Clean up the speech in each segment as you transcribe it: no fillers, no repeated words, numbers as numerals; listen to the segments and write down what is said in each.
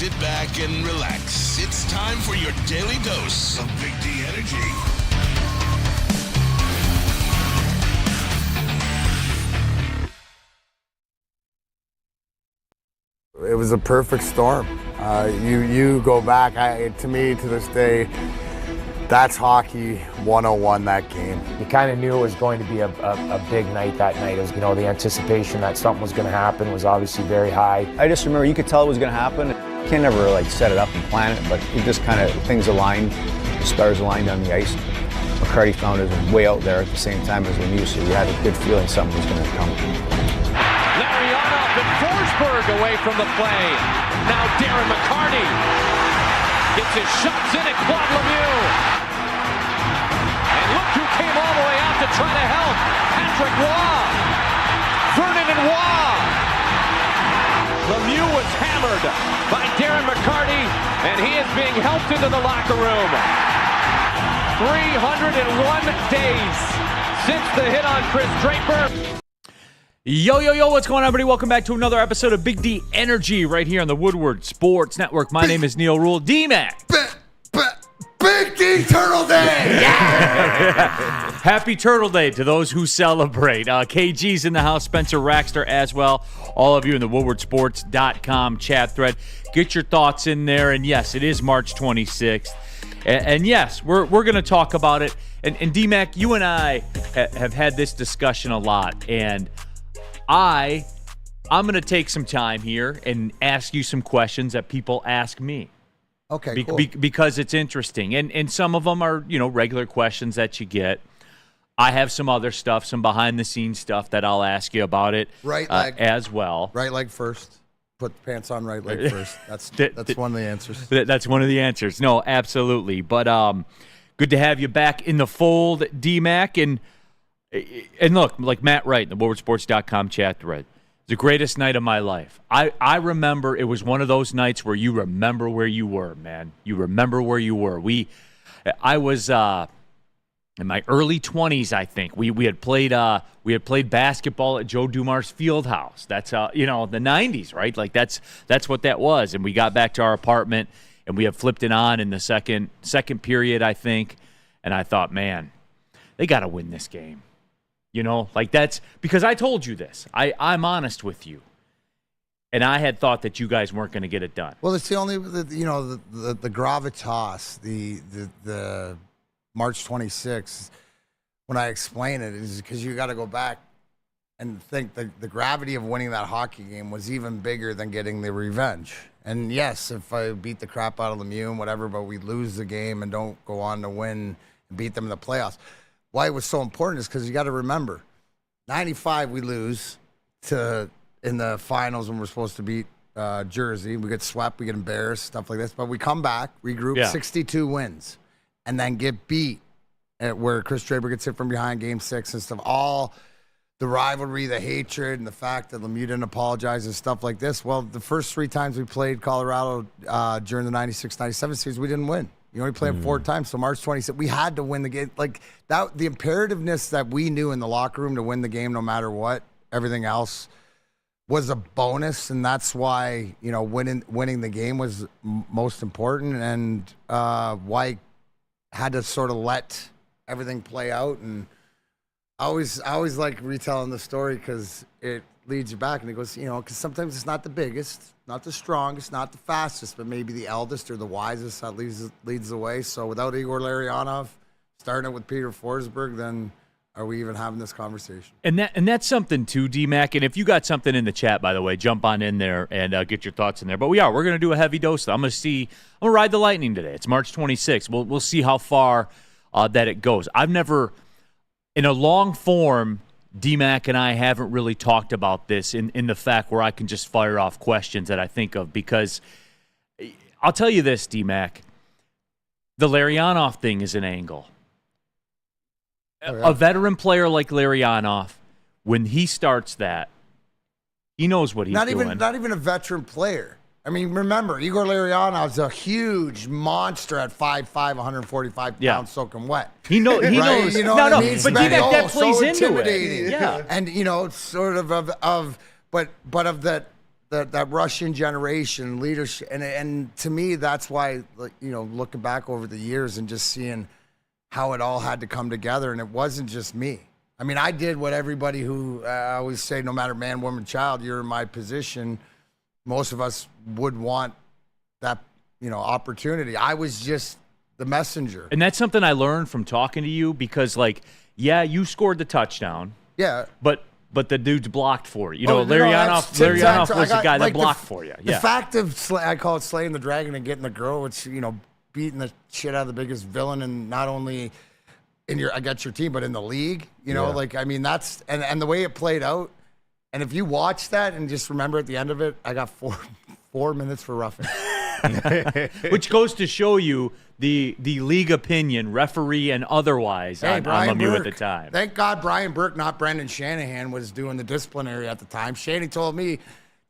sit back and relax. It's time for your daily dose of Big D energy. It was a perfect storm. You go back, to me, to this day, that's hockey 101, that game. You kind of knew it was going to be a big night that night. It was, the anticipation that something was going to happen was obviously very high. I just remember you could tell it was going to happen. You can't never set it up and plan it, but it just kind of, things aligned, the stars aligned on the ice. McCarty found his way out there at the same time as Neal, so you had a good feeling something was going to come. And Forsberg away from the play. Now Darren McCarty gets his shots in at Claude Lemieux. And look who came all the way out to try to help. Patrick Roy. Vernon and Roy. Lemieux was hammered by Darren McCarty, and he is being helped into the locker room. 301 days since the hit on Chris Draper. Yo, what's going on, everybody? Welcome back to another episode of Big D Energy right here on the Woodward Sports Network. My name is Neal Ruhl. D-Mac. Big D Turtle Day! Yeah! Happy Turtle Day to those who celebrate. KG's in the house, Spencer Raxter as well. All of you in the woodwardsports.com chat thread. Get your thoughts in there. And yes, it is March 26th. And yes, we're going to talk about it. And D-Mac, you and I have had this discussion a lot. And I'm going to take some time here and ask you some questions that people ask me. Okay, cool. Because it's interesting. And some of them are, regular questions that you get. I have some other stuff, some behind-the-scenes stuff that I'll ask you about it right leg, as well. Right leg first. Put the pants on right leg first. That's one of the answers. That's one of the answers. No, absolutely. But good to have you back in the fold, D-Mac. And look, like Matt Wright in the WoodwardSports.com chat thread, the greatest night of my life. I remember it was one of those nights where you remember where you were, man. You remember where you were. I was in my early 20s, I think. We had played basketball at Joe Dumars Fieldhouse. That's the 90s, right? Like that's what that was. And we got back to our apartment and we had flipped it on in the second period, I think. And I thought, man, they got to win this game. That's because I told you this. I'm honest with you. And I had thought that you guys weren't going to get it done. Well, it's the only, the gravitas, the March 26th, when I explain it, is because you got to go back and think the gravity of winning that hockey game was even bigger than getting the revenge. And yes, if I beat the crap out of Lemieux and whatever, but we lose the game and don't go on to win and beat them in the playoffs. Why it was so important is because you got to remember, 95 we lose in the finals when we're supposed to beat Jersey. We get swept, we get embarrassed, stuff like this. But we come back, regroup, 62 wins, and then get beat at where Chris Draper gets hit from behind Game 6 and stuff. All the rivalry, the hatred, and the fact that Lemieux didn't apologize and stuff like this. Well, the first 3 times we played Colorado during the 96-97 series, we didn't win. You only played 4 times, so March 26th, we had to win the game. Like that, the imperativeness that we knew in the locker room to win the game no matter what, everything else was a bonus, and that's why, winning the game was most important, and why I had to sort of let everything play out. And I always like retelling the story because it leads you back, and it goes, because sometimes it's not the biggest, not the strongest, not the fastest, but maybe the eldest or the wisest that leads the way. So without Igor Larionov, starting it with Peter Forsberg, then are we even having this conversation? And that's something too, D-Mac. And if you got something in the chat, by the way, jump on in there and get your thoughts in there. But we're going to do a heavy dose. I'm going to ride the lightning today. It's March 26th. We'll see how far that it goes. I've never, in a long form, D-Mac and I haven't really talked about this in the fact where I can just fire off questions that I think of, because I'll tell you this, D-Mac, the Larionov thing is an angle. Oh, yeah. A veteran player like Larionov, when he starts that, he knows what he's doing. Not even a veteran player. I mean, remember, Igor Larionov's a huge monster at 5'5", 145 pounds, soaking wet. He knows. Right? You know what I mean? But that plays so into intimidating. it. Yeah, and sort of but of that that Russian generation leadership, and to me, that's why, looking back over the years and just seeing how it all had to come together, and it wasn't just me. I mean, I did what everybody who I always say, no matter man, woman, child, you're in my position. Most of us would want that, opportunity. I was just the messenger. And that's something I learned from talking to you because, you scored the touchdown. Yeah. But the dude's blocked for you. Larionov was the guy that blocked for you. Yeah. The fact of, I call it slaying the dragon and getting the girl, which, beating the shit out of the biggest villain, and not only against your team, but in the league, that's, and the way it played out. And if you watch that and just remember at the end of it, I got 4 minutes for roughing. Which goes to show you the league opinion, referee and otherwise, on Lemieux at the time. Thank God Brian Burke, not Brendan Shanahan, was doing the disciplinary at the time. Shanny told me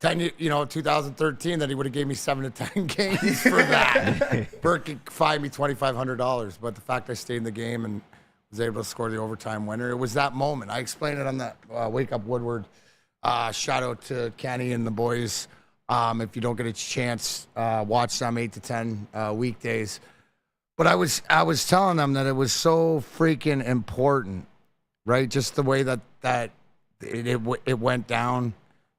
2013 that he would have gave me 7 to 10 games for that. Burke fined me $2,500, but the fact I stayed in the game and was able to score the overtime winner, it was that moment. I explained it on the Wake Up Woodward. Shout out to Kenny and the boys. If you don't get a chance, watch them 8 to 10 weekdays. But I was telling them that it was so freaking important, right? Just the way that it went down.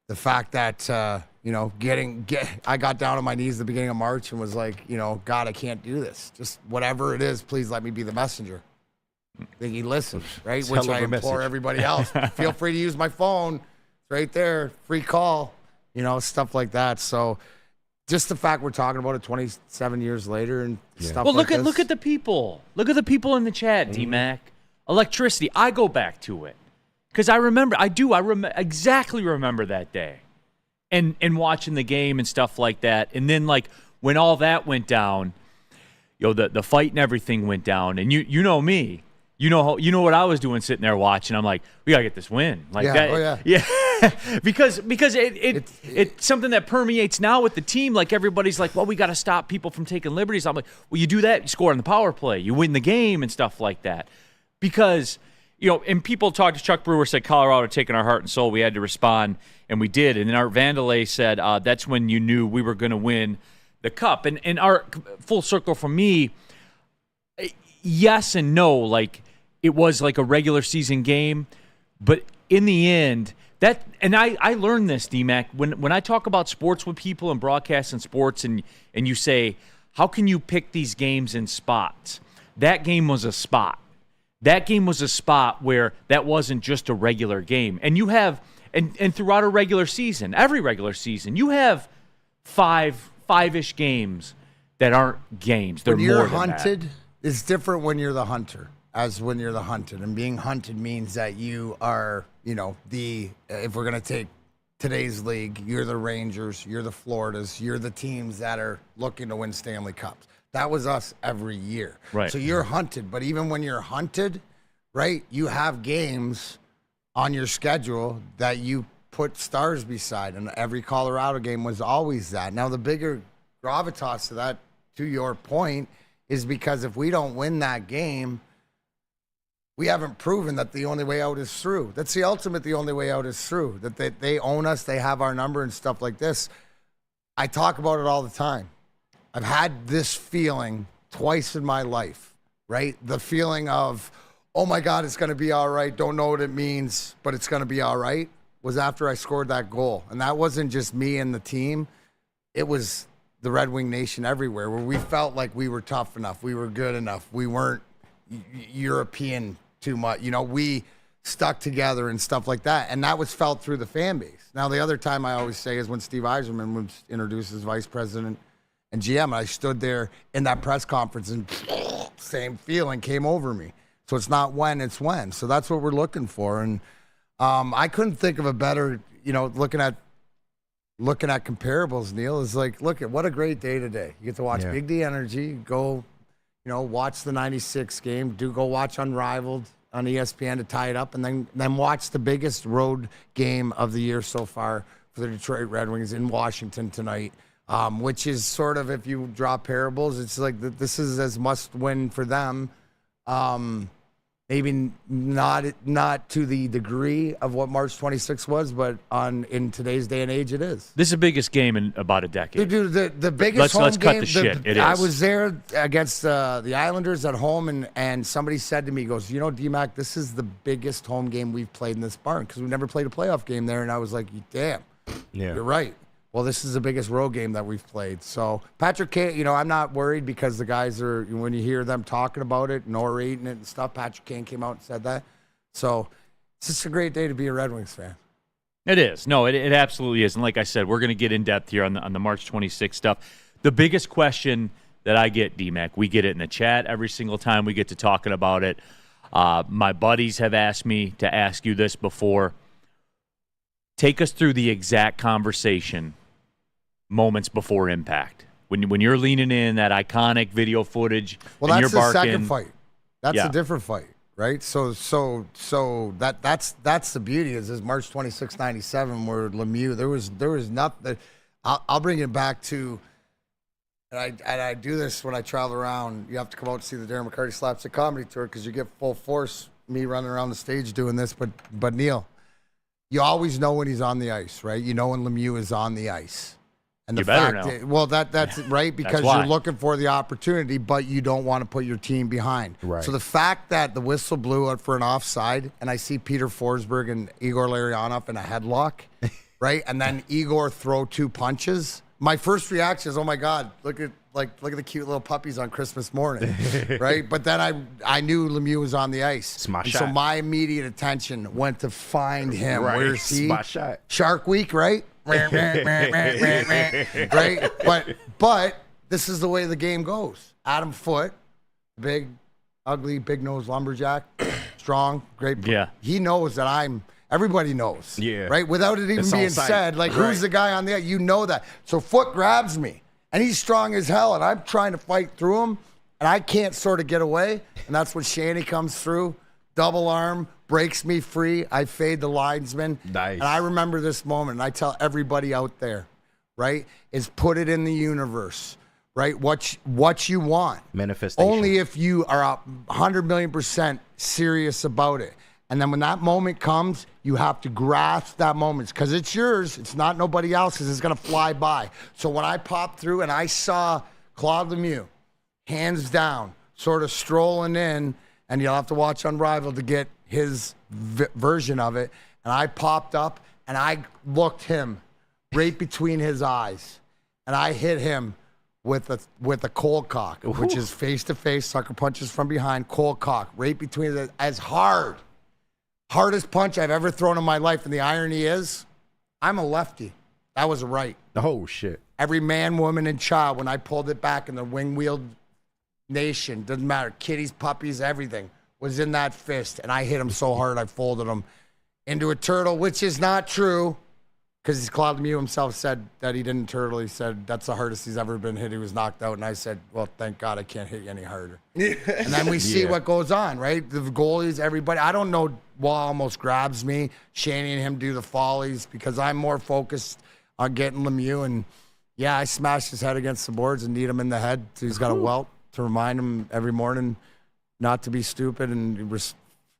The fact that I got down on my knees at the beginning of March and was like, God, I can't do this. Just whatever it is, please let me be the messenger. I think he listened, right? Which I implore everybody else. Feel free to use my phone. It's right there, free call. Stuff like that. So just the fact we're talking about it 27 years later and stuff like this. Look at the people. Look at the people in the chat, D-Mac. Electricity. I go back to it. Because I exactly remember that day. And watching the game and stuff like that. And then, when all that went down, the fight and everything went down. And you know me. You know what I was doing sitting there watching. I'm like, we got to get this win. Yeah. because it's something that permeates now with the team. Like, everybody's like, well, we got to stop people from taking liberties. I'm like, well, you do that, you score on the power play, you win the game and stuff like that. Because, and people talked to Chuck Brewer, said Colorado taking our heart and soul. We had to respond, and we did. And then Art Vandelay said that's when you knew we were going to win the cup. And Art, full circle for me, yes and no. It was like a regular season game, but in the end, I learned this, D-Mac, when I talk about sports with people and broadcasting sports, and you say, how can you pick these games in spots? That game was a spot. That game was a spot where that wasn't just a regular game. And you have, and throughout a regular season, every regular season, you have five-ish games that aren't games. They're when you're more than hunted, that. It's different when you're the hunter as when you're the hunted. And being hunted means that you are, if we're going to take today's league, you're the Rangers, you're the Floridas, you're the teams that are looking to win Stanley Cups. That was us every year. Right. So you're hunted. But even when you're hunted, right, you have games on your schedule that you put stars beside. And every Colorado game was always that. Now, the bigger gravitas to that, to your point, is because if we don't win that game, we haven't proven that the only way out is through. That's the ultimate, the only way out is through. That they own us, they have our number and stuff like this. I talk about it all the time. I've had this feeling twice in my life, right? The feeling of, oh my God, it's going to be all right. Don't know what it means, but it's going to be all right, was after I scored that goal. And that wasn't just me and the team. It was the Red Wing Nation everywhere, where we felt like we were tough enough. We were good enough. We weren't European too much. We stuck together and stuff like that. And that was felt through the fan base. Now, the other time I always say is when Steve Yzerman was introduced as vice president and GM, and I stood there in that press conference and same feeling came over me. So it's not when, it's when. So that's what we're looking for. And I couldn't think of a better, looking at comparables, Neal, is like, look at what a great day today. You get to watch Big D Energy, go, watch the 96 game, go watch Unrivaled on ESPN to tie it up, and then watch the biggest road game of the year so far for the Detroit Red Wings in Washington tonight, which is sort of, if you draw parables, it's like this is as must win for them Maybe not to the degree of what March 26th was, but in today's day and age, it is. This is the biggest game in about a decade. Dude, the biggest home let's game. cut the shit. It I is. was there against the Islanders at home, and somebody said to me, he goes, D-Mac, this is the biggest home game we've played in this barn because we never played a playoff game there. And I was like, damn, you're right. Well, this is the biggest road game that we've played. So Patrick Kane, I'm not worried because the guys are, when you hear them talking about it and orating it and stuff, Patrick Kane came out and said that. So it's just a great day to be a Red Wings fan. It is. No, it absolutely is. And like I said, we're going to get in depth here on the March 26th stuff. The biggest question that I get, D-Mac, we get it in the chat every single time we get to talking about it. My buddies have asked me to ask you this before. Take us through the exact conversation moments before impact. When you're leaning in, that iconic video footage, well, and that's you're the barking. second fight. That's a different fight, right? So that's the beauty is March 26, 97, where Lemieux, there was nothing. I'll bring it back to, and I do this when I travel around. You have to come out and see the Darren McCarty Slapstick Comedy Tour because you get full force me running around the stage doing this. But Neal, you always know when he's on the ice, right? You know when Lemieux is on the ice. And the you better fact know. Well, that's right, because you're looking for the opportunity, but you don't want to put your team behind. Right. So the fact that the whistle blew out for an offside, and I see Peter Forsberg and Igor Larionov in a headlock, right? And then Igor throw 2 punches. My first reaction is, oh my God, look at the cute little puppies on Christmas morning, right? But then I knew Lemieux was on the ice. Smash So shot. my immediate attention went to find him. Right. Where's he? Smash shot. Shark Week, right? Right? But this is the way the game goes. Adam Foote, big, ugly, big-nosed lumberjack, strong, great. Yeah. He knows that everybody knows. Yeah. Right? Without it even It's on being site. said, who's the guy on the, you know that. So Foote grabs me, and he's strong as hell, and I'm trying to fight through him, and I can't sort of get away, and that's when Shanny comes through, double arm, breaks me free. I fade the linesman. Nice. And I remember this moment, and I tell everybody out there, right, is put it in the universe, right? What you want. Manifestation. Only if you are 100,000,000% serious about it. And then when that moment comes, you have to grasp that moment because it's yours. It's not nobody else's. It's going to fly by. So when I popped through and I saw Claude Lemieux, hands down, sort of strolling in, and you'll have to watch Unrivaled to get his version of it. And I popped up and I looked him right between his eyes, and I hit him with a cold cock, which is face to face, sucker punches from behind, cold cock right between the as hardest punch I've ever thrown in my life. And the irony is, I'm a lefty. That was a right. Oh shit. Every man, woman, and child, when I pulled it back in the wing-wheeled nation, doesn't matter, kitties, puppies, everything was in that fist, and I hit him so hard I folded him into a turtle, which is not true, because Claude Lemieux himself said that he didn't turtle. He said that's the hardest he's ever been hit. He was knocked out, and I said, well, thank God I can't hit you any harder. And then we see what goes on, right? The goalies, everybody. I don't know. Wall almost grabs me. Shanny and him do the follies because I'm more focused on getting Lemieux, and yeah, I smashed his head against the boards and need him in the head. So he's got a welt to remind him every morning not to be stupid and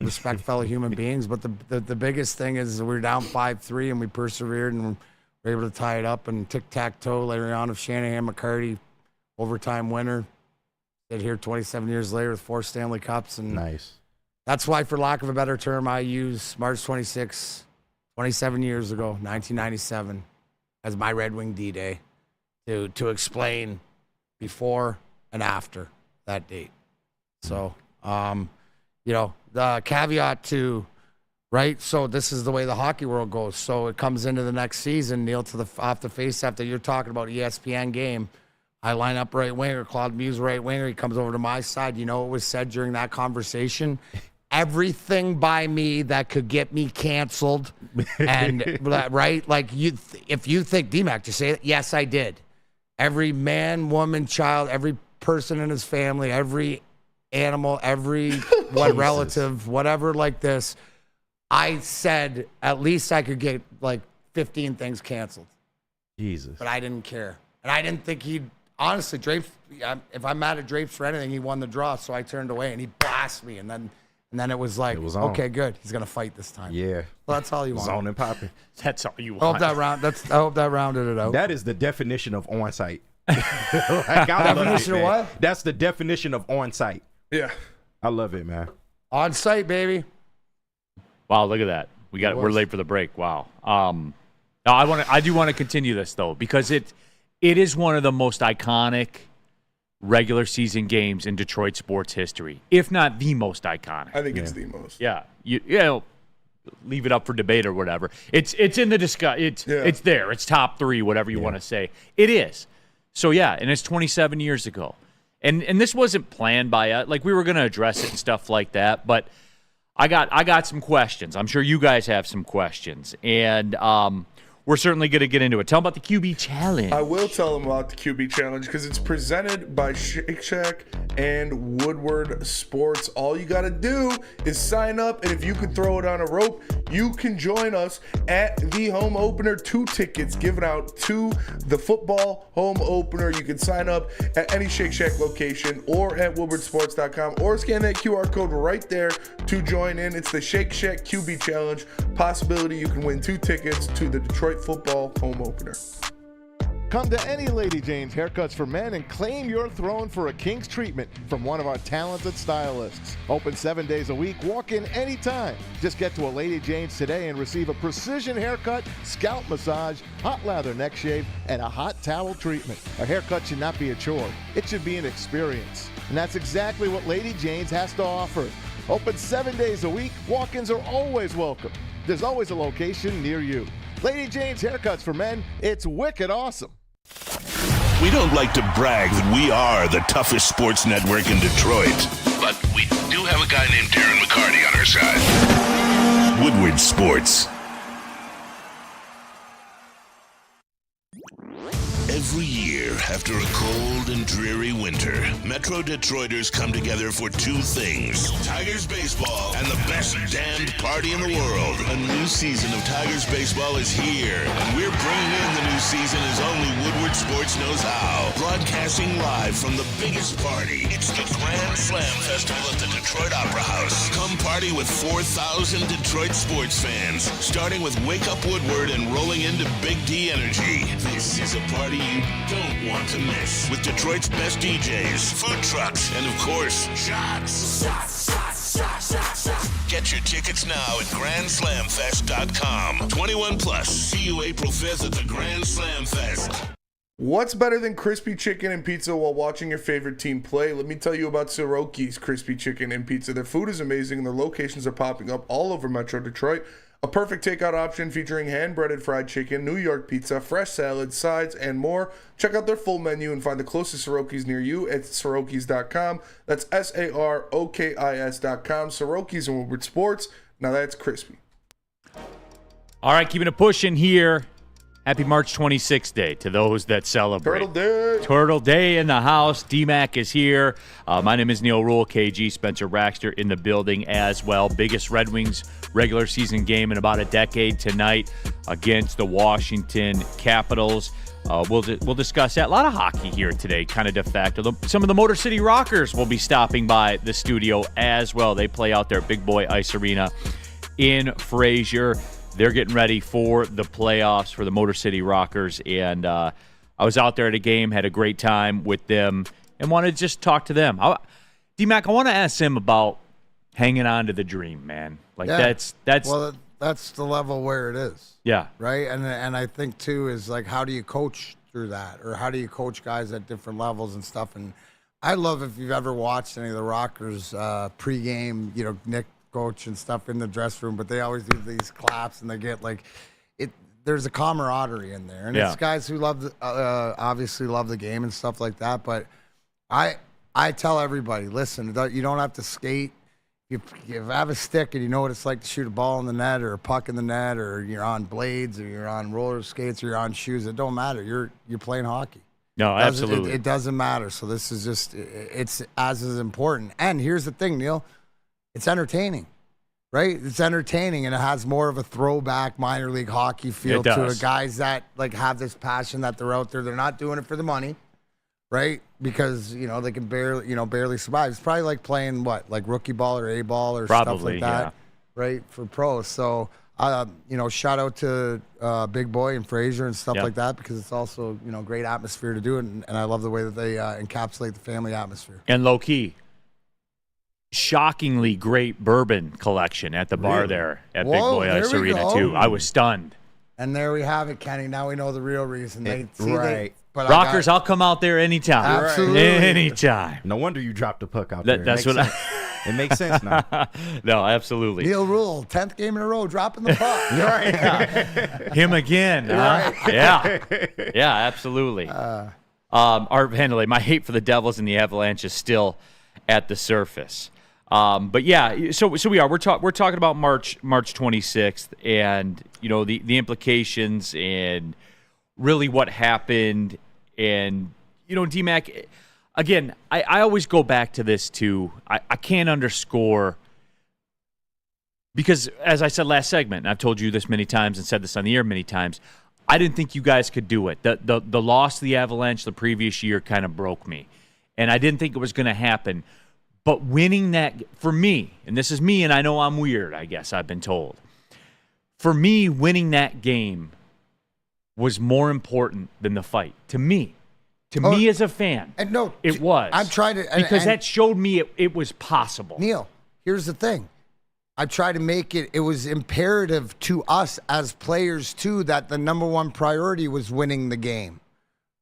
respect fellow human beings. But the biggest thing is we were down 5-3 and we persevered and we were able to tie it up and tic-tac-toe. Larionov, Shanahan, McCarty, overtime winner. Sit here 27 years later with 4 Stanley Cups. And Nice. that's why, for lack of a better term, I use March 26, 27 years ago, 1997, as my Red Wing D-Day to explain before and after that date. So, the caveat to, right? So this is the way the hockey world goes. So it comes into the next season, Neal, off the face-off that you're talking about, ESPN game. I line up right winger, Claude Lemieux right winger. He comes over to my side. You know what was said during that conversation? Everything by me that could get me canceled. And, right? If you think, D-Mac, just say it. Yes, I did. Every man, woman, child, every person in his family, every animal, every relative, whatever like this, I said at least I could get 15 things canceled. Jesus. But I didn't care. And I didn't think honestly, Drapes, if I'm mad at Drapes for anything, he won the draw, so I turned away and he blasted me. And then And then it was like, It was on. okay, good. He's gonna fight this time. Yeah. Well, that's all you want. Zone and popping. That's all you I hope want. I hope that rounded it out. That is the definition of on site. Like, I love Definition it, of man. what? That's the definition of on site. Yeah. I love it, man. On site, baby. Wow, look at that. We're late for the break. Wow. No, I do want to continue this though, because it is one of the most iconic regular season games in Detroit sports history, if not the most iconic. I think it's the most. Yeah, you know, leave it up for debate or whatever. It's in the It's there. It's top 3, whatever you want to say. It is. So yeah, and it's 27 years ago, and this wasn't planned by us. Like, we were going to address it and stuff like that, but I got some questions. I'm sure you guys have some questions, and we're certainly going to get into it. Tell them about the QB Challenge. I will tell them about the QB Challenge because it's presented by Shake Shack and Woodward Sports. All you got to do is sign up, and if you can throw it on a rope, you can join us at the home opener. 2 tickets given out to the football home opener. You can sign up at any Shake Shack location or at woodwardsports.com or scan that QR code right there to join in. It's the Shake Shack QB Challenge. Possibility you can win 2 tickets to the Detroit football home opener. Come to any Lady Jane's Haircuts for Men and claim your throne for a king's treatment from one of our talented stylists. Open 7 days a week, walk in anytime. Just get to a Lady Jane's today and receive a precision haircut, scalp massage, hot lather neck shave, and a hot towel treatment. A haircut should not be a chore. It should be an experience. And that's exactly what Lady Jane's has to offer. Open 7 days a week, walk-ins are always welcome. There's always a location near you. Lady Jane's Haircuts for Men, it's wicked awesome. We don't like to brag that we are the toughest sports network in Detroit, but we do have a guy named Darren McCarty on our side. Woodward Sports. Every year, after a cold and dreary winter, Metro Detroiters come together for 2 things: Tigers baseball and the best damned party in the world. A new season of Tigers baseball is here, and we're bringing in the new season as only Woodward Sports knows how. Broadcasting live from the biggest party. It's the Grand Slam Festival at the Detroit Opera House. Come party with 4,000 Detroit sports fans, starting with Wake Up Woodward and rolling into Big D Energy. This is a party you don't want to miss, with Detroit's best DJs, food trucks, and of course, shots. Get your tickets now at GrandSlamFest.com. 21 plus. See you April 5th at the Grand Slam Fest. What's better than crispy chicken and pizza while watching your favorite team play? Let me tell you about Soroki's Crispy Chicken and Pizza. Their food is amazing, and their locations are popping up all over Metro Detroit. A perfect takeout option featuring hand-breaded fried chicken, New York pizza, fresh salads, sides, and more. Check out their full menu and find the closest Soroki's near you at Sorokis.com. That's SAROKIS.com. Soroki's and Woodward Sports. Now that's crispy. All right, keeping it pushing here. Happy March 26th Day to those that celebrate. Turtle Day. Turtle Day in the house. D-Mac is here. My name is Neal Ruhl, KG, Spencer Raxter in the building as well. Biggest Red Wings regular season game in about a decade tonight against the Washington Capitals. We'll discuss that. A lot of hockey here today, kind of de facto. Some of the Motor City Rockers will be stopping by the studio as well. They play out their Big Boy Ice Arena in Fraser. They're getting ready for the playoffs for the Motor City Rockers, and I was out there at a game, had a great time with them, and wanted to just talk to them. D-Mac, I want to ask him about hanging on to the dream, man. Like, Yeah. that's Well, that's the level where it is. yeah. Right? And I think, too, is like, how do you coach through that? Or how do you coach guys at different levels and stuff? And I love, if you've ever watched any of the Rockers pregame, Nick coach and stuff in the dressing room, but they always do these claps and they get like it. There's a camaraderie in there, and it's guys who obviously love the game and stuff like that. But I tell everybody, listen, you don't have to skate. You have a stick and you know what it's like to shoot a ball in the net or a puck in the net, or you're on blades or you're on roller skates or you're on shoes. It don't matter. You're playing hockey. No, absolutely. It doesn't matter. So this is just it's as important. And here's the thing, Neal. It's entertaining, right? It's entertaining, and it has more of a throwback minor league hockey feel to it. Guys that like have this passion that they're out there. They're not doing it for the money, right? Because, they can barely survive. It's probably like playing like rookie ball or A ball or stuff like that, right? For pros. So, shout out to Big Boy and Frazier and stuff like that, because it's also, great atmosphere to do it. And I love the way that they encapsulate the family atmosphere. And low key, shockingly great bourbon collection at the bar there at Big Boy Ice Arena too. I was stunned. And there we have it, Kenny. Now we know the real reason. But Rockers, I'll come out there anytime. Absolutely. Anytime. No wonder you dropped a puck out there. That's what it makes sense now. No, absolutely. Neal Ruhl, 10th game in a row, dropping the puck. Him again. Huh? Yeah. Yeah, absolutely. Art Vandelay, my hate for the Devils and the Avalanche is still at the surface. But yeah, so we are. We're talking about March 26th, and the implications and really what happened. And DMAC, again, I always go back to this too. I can't underscore, because as I said last segment, and I've told you this many times and said this on the air many times, I didn't think you guys could do it. The loss to the Avalanche the previous year kind of broke me, and I didn't think it was going to happen. But winning that, for me, and this is me, and I know I'm weird, I guess I've been told. For me, winning that game was more important than the fight. To me as a fan, it was. I'm trying to... because that showed me it was possible. Neal, here's the thing. I try to make it was imperative to us as players, too, that the number one priority was winning the game,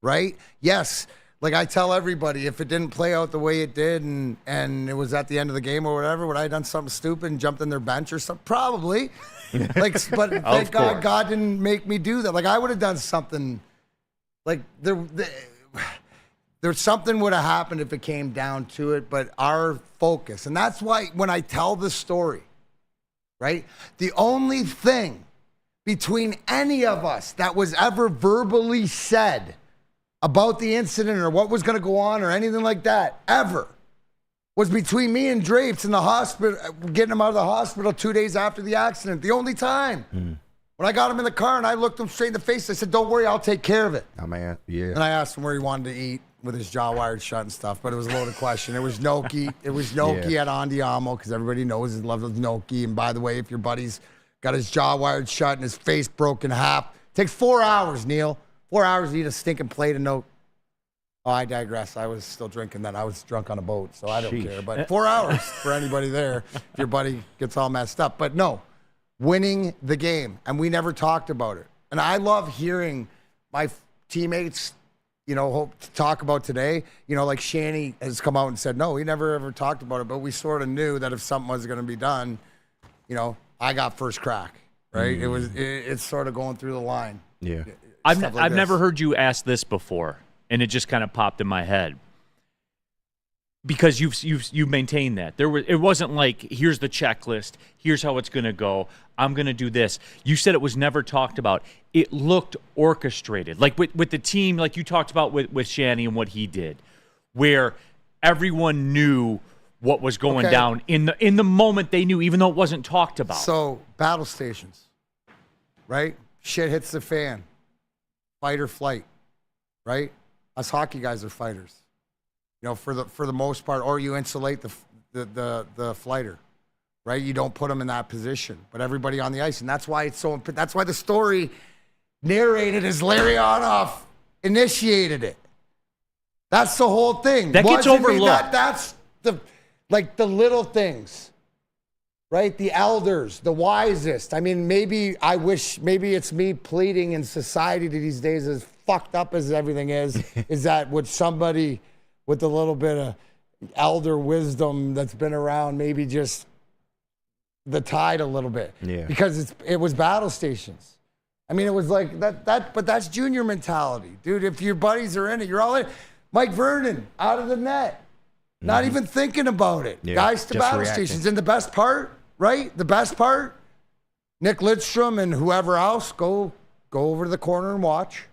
right? Yes, like I tell everybody, if it didn't play out the way it did and it was at the end of the game or whatever, would I have done something stupid and jumped in their bench or something? Probably. But thank God didn't make me do that. Like, I would have done something, like there's something would have happened if it came down to it, but our focus, and that's why when I tell the story, right, the only thing between any of us that was ever verbally said about the incident or what was going to go on or anything like that ever was between me and Drapes in the hospital, getting him out of the hospital 2 days after the accident. The only time. When I got him in the car and I looked him straight in the face, I said, "Don't worry, I'll take care of it." Oh, man, yeah. And I asked him where he wanted to eat with his jaw wired shut and stuff, but it was a loaded question. It was gnocchi. It was gnocchi at Andiamo, because everybody knows his love of gnocchi. And by the way, if your buddy's got his jaw wired shut and his face broken in half, it takes 4 hours, Neal. 4 hours to eat a stinking plate of gnocchi. Oh, I digress. I was still drinking that. I was drunk on a boat, so I don't care. But 4 hours for anybody there if your buddy gets all messed up. But no, winning the game. And we never talked about it. And I love hearing my teammates, talk about today. Like Shanny has come out and said, no, we never ever talked about it. But we sort of knew that if something was going to be done, I got first crack, right? It's sort of going through the line. Yeah. I've never heard you ask this before. And it just kind of popped in my head, because you've maintained that it wasn't like, here's the checklist, here's how it's going to go, I'm going to do this. You said it was never talked about. It looked orchestrated, like with the team, like you talked about with Shanny and what he did, where everyone knew what was going down in the moment. They knew, even though it wasn't talked about. So battle stations, right? Shit hits the fan, fight or flight, right? Us hockey guys are fighters, for the most part, or you insulate the fighter, right? You don't put them in that position, but everybody on the ice, and that's why it's so. That's why the story narrated as Larionov initiated it. That's the whole thing. That gets overlooked. That's the little things, right? The elders, the wisest. I mean, maybe it's me pleading in society these days, as fucked up as everything is that with somebody with a little bit of elder wisdom that's been around, maybe just the tide a little bit. Yeah. Because it was battle stations. I mean, it was like that, but that's junior mentality. Dude, if your buddies are in it, you're all in. Mike Vernon, out of the net. Not even thinking about it. Yeah, Guys to battle stations. And the best part, right? The best part, Nick Lidstrom and whoever else, go over to the corner and watch.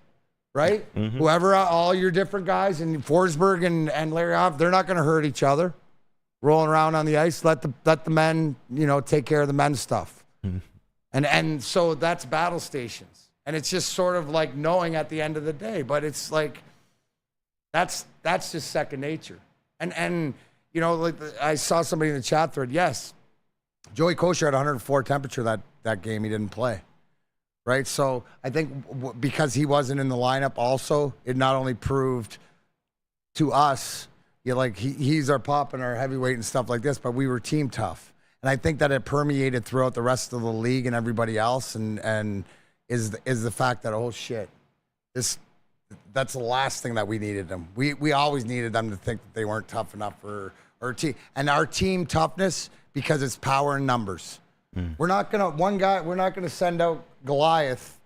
Right? Whoever, all your different guys, and Forsberg and Larry Hoff, they're not going to hurt each other. Rolling around on the ice, let the men, take care of the men's stuff. And so that's battle stations. And it's just sort of like knowing at the end of the day. But it's like, That's just second nature. And you know, like I saw somebody in the chat thread. Yes, Joey Kosher had 104 temperature that game. He didn't play, right? So I think because he wasn't in the lineup, also it not only proved to us, he's our pop and our heavyweight and stuff like this, but we were team tough. And I think that it permeated throughout the rest of the league and everybody else, and is the fact that, oh shit, that's the last thing that we needed them. We always needed them to think that they weren't tough enough for our team. And our team toughness, because it's power and numbers. We're not gonna send out Goliath,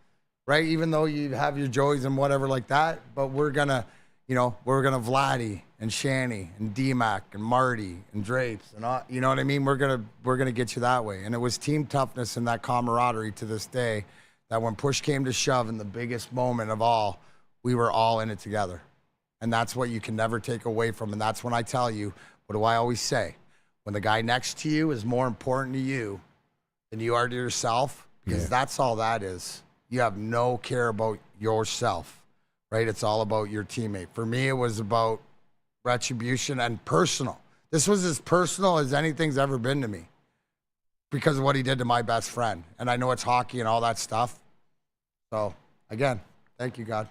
right? Even though you have your Joeys and whatever like that, but we're gonna Vladdy and Shanny and D-Mac and Marty and Drapes and all, you know what I mean? We're gonna get you that way. And it was team toughness and that camaraderie to this day that when push came to shove in the biggest moment of all, we were all in it together. And that's what you can never take away from. And that's when I tell you, what do I always say? When the guy next to you is more important to you than you are to yourself, because that's all that is. You have no care about yourself, right? It's all about your teammate. For me, it was about retribution and personal. This was as personal as anything's ever been to me because of what he did to my best friend. And I know it's hockey and all that stuff. So, again, thank you, God.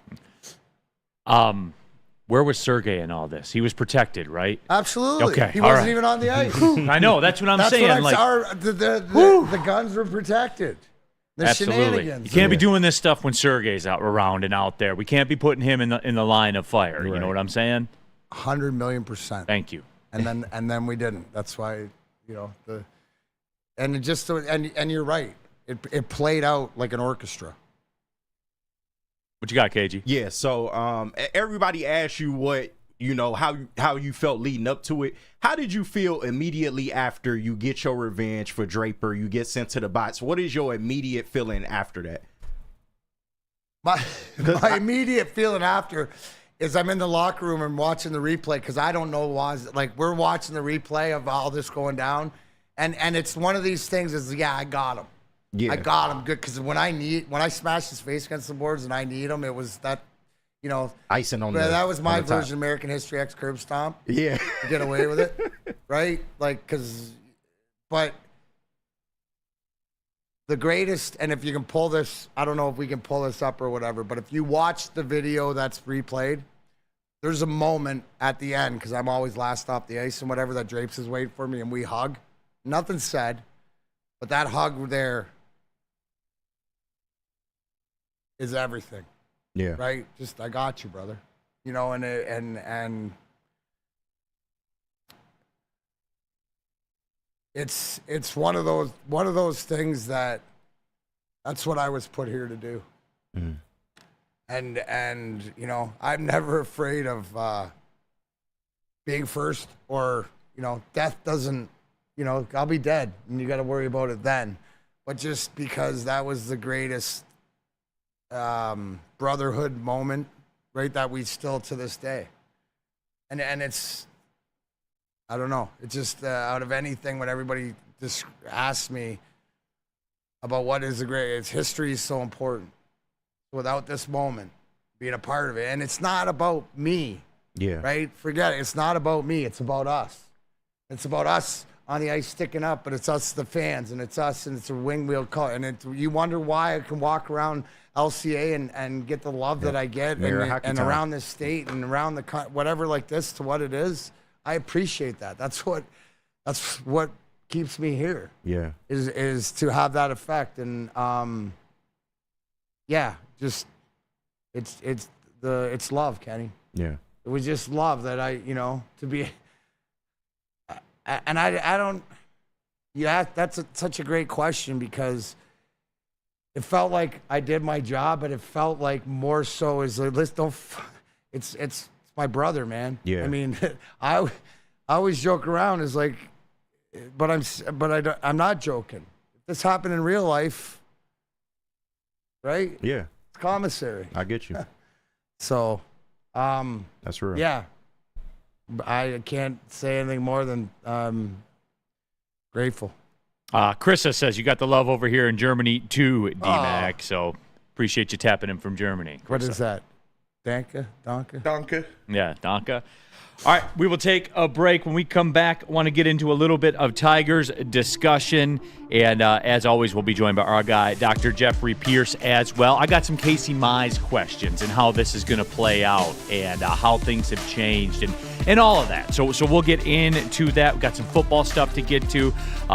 Where was Sergey in all this? He was protected, right? Absolutely. Okay. He wasn't even on the ice. I know. That's what I'm saying. The guns were protected. The Absolutely. shenanigans. You can't be doing this stuff when Sergey's out around and out there. We can't be putting him in the line of fire. Right. You know what I'm saying? 100,000,000%. Thank you. And then we didn't. That's why, and you're right. It played out like an orchestra. What you got, KG? Yeah, so everybody asked you how you felt leading up to it. How did you feel immediately after you get your revenge for Draper, you get sent to the box? What is your immediate feeling after that? My immediate feeling after is I'm in the locker room and watching the replay because I don't know why. Like, we're watching the replay of all this going down, and it's one of these things is, I got him. Yeah. I got him good because when I smashed his face against the boards and I need him, it was that, icing on the that was my on the top. version of American History X curb stomp. Yeah, to get away with it, right? Like, but the greatest, and if you can pull this, I don't know if we can pull this up or whatever, but if you watch the video that's replayed, there's a moment at the end because I'm always last off the ice and whatever, that Drapes is waiting for me and we hug. Nothing said, but that hug there is everything. Yeah. Right? Just, I got you, brother. And it's one of those things that's what I was put here to do. Mm. And I'm never afraid of being first or, death doesn't, I'll be dead and you got to worry about it then. But just because that was the greatest brotherhood moment, right, that we still to this day. And it's, I don't know, it's just out of anything when everybody just asks me about what is the greatest, history is so important. Without this moment, being a part of it, and it's not about me, right? Forget it. It's not about me. It's about us. It's about us on the ice sticking up, but it's us, the fans, and it's us, and it's a wing wheel color. And you wonder why I can walk around LCA and get the love that I get, and around this state and around the whatever like this to what it is. I appreciate that. That's what keeps me here. Yeah, is to have that effect, and just it's love, Kenny. Yeah, it was just love that to be. And I don't. Yeah, that's such a great question because it felt like I did my job, but it felt like more so is it's my brother, man. Yeah. I mean, I always joke around is like, but I'm not joking. If this happened in real life, right? Yeah. It's commissary. I get you. So, that's real. Yeah. I can't say anything more than grateful. Chrissa says you got the love over here in Germany too, D-Mac. So appreciate you tapping him from Germany. What is that? Danke? Danke? Danke. Yeah, Donka. All right, we will take a break. When we come back, I want to get into a little bit of Tigers discussion. And as always, we'll be joined by our guy, Dr. Jeffrey Pierce, as well. I got some Casey Mize questions and how this is going to play out and how things have changed and all of that. So we'll get into that. We've got some football stuff to get to,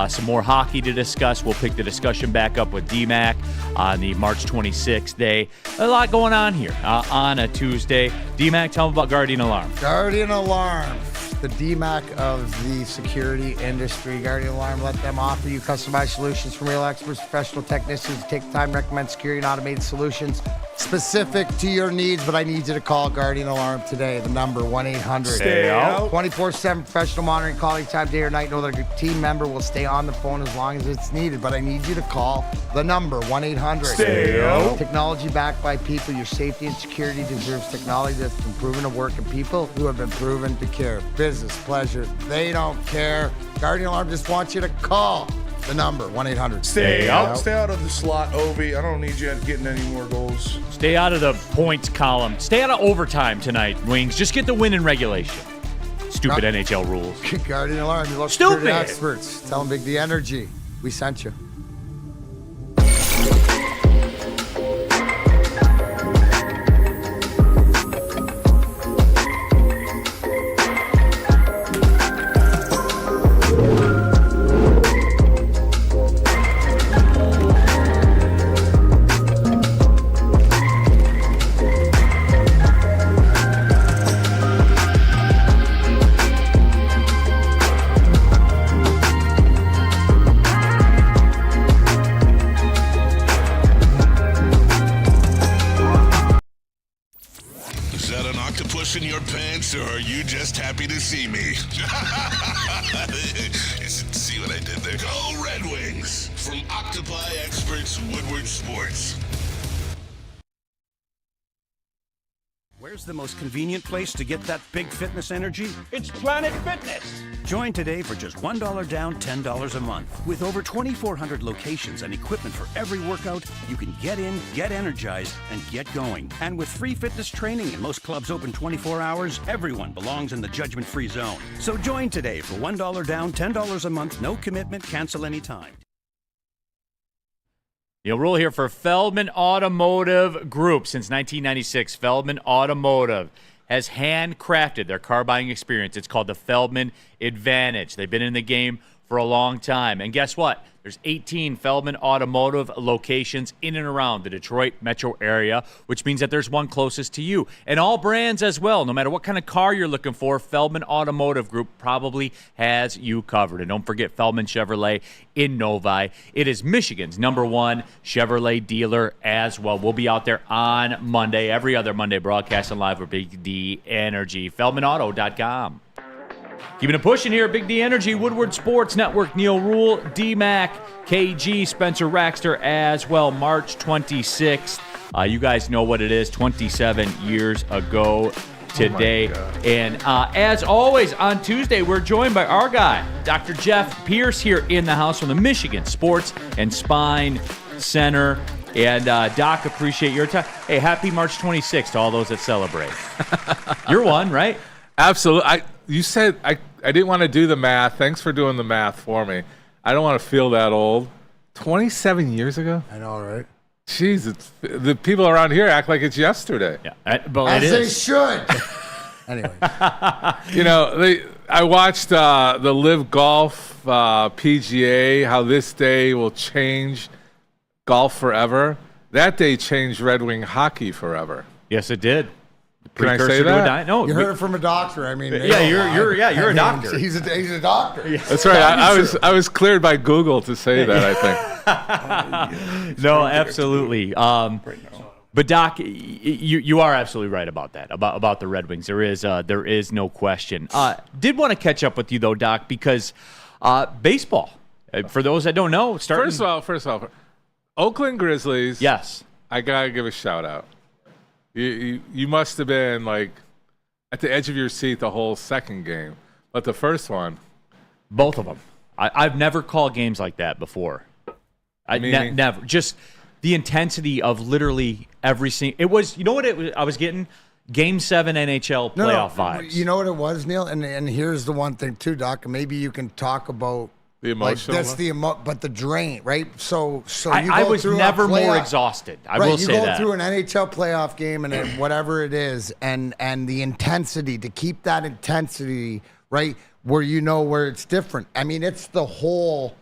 some more hockey to discuss. We'll pick the discussion back up with D-Mac on the March 26th day. A lot going on here on a Tuesday. D-Mac, tell them about Guardian Alarm. Guardian Alarm, the DMAC of the security industry. Guardian Alarm, let them offer you customized solutions from real experts, professional technicians. Take the time to recommend security and automated solutions specific to your needs, but I need you to call Guardian Alarm today. The number 1-800. Stay out. 24/7 professional monitoring, calling time, day or night. Know that a team member will stay on the phone as long as it's needed, but I need you to call the number 1-800. Stay out. Technology backed by people. Your safety and security deserves technology that's been proven to work and people who have been proven to care. Business, pleasure, they don't care. Guardian Alarm just wants you to call the number 1-800. Stay out. Stay out of the slot, Ovi. I don't need you getting any more goals. Stay out of the points column. Stay out of overtime tonight, Wings. Just get the win in regulation. Stupid NHL rules. Guardian Alarm, you look Stupid. security experts. Tell them Big D Energy. We sent you. In your pants, or are you just happy to see me? See what I did there? Go Red Wings! From Octopi Experts Woodward Sports. Where's the most convenient place to get that big fitness energy? It's Planet Fitness. Join today for just $1 down, $10 a month. With over 2,400 locations and equipment for every workout, you can get in, get energized, and get going. And with free fitness training and most clubs open 24 hours, everyone belongs in the judgment-free zone. So join today for $1 down, $10 a month, no commitment, cancel anytime. Neal Ruhl here for Feldman Automotive Group. Since 1996, Feldman Automotive has handcrafted their car buying experience. It's called the Feldman Advantage. They've been in the game for a long time. And guess what? There's 18 Feldman Automotive locations in and around the Detroit metro area, which means that there's one closest to you. And all brands as well. No matter what kind of car you're looking for, Feldman Automotive Group probably has you covered. And don't forget Feldman Chevrolet in Novi. It is Michigan's #1 Chevrolet dealer as well. We'll be out there on Monday, every other Monday, broadcasting live with Big D Energy. FeldmanAuto.com. Keeping it pushing here, Big D Energy, Woodward Sports Network, Neal Ruhl, D-Mac, KG, Spencer Raxter as well, March 26th. You guys know what it is, 27 years ago today. And as always, on Tuesday, we're joined by our guy, Dr. Jeff Pierce, here in the house from the Michigan Sports and Spine Center. And Doc, appreciate your time. Hey, happy March 26th to all those that celebrate. You're one, right? Absolutely. You said I didn't want to do the math. Thanks for doing the math for me. I don't want to feel that old. 27 years ago? I know, right? Jeez, the people around here act like it's yesterday. Yeah, but as it they is. should. Anyway. You know, I watched the Live Golf PGA, how this day will change golf forever. That day changed Red Wing hockey forever. Yes, it did. Can I say that? No, you heard it from a doctor. I mean, yeah, you're a doctor. He's a doctor. That's right. I was cleared by Google to say that, I think. No, absolutely. But Doc, you are absolutely right about that. About the Red Wings, there is no question. Did want to catch up with you though, Doc, because baseball. For those that don't know, First of all, Oakland Grizzlies. Yes, I gotta give a shout out. You must have been like at the edge of your seat the whole second game, but the first one, both of them. I've never called games like that before. Never. Just the intensity of literally every single. It was. You know what it was? I was getting. Game 7 NHL playoff vibes. You know what it was, Neal? And here's the one thing too, Doc. Maybe you can talk about the emotional. Like that's but the drain, right? So I was never more exhausted. I will say that. You go through an NHL playoff game and then whatever it is, and the intensity, to keep that intensity, right, where you know where it's different. I mean, it's the whole.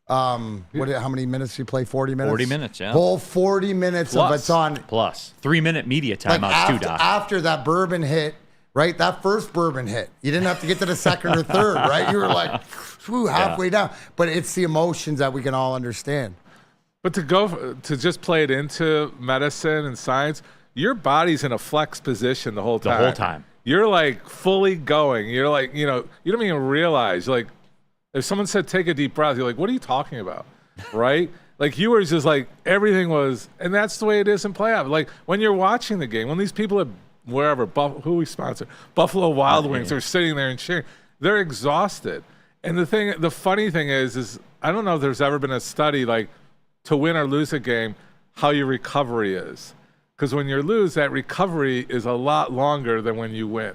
How many minutes do you play? 40 minutes? 40 minutes, yeah. Whole 40 minutes plus, of it's on. Plus 3-minute media timeouts too, Doc. After that bourbon hit, right? That first bourbon hit. You didn't have to get to the second or third, right? You were like, halfway down. But it's the emotions that we can all understand. But to just play it into medicine and science, your body's in a flex position the whole time. The whole time. You're like fully going. You're like, you don't even realize. Like, if someone said, take a deep breath, you're like, what are you talking about? Right? Like, you were just like, everything was, and that's the way it is in playoff. Like, when you're watching the game, when these people at wherever, who we sponsor, Buffalo Wild Wings are sitting there and cheering, they're exhausted. And the funny thing is I don't know if there's ever been a study, like, to win or lose a game, how your recovery is. Because when you lose, that recovery is a lot longer than when you win.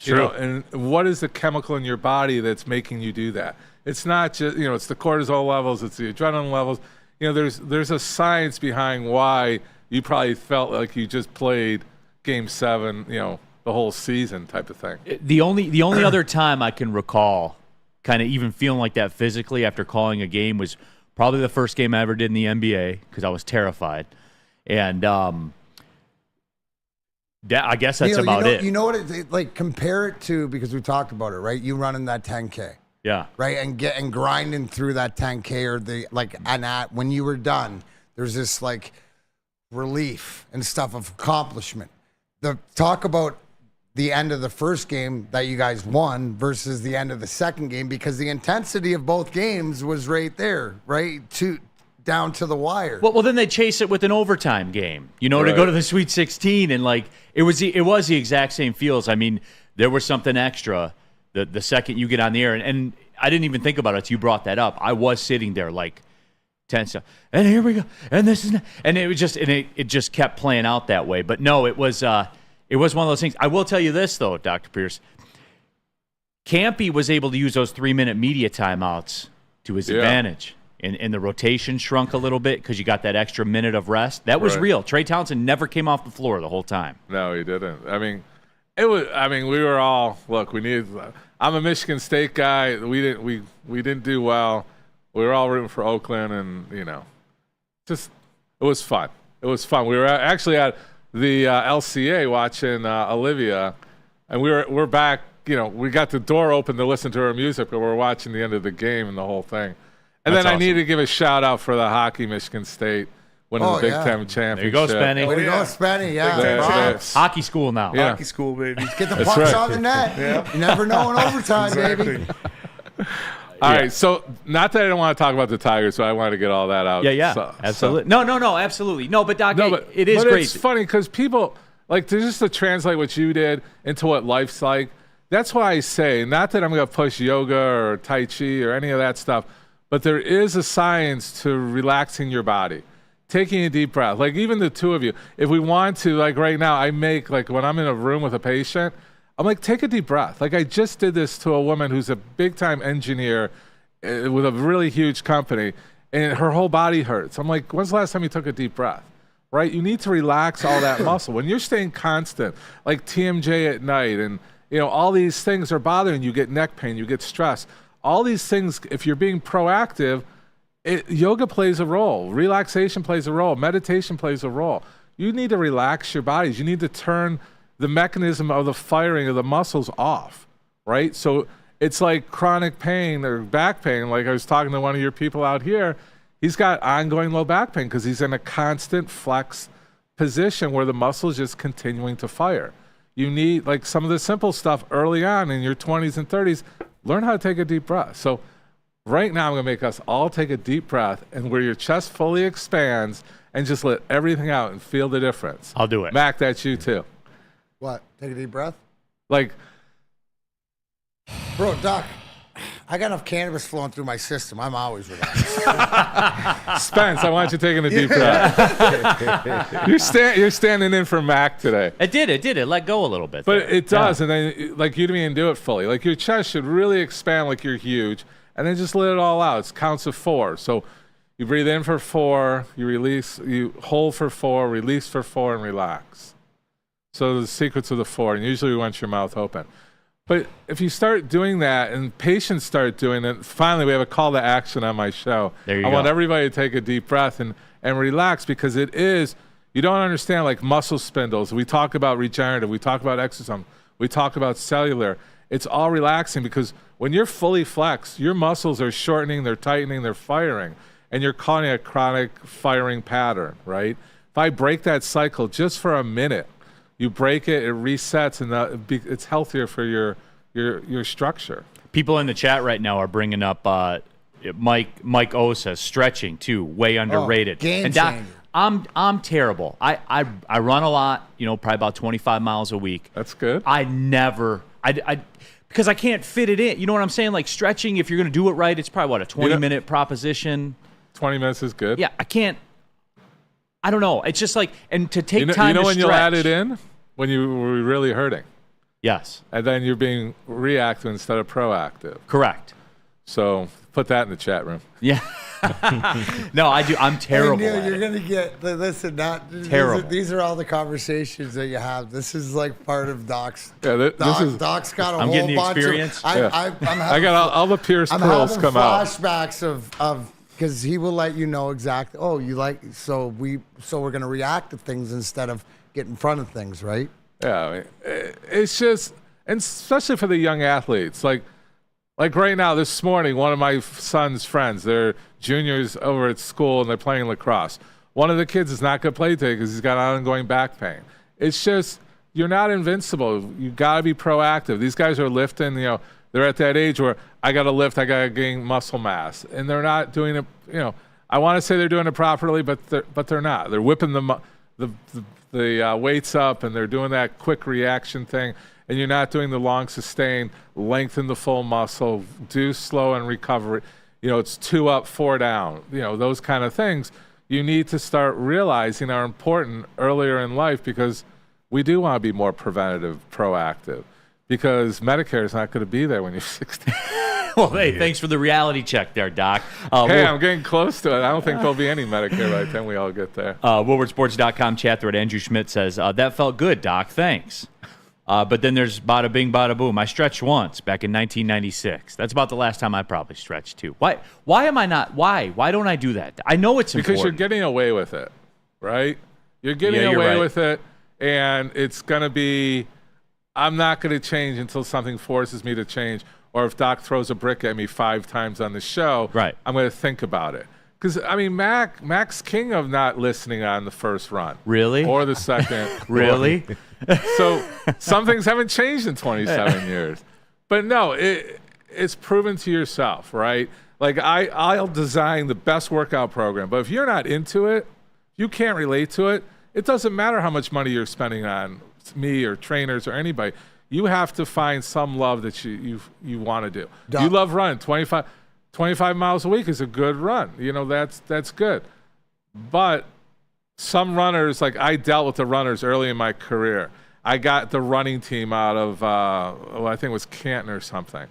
True. And what is the chemical in your body that's making you do that? It's not just, it's the cortisol levels, it's the adrenaline levels. There's a science behind why you probably felt like you just played Game 7, the whole season type of thing. The only other time I can recall kind of even feeling like that physically after calling a game was probably the first game I ever did in the NBA because I was terrified. And I guess that's about it. You know what? Like, compare it to, because we talked about it, right? You running that 10K. Yeah. Right? And grinding through that 10K or when you were done, there's this like relief and stuff of accomplishment. Talk about the end of the first game that you guys won versus the end of the second game, because the intensity of both games was right there, right? Down to the wire. Well, then they chase it with an overtime game, to go to the Sweet 16, and like it was the exact same feels. I mean, there was something extra the second you get on the air, and I didn't even think about it. You brought that up. I was sitting there like tense, and here we go, and this is, and it was just, and it just kept playing out that way. But no, it was one of those things. I will tell you this though, Dr. Pierce, Campy was able to use those 3-minute media timeouts to his advantage. And the rotation shrunk a little bit because you got that extra minute of rest. That was real. Trey Townsend never came off the floor the whole time. No, he didn't. I mean, we were all, look, we needed. I'm a Michigan State guy. We didn't do well. We were all rooting for Oakland, and just it was fun. It was fun. We were actually at the LCA watching Olivia, and we're back. We got the door open to listen to her music, but we're watching the end of the game and the whole thing. And then I need to give a shout out for the hockey, Michigan State winning the Big Ten championship. There you go, Spenny. Way to go, Spenny. Yeah. Hockey school now. Yeah. Hockey school, baby. Get the pucks on the net. Yeah. You never know in overtime, baby. All right, so not that I don't want to talk about the Tigers, so I want to get all that out. Yeah, absolutely. No, absolutely. No, but Doc, it is great. It's funny because people, like, just to translate what you did into what life's like, that's why I say, not that I'm going to push yoga or Tai Chi or any of that stuff, but there is a science to relaxing your body, taking a deep breath. Like, even the two of you, if we want to, like right now, when I'm in a room with a patient, I'm like, take a deep breath. Like, I just did this to a woman who's a big-time engineer with a really huge company, and her whole body hurts. I'm like, when's the last time you took a deep breath? Right? You need to relax all that muscle. When you're staying constant, like TMJ at night, and all these things are bothering you, get neck pain, you get stress. All these things, if you're being proactive, yoga plays a role. Relaxation plays a role. Meditation plays a role. You need to relax your bodies. You need to turn the mechanism of the firing of the muscles off, right? So it's like chronic pain or back pain. Like I was talking to one of your people out here. He's got ongoing low back pain because he's in a constant flex position where the muscle is just continuing to fire. You need, like, some of the simple stuff early on in your 20s and 30s. Learn how to take a deep breath. So right now I'm going to make us all take a deep breath, and where your chest fully expands, and just let everything out and feel the difference. I'll do it. Mac, that's you too. What? Take a deep breath? Like, bro, Doc, I got enough cannabis flowing through my system. I'm always relaxed. Spence, I want you taking a deep breath. You're standing in for Mac today. It did. It let go a little bit. But there. it does, and then like you didn't even do it fully. Like your chest should really expand like you're huge, and then just let it all out. It's counts of 4. So you breathe in for 4, you release, you hold for 4, release for 4, and relax. So the secrets of the 4, and usually we want your mouth open. But if you start doing that and patients start doing it, finally we have a call to action on my show. There you I go. want everybody to take a deep breath and relax, because it is, you don't understand, like muscle spindles. We talk about regenerative. We talk about exercise. We talk about cellular. It's all relaxing, because when you're fully flexed, your muscles are shortening, they're tightening, they're firing, and you're calling it a chronic firing pattern, right? If I break that cycle just for a minute, you break it, it resets, and it's healthier for your structure. People in the chat right now are bringing up Mike O says stretching too, way underrated. Game and Doc, changer. I'm terrible. I run a lot, probably about 25 miles a week. That's good. I never because I can't fit it in. You know what I'm saying? Like stretching, if you're going to do it right, it's probably a 20-minute proposition. 20 minutes is good. Yeah, I can't. I don't know. It's just like, and to take time you know to when stretch. you'll add it in? When you were really hurting. Yes. And then you're being reactive instead of proactive. Correct. So put that in the chat room. Yeah. No, I do. I'm terrible. Hey, Neal, at you're it. going to get, listen, Terrible. These are all the conversations that you have. This is like part of Doc's. Yeah, Doc's got a I'm whole getting the bunch experience. of. Yeah. I'm having, I got all the Pierce pearls come out. flashbacks of because he will let you know exactly. Oh, you like so we're going to react to things instead of get in front of things, right? Yeah, I mean, it's just, and especially for the young athletes, like right now, this morning, one of my son's friends, they're juniors over at school and they're playing lacrosse. One of the kids is not going to play today because he's got ongoing back pain. It's just, you're not invincible. You got to be proactive. These guys are lifting, they're at that age where I got to lift, I got to gain muscle mass, and they're not doing it. I want to say they're doing it properly, but they're not. They're whipping the weights up, and they're doing that quick reaction thing, and you're not doing the long sustain, lengthen the full muscle, do slow and recover. It's 2 up, 4 down. Those kind of things you need to start realizing are important earlier in life, because we do want to be more preventative, proactive. Because Medicare is not going to be there when you're 60. Well, hey, thanks for the reality check there, Doc. I'm getting close to it. I don't think there'll be any Medicare by the time we all get there. WoodwardSports.com chat thread. Andrew Schmidt says, that felt good, Doc. Thanks. But then there's bada bing, bada boom. I stretched once back in 1996. That's about the last time I probably stretched, too. Why am I not? Why don't I do that? I know it's important. Because you're getting away with it, right? You're getting away with it, and it's going to be, I'm not going to change until something forces me to change. Or if Doc throws a brick at me 5 times on the show, right, I'm going to think about it. Because, Mac's king of not listening on the first run. Really? Or the second. Really? So some things haven't changed in 27 years. But no, it's proven to yourself, right? Like, I'll design the best workout program. But if you're not into it, you can't relate to it, it doesn't matter how much money you're spending on me or trainers or anybody. You have to find some love that you want to do. You love running. 25 miles a week is a good run. That's good. But some runners, like I dealt with the runners early in my career. I got the running team out of, I think it was Canton or something.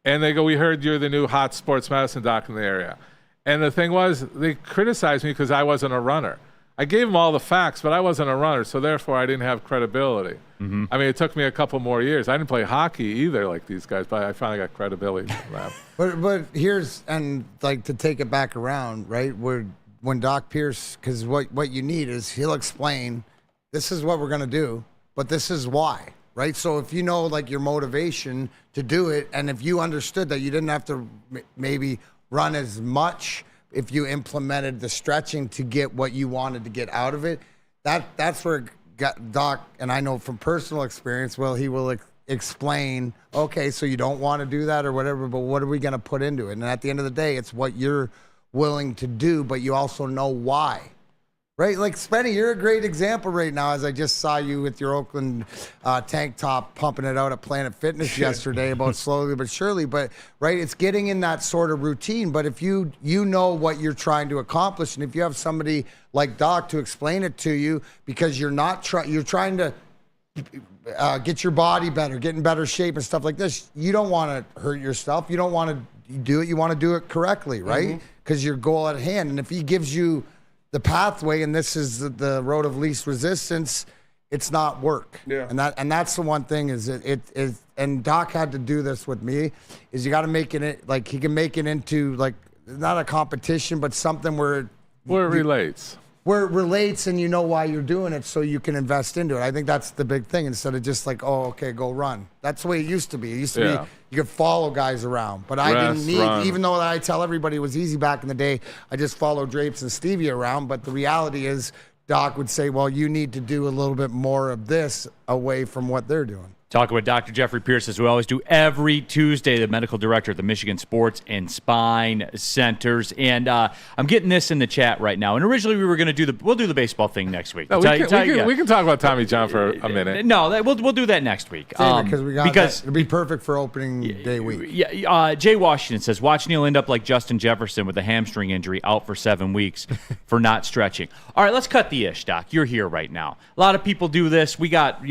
And they go, we heard you're the new hot sports medicine doc in the area. And the thing was, they criticized me because I wasn't a runner. I gave them all the facts, but I wasn't a runner, so therefore I didn't have credibility. Mm-hmm. It took me a couple more years. I didn't play hockey either like these guys, but I finally got credibility from them. But here's, and like to take it back around, right? When Doc Pierce, because what you need is he'll explain, this is what we're going to do, but this is why, right? So if you know like your motivation to do it, and if you understood that you didn't have to maybe run as much, if you implemented the stretching to get what you wanted to get out of it, that's where Doc, and I know from personal experience, he will explain, okay, so you don't want to do that or whatever, but what are we going to put into it? And at the end of the day, it's what you're willing to do, but you also know why, Right, like Spenny, you're a great example right now. As I just saw you with your Oakland tank top pumping it out at Planet Fitness yesterday about slowly but surely. But right, it's getting in that sort of routine. But if you know what you're trying to accomplish, and if you have somebody like Doc to explain it to you, because you're trying to get your body better, get in better shape and stuff like this. You don't want to hurt yourself. You don't want to do it. You want to do it correctly, right? Because your goal at hand. And if he gives you the pathway, and this is the road of least resistance, it's not work. Yeah. And that's the one thing is it is, and Doc had to do this with me, is you got to make it like he can make it into like not a competition, but something where it relates. Where it relates, and you know why you're doing it, so you can invest into it. I think that's the big thing, instead of just like, oh, okay, go run. That's the way it used to be. It used to be you could follow guys around, but I didn't need, even though I tell everybody it was easy back in the day, I just followed Drapes and Stevie around. But the reality is, Doc would say, well, you need to do a little bit more of this away from what they're doing. Talking with Dr. Jeffrey Pierce, as we always do every Tuesday, the medical director at the Michigan Sports and Spine Centers. And I'm getting this in the chat right now. And originally we were going to we'll do the baseball thing next week. No, we can talk about Tommy John for a minute. No, we'll do that next week. Because it'll be perfect for opening day week. Yeah. Jay Washington says, watch Neal end up like Justin Jefferson with a hamstring injury, out for 7 weeks for not stretching. All right, let's cut the ish, Doc. You're here right now. A lot of people do this. We got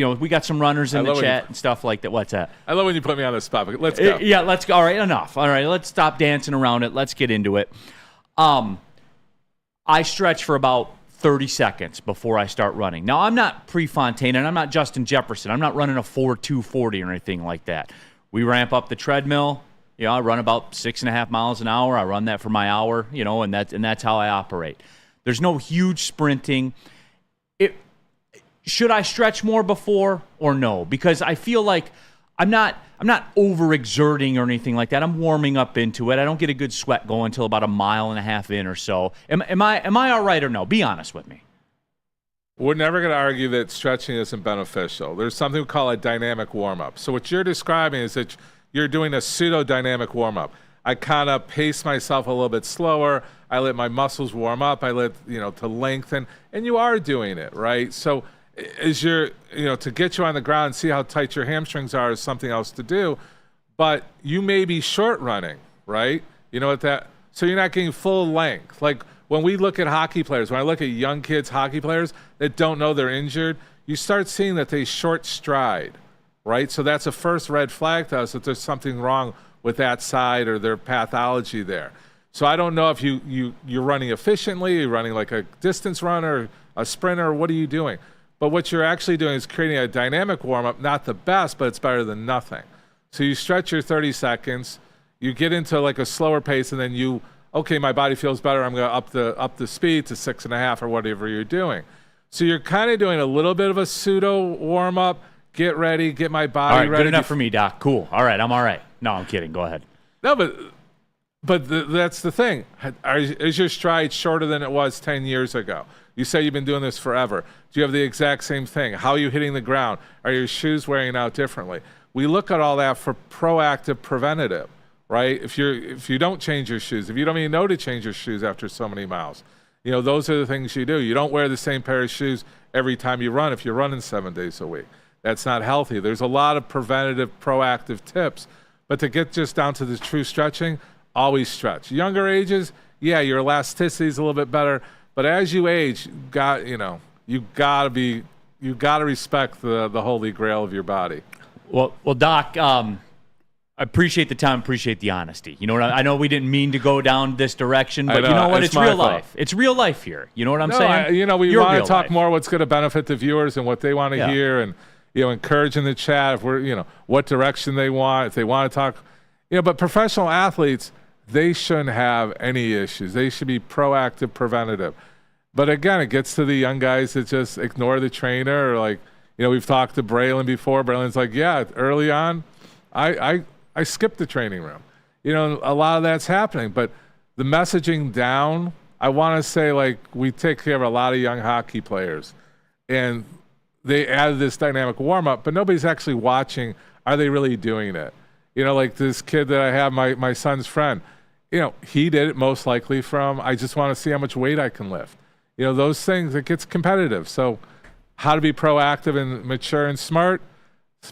some runners in the chat and stuff like that. What's that? I love when you put me on the spot. But let's go. Yeah, let's go. All right, enough. All right, let's stop dancing around it. Let's get into it. I stretch for about 30 seconds before I start running. Now, I'm not Prefontaine, and I'm not Justin Jefferson. I'm not running a 4.240 or anything like that. We ramp up the treadmill. I run about 6.5 miles an hour. I run that for my hour, and that's how I operate. There's no huge sprinting. Should I stretch more before or no? Because I feel like I'm not overexerting or anything like that. I'm warming up into it. I don't get a good sweat going until about 1.5 miles in or so. Am I all right or no? Be honest with me. We're never going to argue that stretching isn't beneficial. There's something we call a dynamic warm-up. So what you're describing is that you're doing a pseudo-dynamic warm-up. I kind of pace myself a little bit slower. I let my muscles warm up. I let, to lengthen. And you are doing it, right? So is to get you on the ground and see how tight your hamstrings are is something else to do. But you may be short running, right? So you're not getting full length. Like when we look at hockey players, when I look at young kids, hockey players that don't know they're injured, you start seeing that they short stride, right? So that's a first red flag to us that there's something wrong with that side or their pathology there. So I don't know if you're running efficiently, you're running like a distance runner, a sprinter, what are you doing? But what you're actually doing is creating a dynamic warm-up, not the best, but it's better than nothing. So you stretch your 30 seconds, you get into like a slower pace, and then my body feels better, I'm going to up the speed to 6.5 or whatever you're doing. So you're kind of doing a little bit of a pseudo warm-up, get ready, get my body ready. All right, good enough for me, Doc. Cool. All right, I'm all right. No, I'm kidding. Go ahead. No, but that's the thing. Is your stride shorter than it was 10 years ago? You say you've been doing this forever. Do you have the exact same thing? How are you hitting the ground? Are your shoes wearing out differently? We look at all that for proactive preventative, right? If you don't change your shoes, if you don't even know to change your shoes after so many miles, those are the things you do. You don't wear the same pair of shoes every time you run if you're running 7 days a week. That's not healthy. There's a lot of preventative, proactive tips. But to get just down to the true stretching, always stretch. Younger ages, your elasticity is a little bit better. But as you age, you gotta respect the holy grail of your body. Well, Doc, I appreciate the time, appreciate the honesty. You know what? I know we didn't mean to go down this direction, but you know what? It's real life. It's real life here. You know what I'm saying? We want to talk more what's going to benefit the viewers and what they want to hear, and encourage in the chat if we're what direction they want, if they want to talk. But professional athletes, they shouldn't have any issues. They should be proactive, preventative. But again, it gets to the young guys that just ignore the trainer, or we've talked to Braylon before. Braylon's like, early on, I skipped the training room. A lot of that's happening. But the messaging down, I want to say, we take care of a lot of young hockey players, and they added this dynamic warm-up, but nobody's actually watching. Are they really doing it? Like this kid that I have, my son's friend, he did it most likely from, I just want to see how much weight I can lift. those things, it gets competitive. So how to be proactive and mature and smart.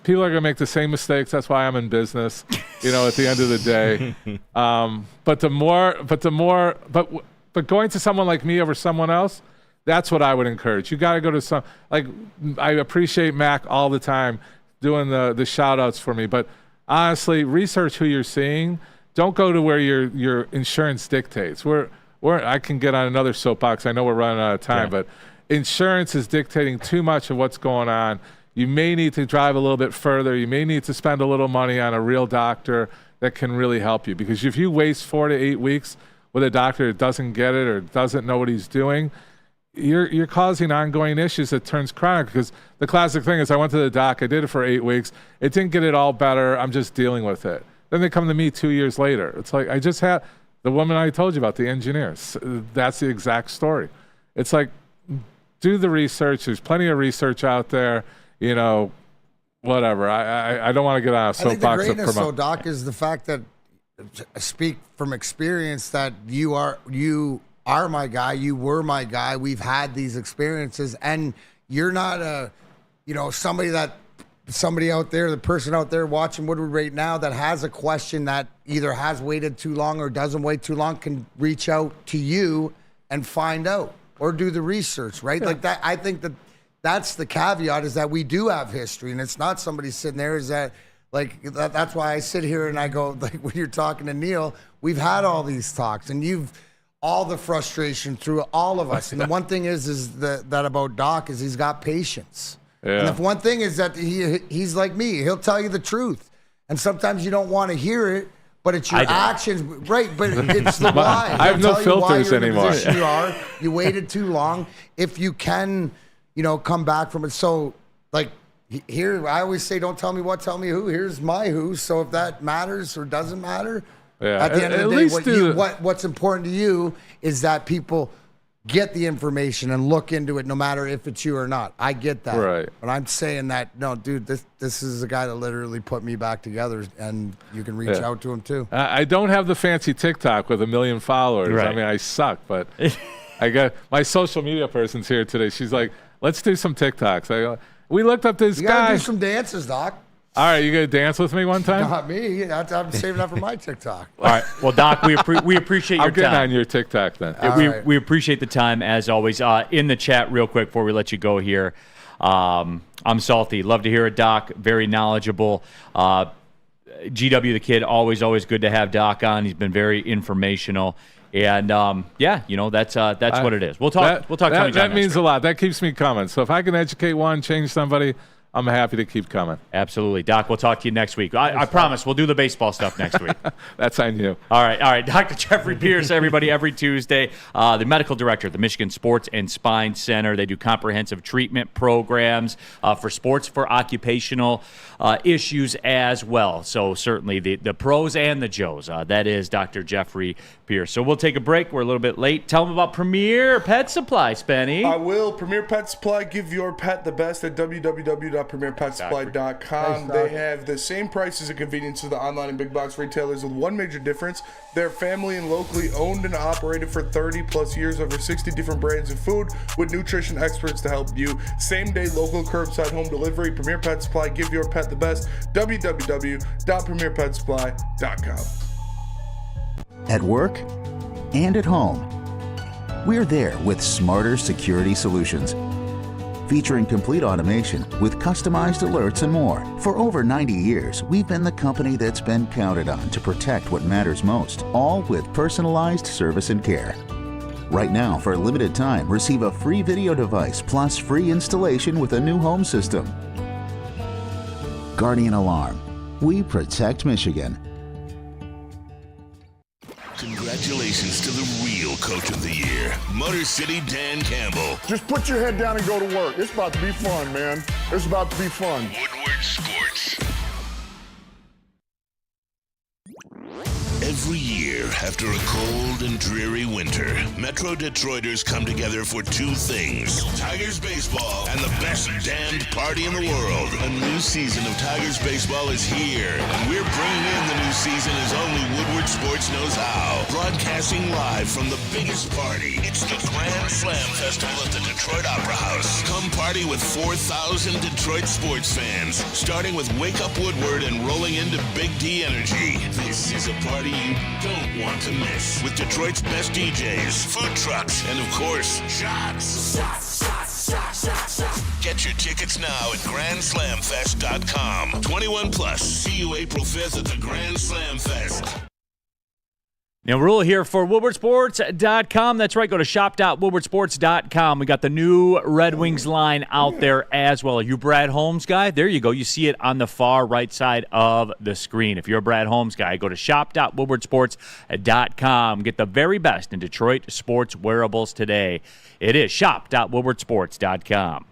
People are going to make the same mistakes. That's why I'm in business, at the end of the day. But going to someone like me over someone else, that's what I would encourage. You got to go to I appreciate Mac all the time doing the shout outs for me. But honestly, research who you're seeing. Don't go to where your insurance dictates. I can get on another soapbox. I know we're running out of time, but insurance is dictating too much of what's going on. You may need to drive a little bit further. You may need to spend a little money on a real doctor that can really help you. Because if you waste 4 to 8 weeks with a doctor that doesn't get it or doesn't know what he's doing, you're causing ongoing issues that turns chronic. Because the classic thing is, I went to the doc, I did it for 8 weeks, it didn't get it all better, I'm just dealing with it. Then they come to me 2 years later. It's like, I just had the woman I told you about, the engineer. That's the exact story. It's like, do the research. There's plenty of research out there. Whatever. I don't want to get on a soapbox. I think the greatness, though, Doc, is the fact that, I speak from experience, that you are my guy. You were my guy. We've had these experiences, and you're not somebody out there, the person out there watching Woodward right now that has a question that either has waited too long or doesn't wait too long can reach out to you and find out or do the research, right? Yeah. Like that. I think that's the caveat, is that we do have history, and it's not somebody sitting there. Is that that's why I sit here and I go, like, when you're talking to Neal, we've had all these talks, and you've all the frustration through all of us. And the one thing is that about Doc is he's got patience. Yeah. And the one thing is that he's like me. He'll tell you the truth, and sometimes you don't want to hear it, but it's your actions, right? But it's the why. I have no filters anymore. You waited too long. If you can, come back from it. So, like, here, I always say, don't tell me what, tell me who. Here's my who. So if that matters or doesn't matter, at the end of the day, what's important to you is that people get the information and look into it, no matter if it's you or not. I get that. Right. But I'm saying that, no, dude, this is a guy that literally put me back together, and you can reach out to him too. I don't have the fancy TikTok with 1 million followers. Right. I mean, I suck, but I got my social media person's here today. She's like, let's do some TikToks. I go, we looked up this guy. You gotta do some dances, Doc. All right, you gonna dance with me one time? Not me. I'm saving that for my TikTok. All right. Well, Doc, we appreciate your time. I'll get on your TikTok then. We appreciate the time, as always. In the chat, real quick, before we let you go here, I'm salty. Love to hear it, Doc. Very knowledgeable. GW the Kid, always good to have Doc on. He's been very informational. And that's what it is. We'll talk. That means a lot. That keeps me coming. So if I can educate one, change somebody, I'm happy to keep coming. Absolutely. Doc, we'll talk to you next week. I promise we'll do the baseball stuff next week. That's on you. All right. Dr. Jeffrey Pierce, everybody, every Tuesday, the medical director at the Michigan Sports and Spine Center. They do comprehensive treatment programs for sports, for occupational issues as well. So certainly the pros and the Joes. That is Dr. Jeffrey Pierce. So we'll take a break. We're a little bit late. Tell them about Premier Pet Supply, Spenny. I will. Premier Pet Supply. Give your pet the best at www.premierpetsupply.com. They have the same prices and convenience as the online and big box retailers, with one major difference. They're family and locally owned and operated for 30 plus years, over 60 different brands of food with nutrition experts to help you. Same day local curbside home delivery. Premier Pet Supply. Give your pet the best. www.premierpetsupply.com. At work and at home, we're there with smarter security solutions. Featuring complete automation with customized alerts and more. For over 90 years, we've been the company that's been counted on to protect what matters most, all with personalized service and care. Right now, for a limited time, receive a free video device plus free installation with a new home system. Guardian Alarm. We protect Michigan. Congratulations to the real Coach of the Year, Motor City Dan Campbell. Just put your head down and go to work. It's about to be fun, man. It's about to be fun. Woodward Sports. Every year, after a cold and dreary winter, Metro Detroiters come together for two things: Tigers baseball and the best damned party in the world. A new season of Tigers baseball is here, and we're bringing in the new season as only Woodward Detroit sports knows how. Broadcasting live from the biggest party. It's the Grand Slam Festival at the Detroit Opera House. Come party with 4,000 Detroit sports fans, starting with Wake Up Woodward and rolling into Big D Energy. This is a party you don't want to miss. With Detroit's best DJs, food trucks, and of course, shots. Get your tickets now at GrandSlamFest.com. 21 plus. See you April 5th at the Grand Slam Fest. Now, Ruhl here for WoodwardSports.com. That's right. Go to shop.woodwardsports.com. We got the new Red Wings line out there as well. Are you a Brad Holmes guy? There you go. You see it on the far right side of the screen. If you're a Brad Holmes guy, go to shop.woodwardsports.com. Get the very best in Detroit sports wearables today. It is shop.woodwardsports.com.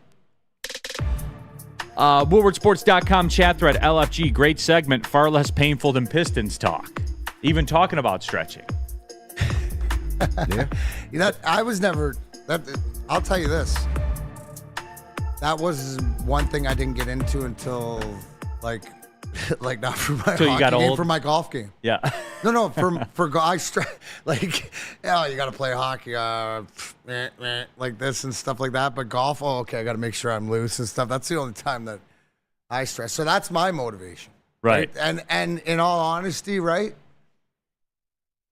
WoodwardSports.com chat thread, LFG. Great segment. Far less painful than Pistons talk. Even talking about stretching. Yeah. I was never. I'll tell you this. That was one thing I didn't get into until like not for my Till you hockey got game, old? for my golf game. Yeah. No, for I like, oh, you got to play hockey like this and stuff like that. But golf, oh, okay, I got to make sure I'm loose and stuff. That's the only time that I stress. So that's my motivation. Right. And in all honesty, right,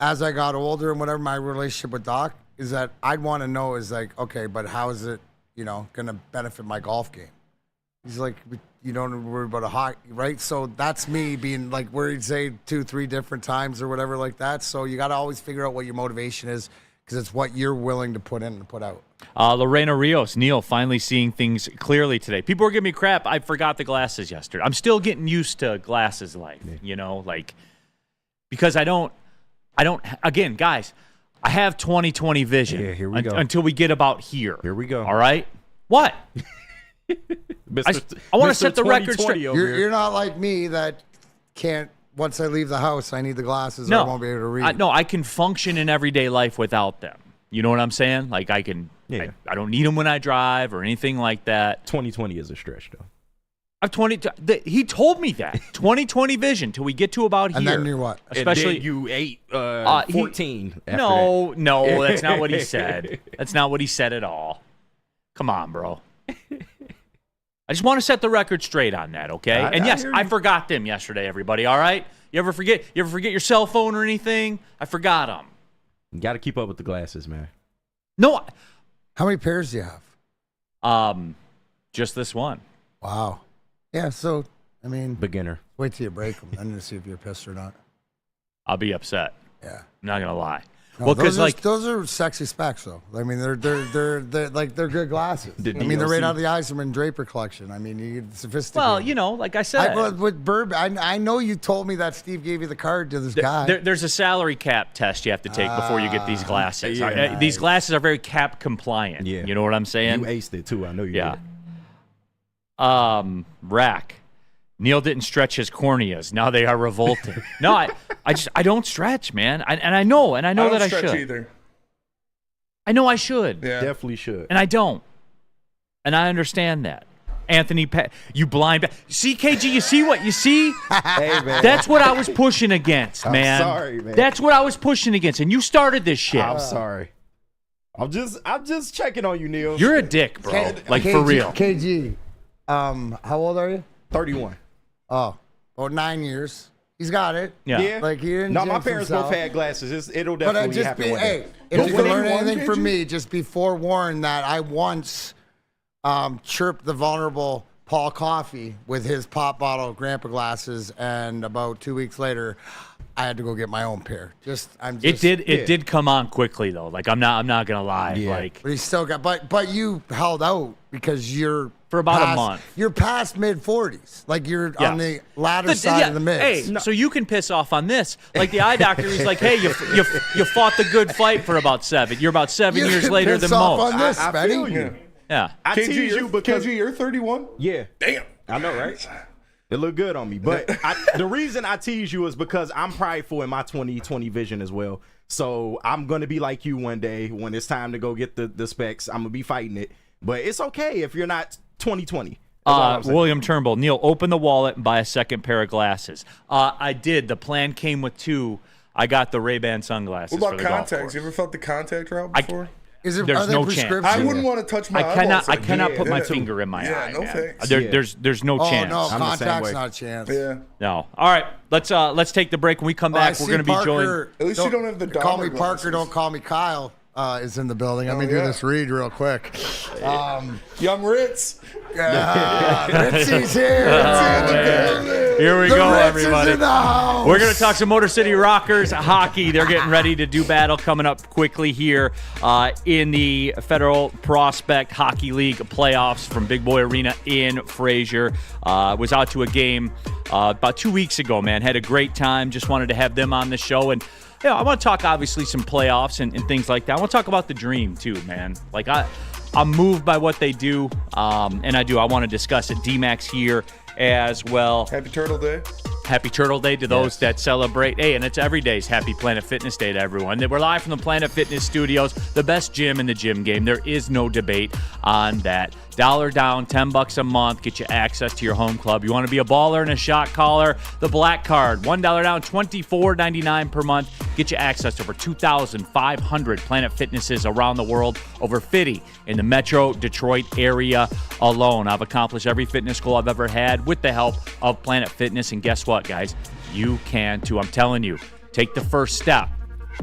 as I got older and whatever, my relationship with Doc is that I'd want to know is like, okay, but how is it, going to benefit my golf game? He's like, you don't worry about a hockey, right? So that's me being like worried, say 2-3 different times or whatever like that. So you got to always figure out what your motivation is because it's what you're willing to put in and put out. Lorena Rios, Neal, finally seeing things clearly today. People were giving me crap. I forgot the glasses yesterday. I'm still getting used to glasses life, because I don't, again, guys, I have 20/20 vision. Yeah, here we go. Until we get about here. Here we go. All right? What? I want to set the record straight. You're not like me that can't, once I leave the house, I need the glasses or I won't be able to read. I can function in everyday life without them. You know what I'm saying? Like I can, I don't need them when I drive or anything like that. 20/20 is a stretch, though. He told me that 20/20 vision till we get to about here. And then you're what? Especially and then you ate 14. No, that's not what he said. That's not what he said at all. Come on, bro. I just want to set the record straight on that, okay? And yes, I forgot them yesterday. Everybody, all right? You ever forget your cell phone or anything? I forgot them. You got to keep up with the glasses, man. No. How many pairs do you have? Just this one. Wow. Yeah, so, I mean. Beginner. Wait till you break them, then to see if you're pissed or not. I'll be upset. Yeah. I'm not going to lie. No, well, because those are sexy specs, though. I mean, they're good glasses. I mean, they're right out of the Eisenman Draper collection. I mean, you get sophisticated. Well, like I said, with Burb, I know you told me that Steve gave you the card to this guy. There's a salary cap test you have to take before you get these glasses. Yeah, these glasses are very cap compliant. Yeah. You know what I'm saying? You aced it too. I know you did. Rack. Neal didn't stretch his corneas. Now they are revolting. No, I don't stretch, man. I know that I should. Either. I know I should. Yeah. Definitely should. And I don't. And I understand that. Anthony, you blind. See, KG, you see what you see? Hey, man. That's what I was pushing against, man. I'm sorry, man. That's what I was pushing against, and you started this shit. I'm sorry. I'm just checking on you, Neal. You're a dick, bro. For real. KG, how old are you? 31. Oh, 9 years. He's got it. Yeah. Like he didn't. No, my jinx parents himself. both had glasses. It'll But definitely happen one day. if you Don't can learn anyone, anything from KG? me, just be forewarned that I once chirped the vulnerable Paul Coffey with his pop bottle Grandpa glasses, and about 2 weeks later, I had to go get my own pair. It did come on quickly though. Like I'm not gonna lie. Yeah. Like But he still got. But you held out because you're for about a month. You're past mid-40s. Like you're on the latter side of the mids. Hey, so you can piss off on this. Like the eye doctor, he's like, hey, you fought the good fight for about 7. You're about 7 You year can later piss than off most. on this, I Betty. feel you. Yeah. I tease you because KG, you're 31? yeah. Damn. I know, right? It looked good on me. But the reason I tease you is because I'm prideful in my 20/20 vision as well. So I'm going to be like you one day when it's time to go get the specs. I'm going to be fighting it. But it's okay if you're not 20/20. William Turnbull, Neal, open the wallet and buy a second pair of glasses. I did. The plan came with 2. I got the Ray-Ban sunglasses. What for about the golf contacts? course. You ever felt the contact route before? Is it? There's Are they no prescription? chance. I wouldn't want to touch my I eyeballs. cannot put my finger in my eye. No man. thanks. There's no Oh chance. no, I'm the same contact's way. not a chance. Yeah. No. All right, let's take the break. When we come back, we're going to be joined. At least you don't have the Call me Dahmer Parker, glasses. don't call me Kyle. Is in the building. Let me do yeah. this read real quick. Young Ritz. Ritzy's here. Here we The go, Ritz everybody. is in the house. We're going to talk some Motor City Rockers hockey. They're getting ready to do battle coming up quickly here in the Federal Prospect Hockey League playoffs from Big Boy Arena in Fraser. Was out to a game about 2 weeks ago, man. Had a great time. Just wanted to have them on the show. And I want to talk, obviously, some playoffs and things like that. I want to talk about the dream, too, man. Like, I'm moved by what they do, and I want to discuss it. D-Max here as well. Happy Turtle Day. Happy Turtle Day to those that celebrate. Hey, and it's every day's Happy Planet Fitness Day to everyone. We're live from the Planet Fitness Studios, the best gym in the gym game. There is no debate on that. $1 down, $10 a month, get you access to your home club. You want to be a baller and a shot caller? The Black Card, $1 down, $24.99 per month, get you access to over 2,500 Planet Fitnesses around the world, over 50 in the Metro Detroit area alone. I've accomplished every fitness goal I've ever had with the help of Planet Fitness, and guess what, guys? You can too. I'm telling you, take the first step.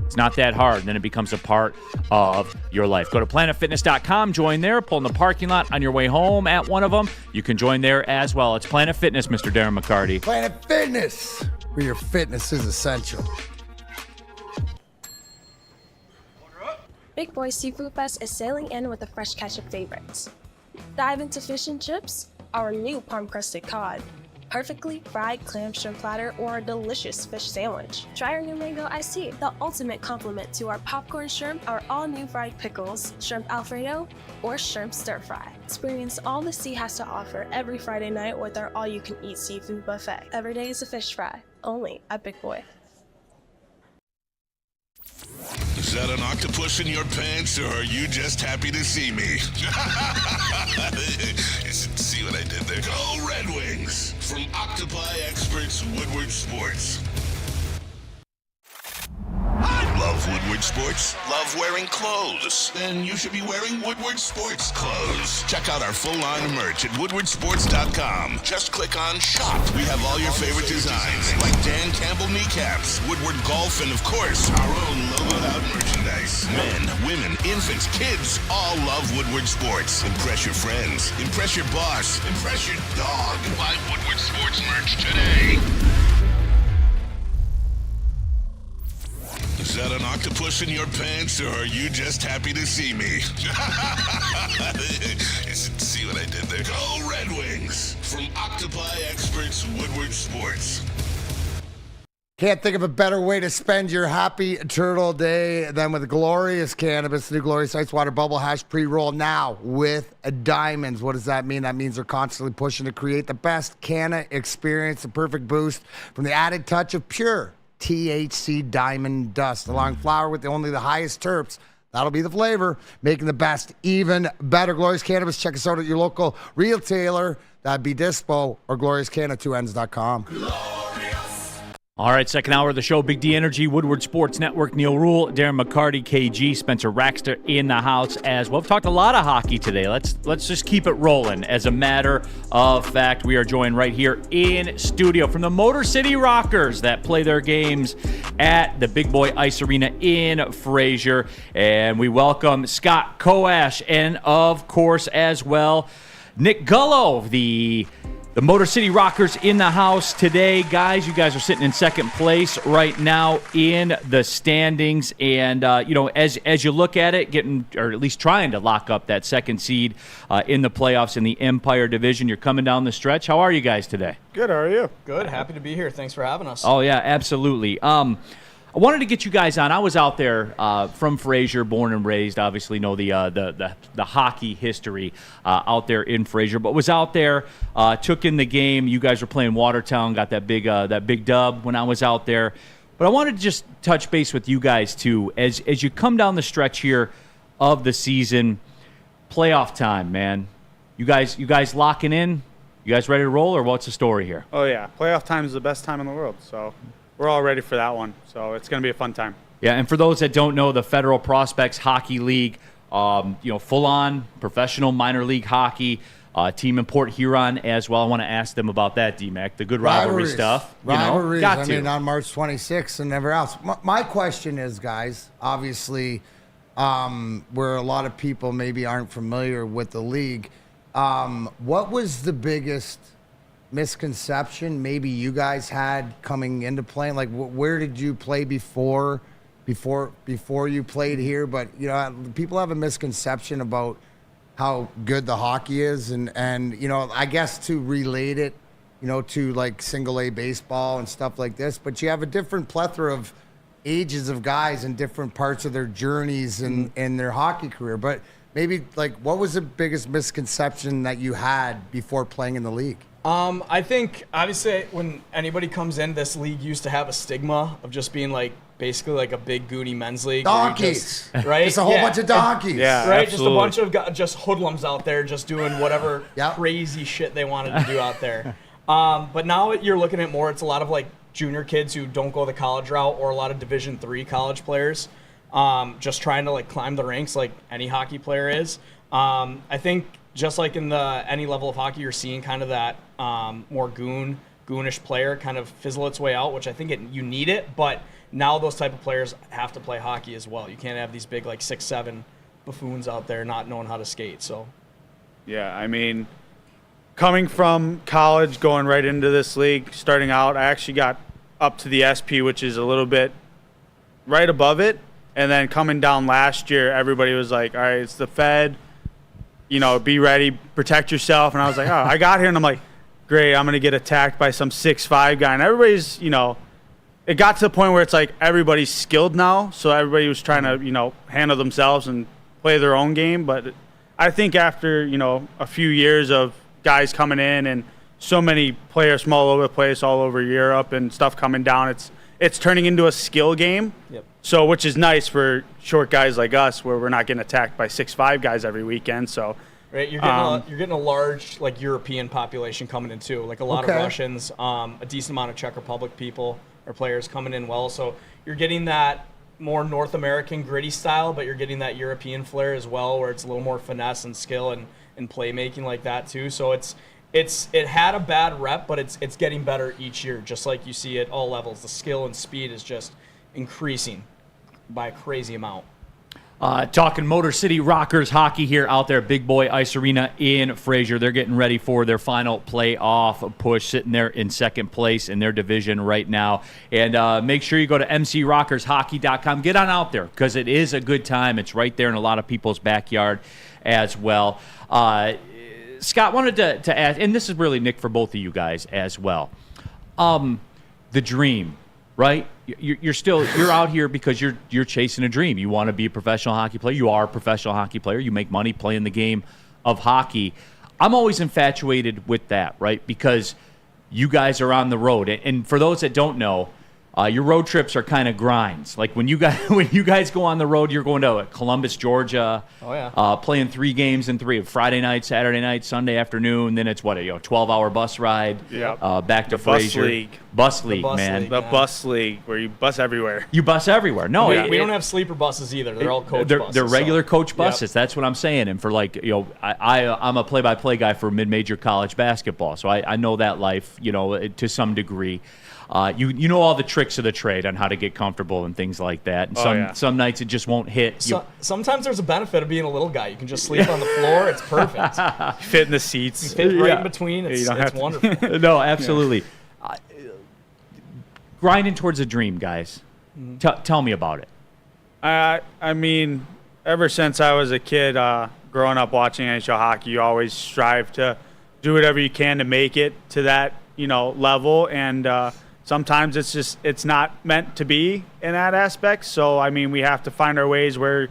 It's not that hard. Then it becomes a part of your life. Go to planetfitness.com, join there, pull in the parking lot on your way home at one of them. You can join there as well. It's Planet Fitness, Mr. Darren McCarty. Planet Fitness, where your fitness is essential. Big Boy Seafood Fest is sailing in with a fresh catch of favorites. Dive into fish and chips, our new palm-crusted cod, perfectly fried clam shrimp platter, or a delicious fish sandwich. Try our new mango iced tea, the ultimate complement to our popcorn shrimp, our all-new fried pickles, shrimp alfredo, or shrimp stir fry. Experience all the sea has to offer every Friday night with our all-you-can-eat seafood buffet. Every day is a fish fry, only at Big Boy. Is that an octopus in your pants, or are you just happy to see me? See what I did there? Go Red Wings! From Octopi experts, Woodward Sports. Love Woodward Sports? Love wearing clothes? Then you should be wearing Woodward Sports clothes. Check out our full line of merch at woodwardsports.com. Just click on Shop. We have all your favorite designs, like Dan Campbell kneecaps, Woodward Golf, and of course, our own logoed out merchandise. Men, women, infants, kids all love Woodward Sports. Impress your friends. Impress your boss. Impress your dog. Buy Woodward Sports merch today. Is that an octopus in your pants, or are you just happy to see me? See what I did there? Go Red Wings! From Octopi experts, Woodward Sports. Can't think of a better way to spend your Happy Turtle Day than with glorious cannabis. The new Glorious Ice Water Bubble Hash Pre-Roll now with diamonds. What does that mean? That means they're constantly pushing to create the best canna experience, the perfect boost from the added touch of pure THC diamond dust, along flower with only the highest terps. That'll be the flavor, making the best even better. Glorious Cannabis. Check us out at your local retailer. That'd be Dispo or gloriouscanna2ends.com. All right, second hour of the show, Big D Energy, Woodward Sports Network, Neal Ruhl, Darren McCarty, KG, Spencer Raxter in the house as well. We've talked a lot of hockey today. Let's just keep it rolling. As a matter of fact, we are joined right here in studio from the Motor City Rockers that play their games at the Big Boy Ice Arena in Fraser. And we welcome Scott Koash and, of course, as well, Nick Gullo, the Motor City Rockers in the house today. Guys, you guys are sitting in second place right now in the standings. And, as you look at it, getting, or at least trying to lock up that second seed in the playoffs in the Empire Division, you're coming down the stretch. How are you guys today? Good, how are you? Good, happy to be here. Thanks for having us. Oh, yeah, absolutely. I wanted to get you guys on. I was out there from Fraser, born and raised. Obviously, know the hockey history out there in Fraser. But was out there, took in the game. You guys were playing Watertown, got that big dub when I was out there. But I wanted to just touch base with you guys too, as you come down the stretch here of the season, playoff time, man. You guys locking in? You guys ready to roll, or what's the story here? Oh yeah, playoff time is the best time in the world. So we're all ready for that one. So it's going to be a fun time. Yeah, and for those that don't know, the Federal Prospects Hockey League, full-on professional minor league hockey, team in Port Huron as well. I want to ask them about that, D-Mac, the good rivalry stuff. Rivalries, got to. on March 26th and never else. My question is, guys, obviously, where a lot of people maybe aren't familiar with the league, what was the biggest misconception maybe you guys had coming into playing? Like, where did you play before you played here? But people have a misconception about how good the hockey is, and I guess to relate it to like single A baseball and stuff like this, but you have a different plethora of ages of guys in different parts of their journeys and in their hockey career. But maybe like, what was the biggest misconception that you had before playing in the league? I think obviously when anybody comes in, this league used to have a stigma of just being like basically like a big goody men's league. Donkeys, right? It's a whole bunch of donkeys. Yeah, right. Absolutely. Just a bunch of just hoodlums out there, just doing whatever crazy shit they wanted to do out there. But now you're looking at more. It's a lot of like junior kids who don't go the college route, or a lot of Division III college players, just trying to like climb the ranks like any hockey player is. I think just like in any level of hockey, you're seeing kind of that more goonish player kind of fizzle its way out, which I think you need it, but now those type of players have to play hockey as well. You can't have these big like 6'7" buffoons out there not knowing how to skate. So Yeah, I mean, coming from college, going right into this league, starting out, I actually got up to the SP, which is a little bit right above it. And then coming down last year, everybody was like, all right, it's the Fed, be ready, protect yourself. And I was like, oh, I got here and I'm like, great, I'm going to get attacked by some 6'5" guy. And everybody's, it got to the point where it's like everybody's skilled now. So everybody was trying to, handle themselves and play their own game. But I think after, a few years of guys coming in and so many players from all over the place, all over Europe and stuff coming down, it's turning into a skill game. Yep. So, which is nice for short guys like us, where we're not getting attacked by 6'5" guys every weekend. So, right, you're getting a large like European population coming in too, like a lot of Russians, a decent amount of Czech Republic people or players coming in well. So you're getting that more North American gritty style, but you're getting that European flair as well, where it's a little more finesse and skill and playmaking like that too. So it had a bad rep, but it's getting better each year, just like you see at all levels. The skill and speed is just increasing by a crazy amount. Talking Motor City Rockers hockey here out there, Big Boy Ice Arena in Fraser. They're getting ready for their final playoff push, sitting there in second place in their division right now. And make sure you go to mcrockershockey.com. Get on out there because it is a good time. It's right there in a lot of people's backyard as well. Scott, wanted to ask, and this is really, Nick, for both of you guys as well. The dream, right? You're out here because you're chasing a dream. You want to be a professional hockey player. You are a professional hockey player. You make money playing the game of hockey. I'm always infatuated with that, right? Because you guys are on the road, and for those that don't know, your road trips are kind of grinds. Like when you guys go on the road, you're going to Columbus, Georgia. Oh yeah. Playing 3 games in 3 Friday night, Saturday night, Sunday afternoon. Then it's 12-hour bus ride. Yeah. Back to Fraser. Bus league, man. The bus league where you bus everywhere. You bus everywhere. No, we don't have sleeper buses either. They're all coach buses. They're regular coach buses. Yep. That's what I'm saying. And for I'm a play-by-play guy for mid-major college basketball, so I know that life, to some degree. You know all the tricks of the trade on how to get comfortable and things like that. And some nights it just won't hit. Sometimes there's a benefit of being a little guy. You can just sleep on the floor. It's perfect. Fit in the seats. You fit right in between. It's wonderful. No, absolutely. Grinding towards a dream, guys. Mm-hmm. Tell me about it. I mean, ever since I was a kid, growing up watching NHL hockey, you always strive to do whatever you can to make it to that level. And sometimes it's not meant to be in that aspect. So, I mean, we have to find our ways where,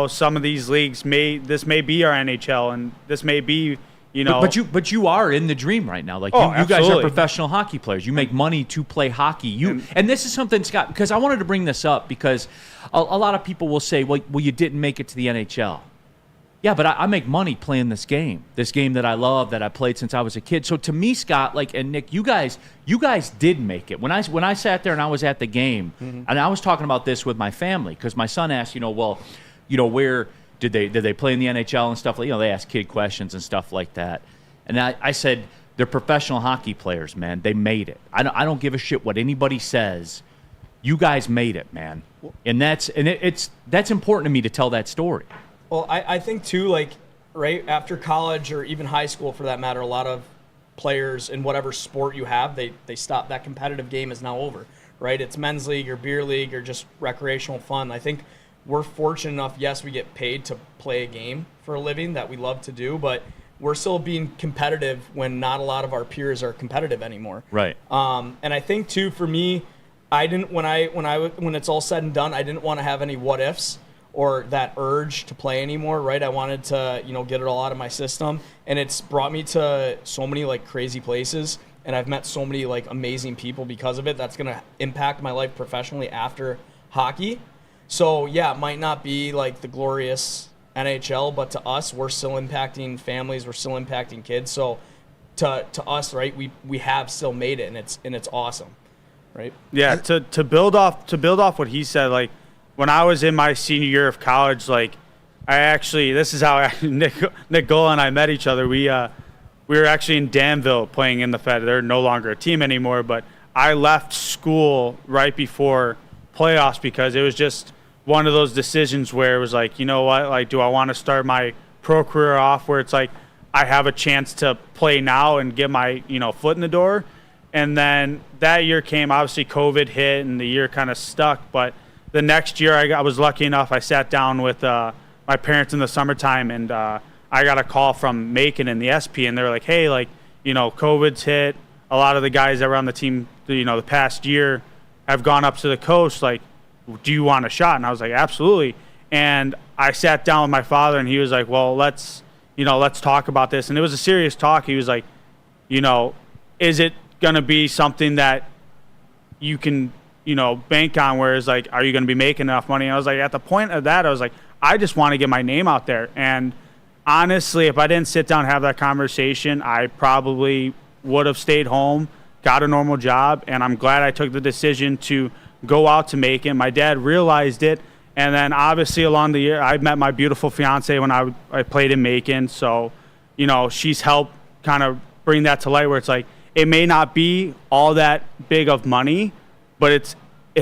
some of these leagues this may be our NHL and this may be, But you are in the dream right now. Like you guys are professional hockey players. You make money to play hockey. And this is something, Scott, because I wanted to bring this up because a lot of people will say, well, you didn't make it to the NHL. Yeah, but I make money playing this game that I love, that I played since I was a kid. So to me, Scott, like, and Nick, you guys did make it. When I sat there and I was at the game, and I was talking about this with my family, because my son asked, where did they play in the NHL and stuff like, they ask kid questions and stuff like that. And I said, they're professional hockey players, man. They made it. I don't give a shit what anybody says. You guys made it, man. And that's important to me to tell that story. Well, I think too, like, right after college or even high school for that matter, a lot of players in whatever sport you have, they stop. That competitive game is now over, right? It's men's league or beer league or just recreational fun. I think we're fortunate enough, yes, we get paid to play a game for a living that we love to do, but we're still being competitive when not a lot of our peers are competitive anymore. Right. And I think too, for me, I didn't, when it's all said and done, I didn't want to have any what ifs or that urge to play anymore, right? I wanted to, get it all out of my system, and it's brought me to so many like crazy places, and I've met so many like amazing people because of it. That's going to impact my life professionally after hockey. So yeah, it might not be like the glorious NHL, but to us, we're still impacting families, we're still impacting kids. So to us, right, we have still made it, and it's awesome, right? Yeah, to build off what he said, like, when I was in my senior year of college, like, this is how Nick Gola and I met each other. We were actually in Danville playing in the Fed. They're no longer a team anymore, but I left school right before playoffs because it was just one of those decisions where it was like, you know what, like, do I want to start my pro career off where it's like I have a chance to play now and get my, foot in the door? And then that year came, obviously COVID hit and the year kind of stuck, but the next year, I was lucky enough. I sat down with my parents in the summertime, and I got a call from Macon and the SP, and they were like, "Hey, like, COVID's hit. A lot of the guys that were on the team, the past year, have gone up to the coast. Like, do you want a shot?" And I was like, "Absolutely." And I sat down with my father, and he was like, "Well, let's talk about this." And it was a serious talk. He was like, "Is it gonna be something that you can?" bank on, whereas like, are you going to be making enough money? And I was like, at the point of that, I was like, I just want to get my name out there. And honestly, if I didn't sit down and have that conversation, I probably would have stayed home, got a normal job. And I'm glad I took the decision to go out to Macon. My dad realized it. And then obviously along the year, I met my beautiful fiance when I played in Macon. So, she's helped kind of bring that to light where it's like, it may not be all that big of money, but it's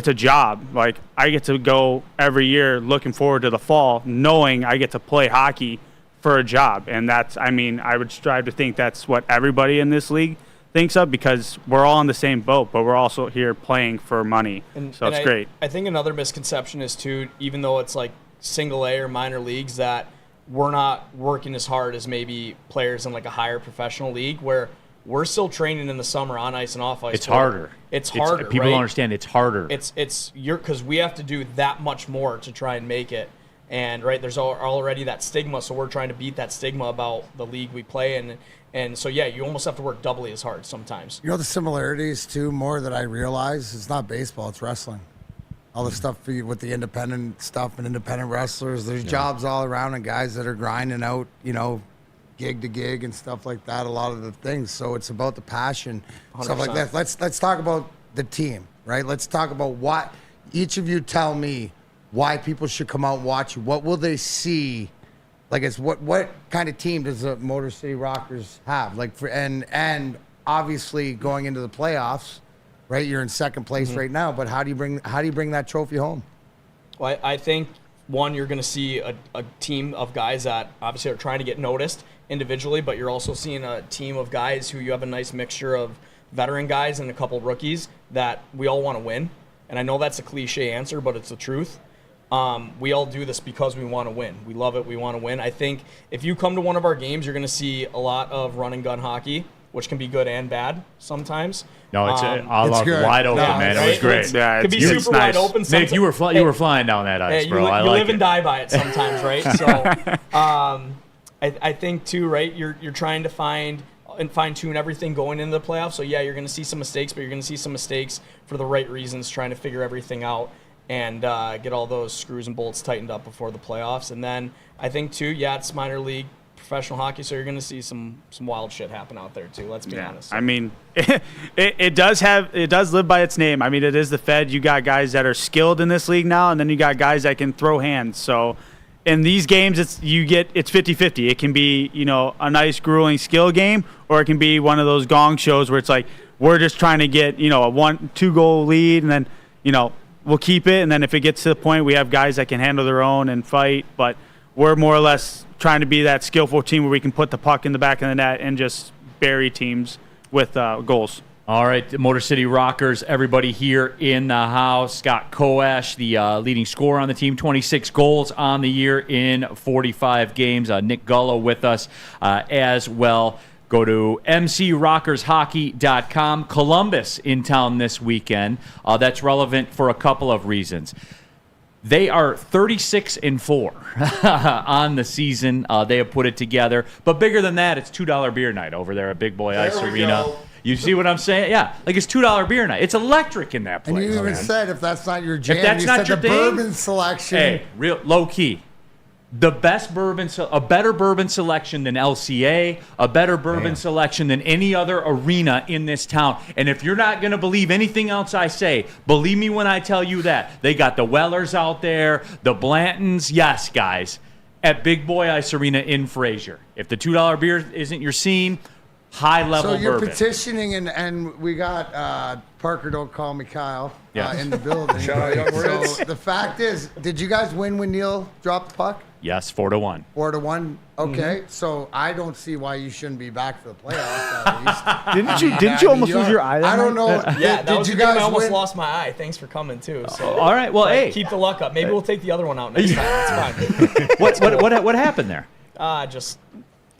a job. Like, I get to go every year looking forward to the fall, knowing I get to play hockey for a job. And I would strive to think that's what everybody in this league thinks of, because we're all in the same boat, but we're also here playing for money. So it's great. I think another misconception is too, even though it's like single A or minor leagues, that we're not working as hard as maybe players in like a higher professional league where we're still training in the summer on ice and off ice. It's harder. It's harder. People right? don't understand. It's harder. Because we have to do that much more to try and make it. And right, there's already that stigma, so we're trying to beat that stigma about the league we play in. And so yeah, you almost have to work doubly as hard sometimes. The similarities too, more that I realize, it's not baseball, it's wrestling. All the stuff with the independent stuff and independent wrestlers, there's jobs all around and guys that are grinding out, gig to gig and stuff like that, a lot of the things. So it's about the passion, 100%. Stuff like that. Let's talk about the team, right? Let's talk about what each of you tell me why people should come out and watch you. What will they see? Like, it's what kind of team does the Motor City Rockers have? Like, and obviously going into the playoffs, right? You're in second place right now, but how do you bring that trophy home? Well, I think one, you're going to see a team of guys that obviously are trying to get noticed individually, but you're also seeing a team of guys who you have a nice mixture of veteran guys and a couple rookies that we all want to win. And I know that's a cliche answer, but it's the truth. We all do this because we want to win. We love it. We want to win. I think if you come to one of our games, you're going to see a lot of run and gun hockey, which can be good and bad sometimes. No, it's wide open, man. It was great. It could be super wide open. Nick, you were flying down that ice, bro. You live and die by it sometimes, right? So I think too, right? You're trying to find and fine-tune everything going into the playoffs. So yeah, you're going to see some mistakes, but you're going to see some mistakes for the right reasons, trying to figure everything out. and get all those screws and bolts tightened up before the playoffs. And then I think too, it's minor league professional hockey, so you're going to see some wild shit happen out there too. Let's be honest. I mean, it does live by its name. I mean, it is the Fed. You got guys that are skilled in this league now, and then you got guys that can throw hands. So in these games, it's 50-50. It can be, a nice grueling skill game, or it can be one of those gong shows where it's like we're just trying to get, a 1-2 goal lead, and then, we'll keep it. And then if it gets to the point, we have guys that can handle their own and fight. But we're more or less trying to be that skillful team where we can put the puck in the back of the net and just bury teams with goals. All right, the Motor City Rockers, everybody here in the house. Scott Koash, the leading scorer on the team, 26 goals on the year in 45 games. Nick Gullo with us as well. Go to mcrockershockey.com. Columbus in town this weekend. That's relevant for a couple of reasons. They are 36-4 on the season. They have put it together. But bigger than that, it's $2 beer night over there at Big Boy Ice Arena. Go. You see what I'm saying? Yeah, like it's $2 beer night. It's electric in that place. And you even said if that's not your jam, if that's you not said your the thing, bourbon selection. Hey, real low key. The best bourbon, a better bourbon selection than LCA, a better bourbon selection than any other arena in this town. And if you're not going to believe anything else I say, believe me when I tell you that. They got the Wellers out there, the Blantons. Yes, guys, at Big Boy Ice Arena in Fraser. If the $2 beer isn't your scene, high-level bourbon. So you're petitioning, and we got Parker, don't call me Kyle, in the building. Shout out Young Ritz. So the fact is, did you guys win when Neal dropped the puck? Yes, 4-1. 4-1. Okay, so I don't see why you shouldn't be back for the playoffs at least. Didn't you almost lose your eye? I don't know. Yeah, that was you a game guys I almost win? lost my eye. Thanks for coming too. So all right, well, hey, keep the luck up. Maybe we'll take the other one out next time. It's fine. What happened there? Just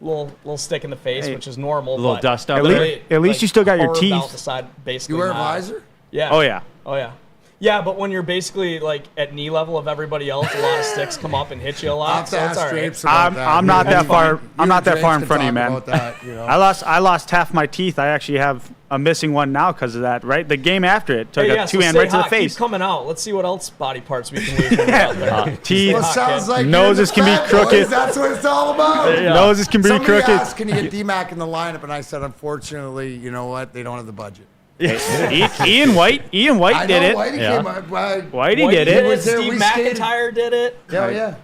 little stick in the face, which is normal. A little but dust up literally, At least you still got your teeth. Out the side, basically. You wear a visor? Yeah. Oh yeah. Oh yeah. Yeah, but when you're basically like at knee level of everybody else, a lot of sticks come up and hit you a lot. So it's all right. I'm not that far. I'm not that far in front of you, man. That, you know. I lost half my teeth. I actually have a missing one now because of that. Right, the game after it took a two-hand right to the face. Keep coming out. Let's see what else body parts we can lose when we're out there. Teeth. Well, sounds like noses can be crooked. Boys, that's what it's all about. Noses can be Somebody crooked. asked, can you get D-Mac in the lineup? And I said, unfortunately, you know what? They don't have the budget. Ian White did it. Whitey did it. Steve McIntyre did it. Yeah.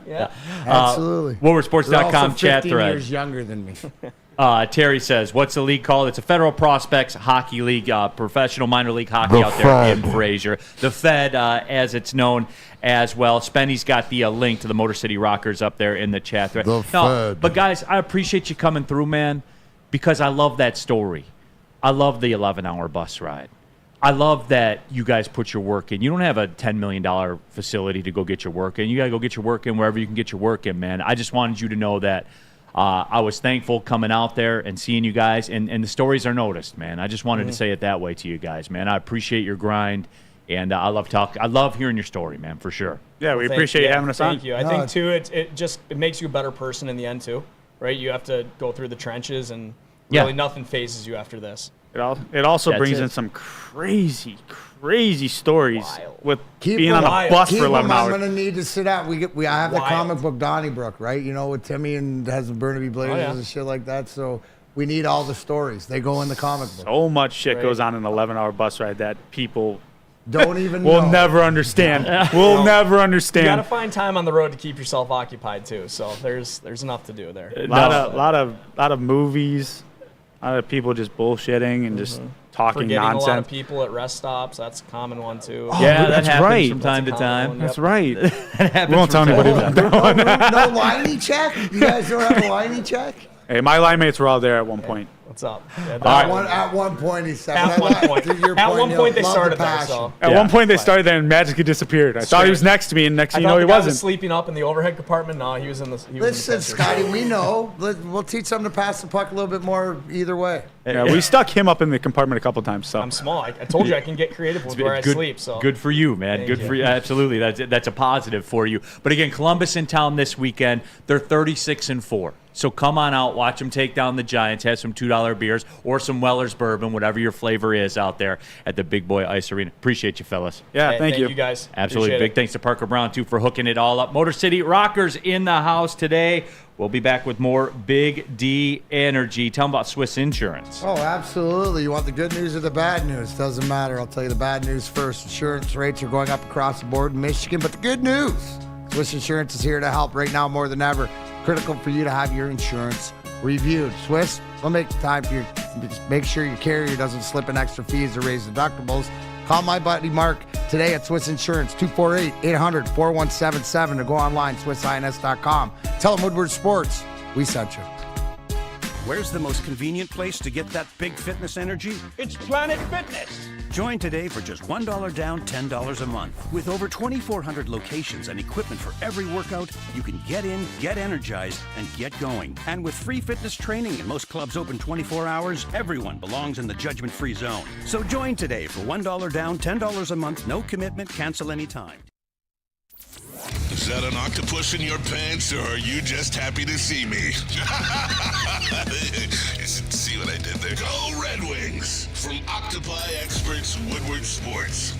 Absolutely. WoodwardSports.com chat 15 thread. years younger than me. Terry says, what's the league called? It's a Federal Prospects Hockey League, professional minor league hockey out there in Fraser. The Fed, as it's known as well. Spenny's got the link to the Motor City Rockers up there in the chat thread. Fed. But guys, I appreciate you coming through, man, because I love that story. I love the 11-hour bus ride. I love that you guys put your work in. You don't have a $10 million facility to go get your work in. You got to go get your work in wherever you can get your work in, man. I just wanted you to know that I was thankful coming out there and seeing you guys, and the stories are noticed, man. I just wanted to say it that way to you guys, man. I appreciate your grind, and I love hearing your story, man, for sure. Yeah, we appreciate you having us on. Thank you. I think, too, it makes you a better person in the end, too, right? You have to go through the trenches, and really nothing phases you after this. It also brings in some crazy stories with being on a bus for 11 hours. I'm going to need to sit out. I have the comic book Donnybrook, right? You know, with Timmy and has the Burnaby Blazers and shit like that. So we need all the stories. They go in the comic book. So much shit goes on an 11-hour bus ride that people don't even will never understand. We'll never understand. You got to find time on the road to keep yourself occupied, too. So there's enough to do there. A lot of movies. A lot of people just bullshitting and just talking Forgetting nonsense. A lot of people at rest stops. That's a common one, too. Oh, yeah, that happens from time to time. That's right. We won't tell anybody about that one. No liney check? You guys don't have a liney check? Hey, my line mates were all there at one point. What's up? At one point, he said. At one point, they started there. So. At one point, they started there and magically disappeared. I thought he was next to me, and next thing you know, he wasn't. Was sleeping up in the overhead compartment. No, he was in the. Listen, Scotty, we know. We'll teach them to pass the puck a little bit more either way. Yeah, we stuck him up in the compartment a couple times. So I'm small. I told you I can get creative with where I sleep. So good for you, man. Good for you. Absolutely, that's a positive for you. But again, Columbus in town this weekend. They're 36-4. So come on out, watch them take down the Giants, have some $2 beers or some Weller's bourbon, whatever your flavor is out there at the Big Boy Ice Arena. Appreciate you, fellas. Yeah, thank you. You guys. Absolutely. Appreciate Big it. thanks to Parker Brown, too, for hooking it all up. Motor City Rockers in the house today. We'll be back with more Big D Energy. Tell them about Swiss Insurance. Oh, absolutely. You want the good news or the bad news? Doesn't matter. I'll tell you the bad news first. Insurance rates are going up across the board in Michigan, but the good news, Swiss Insurance is here to help right now more than ever. Critical for you to have your insurance reviewed. Swiss, we'll make the time for you. Just make sure your carrier doesn't slip in extra fees or raise deductibles. Call my buddy Mark today at Swiss Insurance, 248-800-4177, or go online, SwissINS.com. Tell them Woodward Sports, we sent you. Where's the most convenient place to get that big fitness energy? It's Planet Fitness. Join today for just $1 down, $10 a month. With over 2,400 locations and equipment for every workout, you can get in, get energized, and get going. And with free fitness training and most clubs open 24 hours, everyone belongs in the judgment-free zone. So join today for $1 down, $10 a month, no commitment, cancel anytime. Is that an octopus in your pants, or are you just happy to see me? See what I did there? Go Red Wings! From Octopi experts, Woodward Sports.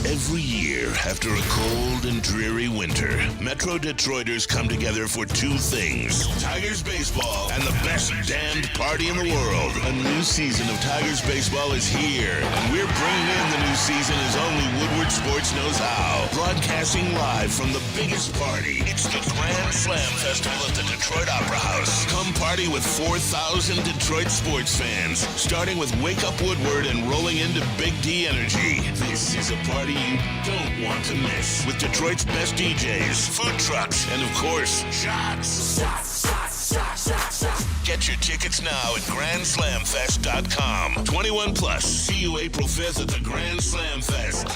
Every year, after a cold and dreary winter, Metro Detroiters come together for two things: Tigers baseball and the best damned party in the world. A new season of Tigers baseball is here, and we're bringing in the new season as only Woodward Sports knows how. Broadcasting live from the biggest party. It's the Grand Slam Festival at the Detroit Opera House. Come party with 4,000 Detroit sports fans, starting with Wake Up Woodward and rolling into Big D Energy. This is a party you don't want to miss, with Detroit's best DJs, food trucks, and of course, shots. Get your tickets now at GrandSlamFest.com. 21 plus. See you April 5th at the Grand Slam Fest.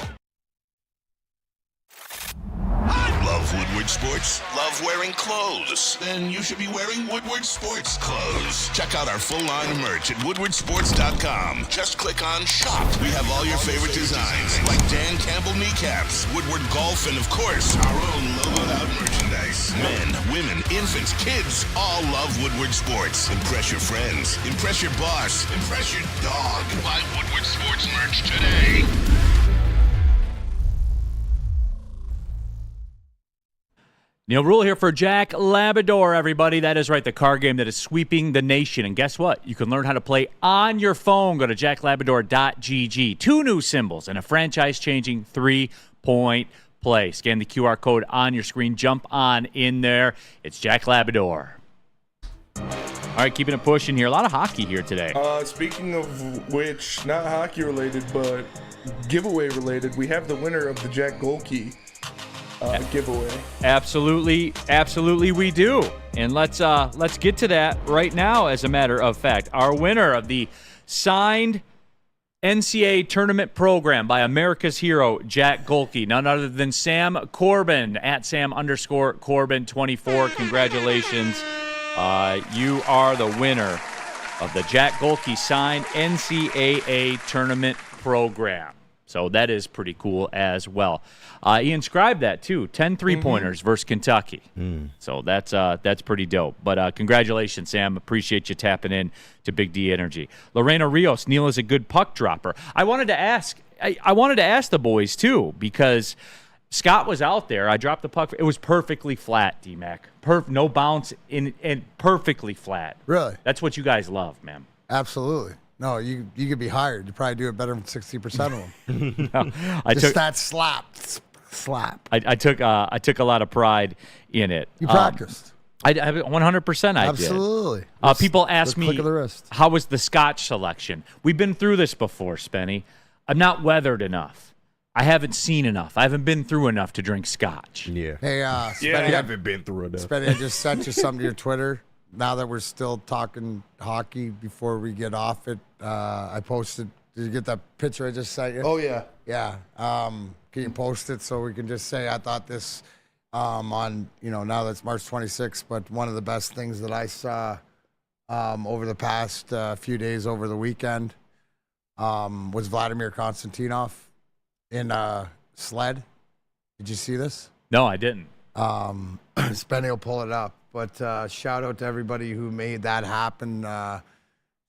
Love Woodward Sports? Love wearing clothes? Then you should be wearing Woodward Sports clothes. Check out our full-line merch at WoodwardSports.com. Just click on Shop. We have all your favorite designs, like Dan Campbell kneecaps, Woodward Golf, and of course, our own logoed-out merchandise. Men, women, infants, kids all love Woodward Sports. Impress your friends. Impress your boss. Impress your dog. Buy Woodward Sports merch today. Neal Ruhl here for Jack Labrador, everybody. That is right, the card game that is sweeping the nation. And guess what? You can learn how to play on your phone. Go to jacklabrador.gg. 2 new symbols and a franchise-changing 3-point play. Scan the QR code on your screen. Jump on in there. It's Jack Labrador. All right, keeping it pushing here. A lot of hockey here today. Speaking of which, not hockey related, but giveaway related, we have the winner of the Jack Golke giveaway. Absolutely we do. And let's get to that right now. As a matter of fact, our winner of the signed NCAA tournament program by America's hero, Jack Golke, none other than Sam Corbin at Sam_Corbin24. Congratulations. You are the winner of the Jack Golke signed NCAA tournament program. So that is pretty cool as well. He inscribed that, too. 10 three-pointers versus Kentucky. So that's pretty dope. But congratulations, Sam. Appreciate you tapping in to Big D Energy. Lorena Rios, Neal is a good puck dropper. I wanted to ask the boys, too, because Scott was out there. I dropped the puck. It was perfectly flat, D-Mac. No bounce and perfectly flat. Really? That's what you guys love, man. Absolutely. No, you could be hired. You probably do it better than 60% of them. No, that slap. I took a lot of pride in it. You practiced. I 100%. I Absolutely. did. People ask me, click of the wrist. How was the Scotch selection? We've been through this before, Spenny. I'm not weathered enough. I haven't seen enough. I haven't been through enough to drink Scotch. Yeah. Hey, Spenny, I haven't been through enough. Spenny, I just sent you something to your Twitter. Now that we're still talking hockey, before we get off it, I posted. Did you get that picture I just sent you? Oh, yeah. Yeah. Can you post it so we can just say I thought this on, now that's March 26th, but one of the best things that I saw over the past few days over the weekend was Vladimir Konstantinov in sled. Did you see this? No, I didn't. Spenny will pull it up. But shout out to everybody who made that happen.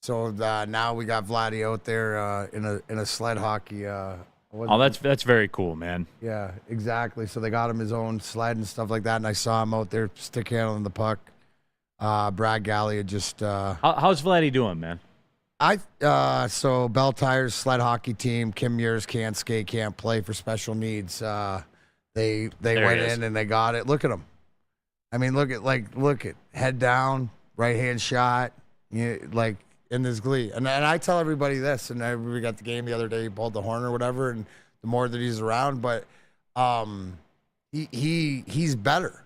So now we got Vladdy out there in a sled hockey. That's very cool, man. Yeah, exactly. So they got him his own sled and stuff like that, and I saw him out there stick handling the puck. Brad Galley had just. How's Vladdy doing, man? So Bell Tires sled hockey team. Kim Muirs can't skate, can't play for special needs. They went in and they got it. Look at him. I mean, look at head down, right hand shot, like in this glee. And I tell everybody this, and we got the game the other day. He pulled the horn or whatever, and the more that he's around, but he's better.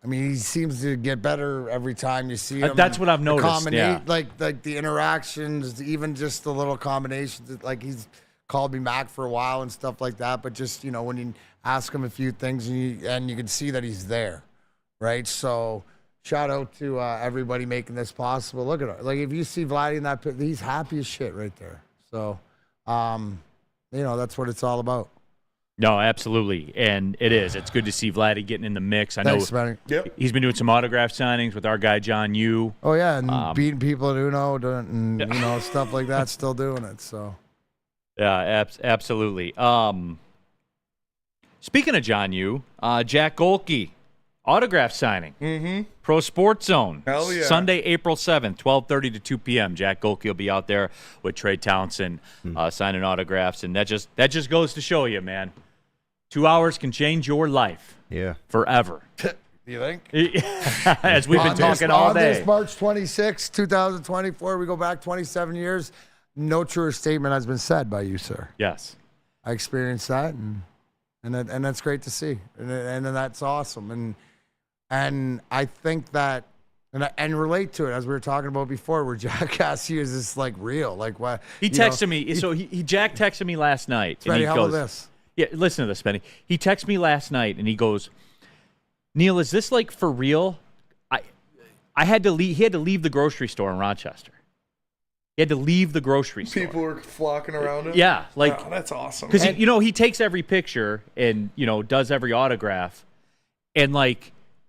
I mean, he seems to get better every time you see him. That's what I've noticed. Yeah. Like the interactions, even just the little combinations. Like he's called me back for a while and stuff like that. But just when you ask him a few things and you can see that he's there, right? So shout out to everybody making this possible. Look at it. Like if you see Vladdy in that pit, he's happy as shit right there. So, that's what it's all about. No, absolutely, and it is. It's good to see Vladdy getting in the mix. I know he's been doing some autograph signings with our guy John Yu. Oh yeah, and beating people at Uno, and stuff like that. Still doing it. So yeah, absolutely. Speaking of John Yu, Jack Golke, autograph signing. Mm-hmm. Pro Sports Zone. Hell yeah. Sunday, April 7th, 12:30 to 2 p.m. Jack Golke will be out there with Trey Townsend signing autographs, and that just goes to show you, man. 2 hours can change your life. Yeah. Forever. You think? As we've been talking all day. On this March 26, 2024, we go back 27 years. No truer statement has been said by you, sir. Yes. I experienced that, and that's great to see. And that's awesome. And I think that, and relate to it, as we were talking about before, where Jack asked you, is this like real? Like what? He texted me. So Jack texted me last night. Spenny, how about this? Yeah, listen to this, Spenny. He texted me last night, and he goes, Neal, is this like for real? I had to leave. He had to leave the grocery store in Rochester. He had to leave the grocery store. People were flocking around him. Yeah, like that's awesome. Because he takes every picture and does every autograph, and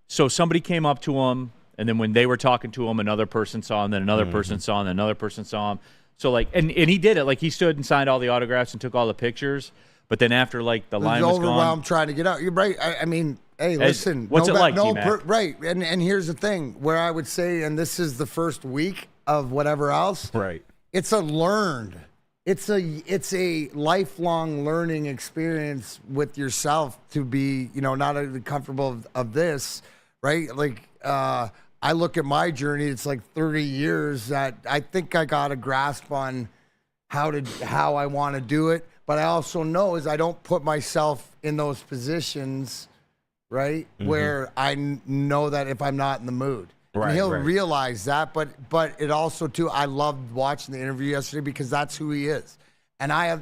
so somebody came up to him, and then when they were talking to him, another person saw him, then another person saw him, then another person saw him. So and he did it. Like he stood and signed all the autographs and took all the pictures. But then after the line was gone, trying to get out. You're right. I mean, hey, listen. What's it like, T-Mac? Right. And here's the thing, where I would say, and this is the first week of whatever else. Right. It's a lifelong learning experience with yourself to be, not comfortable of this, right? Like, I look at my journey. It's like 30 years that I think I got a grasp on how I want to do it. But I also know I don't put myself in those positions, right, where I know that if I'm not in the mood. Right, and he'll realize that. But it also, too, I loved watching the interview yesterday because that's who he is. And I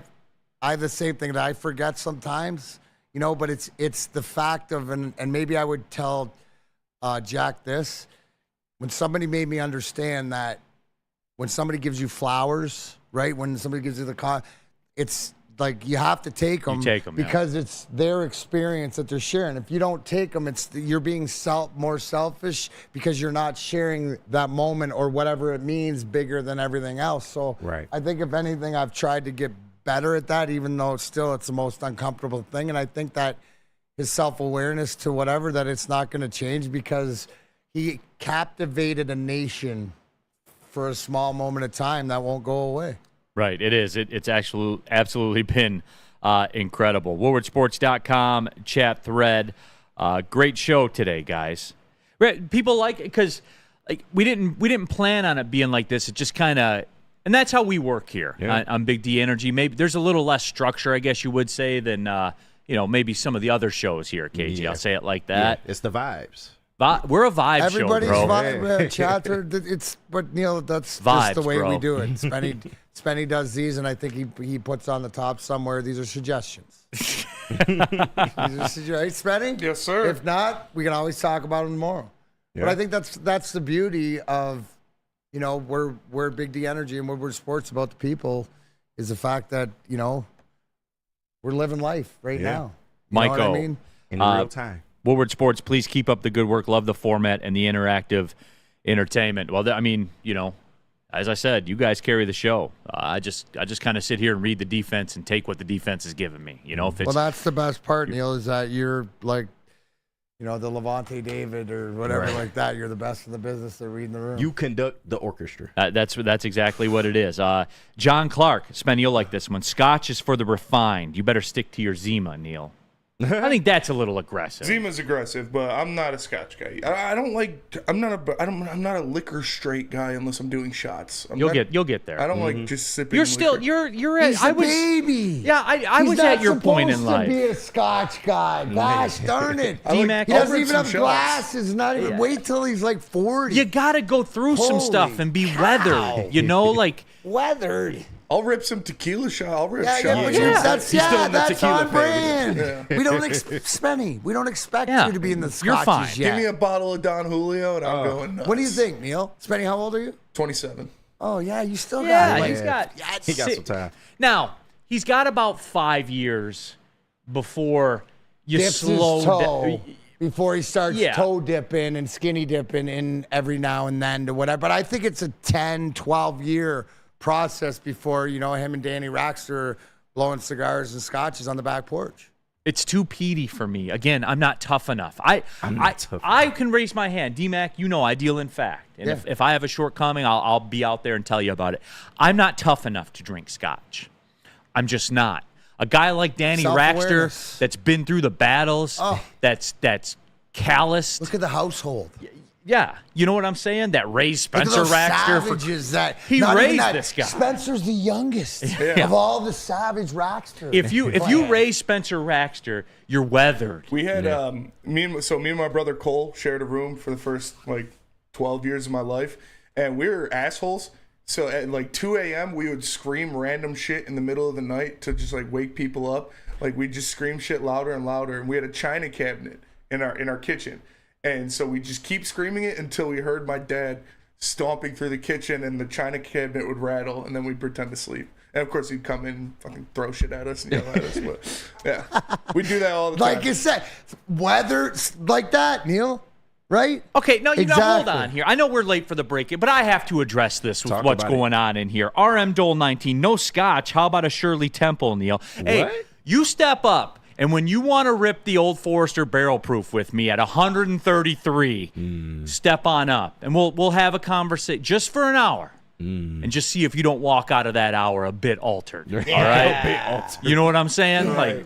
have the same thing that I forget sometimes, but it's the fact of, and maybe I would tell Jack this, when somebody made me understand that when somebody gives you flowers, right, when somebody gives you it's like you have to take them, because it's their experience that they're sharing. If you don't take them, you're being more selfish because you're not sharing that moment or whatever it means bigger than everything else. So I think if anything, I've tried to get better at that, even though it's the most uncomfortable thing. And I think that his self-awareness to whatever, that it's not going to change because he captivated a nation for a small moment of time that won't go away. Right, it is. It's absolutely been incredible. WoodwardSports.com chat thread. Great show today, guys. People like it because we didn't plan on it being like this. It just kind of, and that's how we work here on Big D Energy. Maybe there's a little less structure, I guess you would say, than maybe some of the other shows here. KG, I'll say it like that. Yeah, it's the vibes. We're a vibe Everybody's show, bro. Everybody's chatter. But Neal, that's just the way we do it. Spenny does these, and I think he puts on the top somewhere. These are suggestions. These are suggestions. Spenny? Yes, sir. If not, we can always talk about them tomorrow. Yeah. But I think that's the beauty of, we're Big D Energy and Woodward Sports about the people, is the fact that, we're living life right now. Mike what I mean? In real time. Woodward Sports, please keep up the good work. Love the format and the interactive entertainment. Well, I mean, you know, as I said, you guys carry the show. I just kind of sit here and read the defense and take what the defense is giving me. You know, if it's, well, that's the best part, Neal, is that you're like, you know, the Levante David or whatever like that. You're the best in the business. They're reading the room. You conduct the orchestra. That's exactly what it is. John Clark, Spen, you'll like this one. Scotch is for the refined. You better stick to your Zima, Neal. I think that's a little aggressive. Zima's aggressive, but I'm not a Scotch guy. I'm not a liquor straight guy unless I'm doing shots. You'll get there. I don't like just sipping. You're still liquor. you're at, He's a baby. Yeah, I was at your point in life. He's not supposed to be a Scotch guy. Gosh darn it. D-Mac, he doesn't even have glasses. Not even. Wait till he's like 40. You got to go through some stuff and be weathered. You know, like weathered. I'll rip some tequila shot. I'll rip shots. That's on brand. Yeah. We don't Spenny. We don't expect you to be in the Scotches You're fine. yet. Give me a bottle of Don Julio and I'm going nuts. What do you think, Neal? Spenny, how old are you? 27. Oh yeah, you still got it. He got some time. Now he's got about 5 years before you Dips slow his toe before he starts toe dipping and skinny dipping in every now and then to whatever. But I think it's a 10, 12 year process before, you know, him and Danny Raxter are blowing cigars and scotches on the back porch. It's too peaty for me. Again, I'm not tough enough. I can raise my hand. D-Mac, you know I deal in fact. And if I have a shortcoming, I'll be out there and tell you about it. I'm not tough enough to drink scotch. I'm just not. A guy like Danny Raxter that's been through the battles, that's calloused. Look at the household. Yeah, you know what I'm saying? That raised Spencer Raxter. He raised this guy. Spencer's the youngest of all the savage Raxter. If you raise Spencer Raxter, you're weathered. We had me and my brother Cole shared a room for the first 12 years of my life, and we were assholes. So at 2 a.m. we would scream random shit in the middle of the night to just wake people up. We'd just scream shit louder and louder, and we had a china cabinet in our kitchen. And so we just keep screaming it until we heard my dad stomping through the kitchen and the china cabinet would rattle, and then we'd pretend to sleep. And of course he'd come in and fucking throw shit at us and yell at us. But yeah, we do that all the time. Like you said, weather like that, Neal. Right? Okay, no, hold on here. I know we're late for the break, but I have to address this with what's going on in here. RM Dole 19, no scotch. How about a Shirley Temple, Neal? Hey, you step up. And when you want to rip the Old Forester barrel proof with me at 133, step on up. And we'll have a conversation just for an hour. And just see if you don't walk out of that hour a bit altered. All right? A bit altered. You know what I'm saying? Right.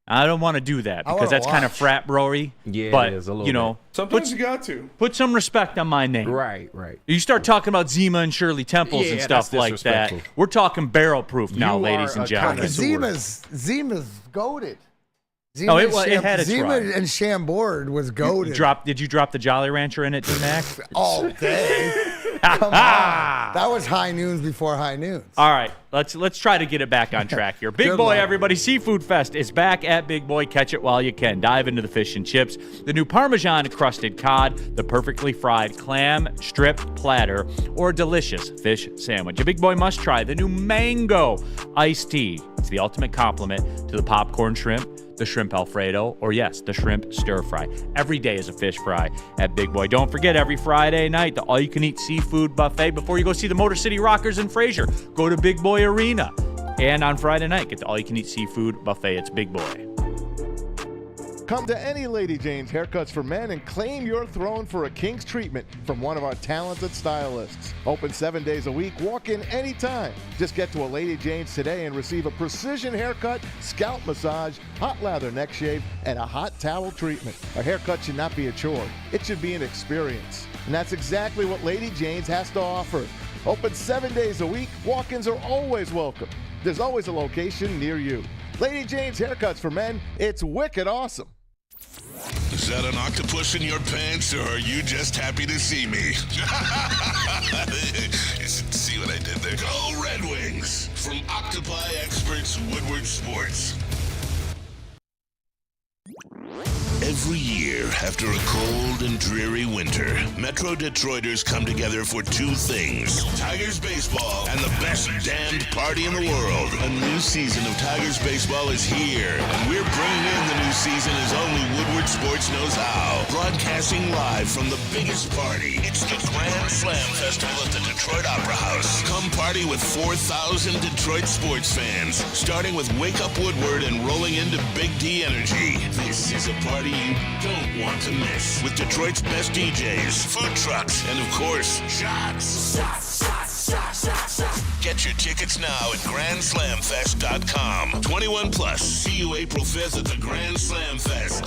I don't want to do that because that's kind of frat bro-y. Yeah, but, it is a little bit. Sometimes you got to. Put some respect on my name. Right. You start talking about Zima and Shirley Temples and stuff like that. We're talking barrel proof now, ladies and gentlemen. Zima's goated. It had its Zima run. and Chambord was goated. Did you drop the Jolly Rancher in it, D-Mac? All day. Come on. That was high noons before high noons. All right, let's try to get it back on track here. Big Boy, everybody, Seafood Fest is back at Big Boy. Catch it while you can. Dive into the fish and chips, the new Parmesan-crusted cod, the perfectly fried clam strip platter, or a delicious fish sandwich. A Big Boy must try the new mango iced tea. It's the ultimate complement to the popcorn shrimp, the shrimp Alfredo, or yes, the shrimp stir fry. Every day is a fish fry at Big Boy. Don't forget, every Friday night, the all-you-can-eat seafood buffet. Before you go see the Motor City Rockers in Fraser, go to Big Boy Arena. And on Friday night, get the all-you-can-eat seafood buffet. It's Big Boy. Come to any Lady Jane's Haircuts for Men and claim your throne for a king's treatment from one of our talented stylists. Open 7 days a week. Walk in anytime. Just get to a Lady Jane's today and receive a precision haircut, scalp massage, hot lather neck shave, and a hot towel treatment. A haircut should not be a chore. It should be an experience. And that's exactly what Lady Jane's has to offer. Open 7 days a week. Walk-ins are always welcome. There's always a location near you. Lady Jane's Haircuts for Men. It's wicked awesome. Is that an octopus in your pants, or are you just happy to see me? See what I did there? Go Red Wings! From Octopi Experts Woodward Sports. Every year, after a cold and dreary winter, Metro Detroiters come together for two things: Tigers baseball and the best damned party in the world. A new season of Tigers baseball is here, and we're bringing in the new season as only Woodward Sports knows how. Broadcasting live from the biggest party. It's the Grand Slam Festival at the Detroit Opera House. Come party with 4,000 Detroit sports fans, starting with Wake Up Woodward and rolling into Big D Energy. This is a party you don't want to miss. With Detroit's best DJs, food trucks, and of course, shots. Get your tickets now at GrandSlamFest.com. 21 plus. See you April 5th at the Grand Slam Fest.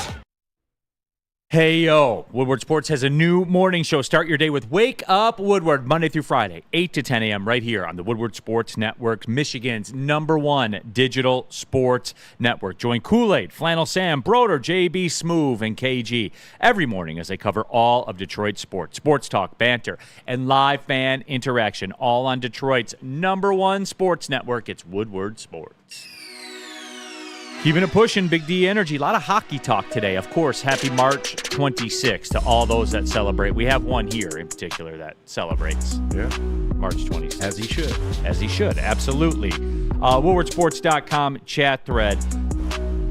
Hey, yo. Woodward Sports has a new morning show. Start your day with Wake Up Woodward, Monday through Friday, 8 to 10 a.m. right here on the Woodward Sports Network, Michigan's #1 digital sports network. Join Kool-Aid, Flannel Sam, Broder, JB Smoove, and KG every morning as they cover all of Detroit sports. Sports talk, banter, and live fan interaction, all on Detroit's #1 sports network. It's Woodward Sports. Keeping it pushing, Big D Energy. A lot of hockey talk today. Of course, happy March 26th to all those that celebrate. We have one here in particular that celebrates. Yeah. March 26th. As he should. As he should, absolutely. WoodwardSports.com chat thread.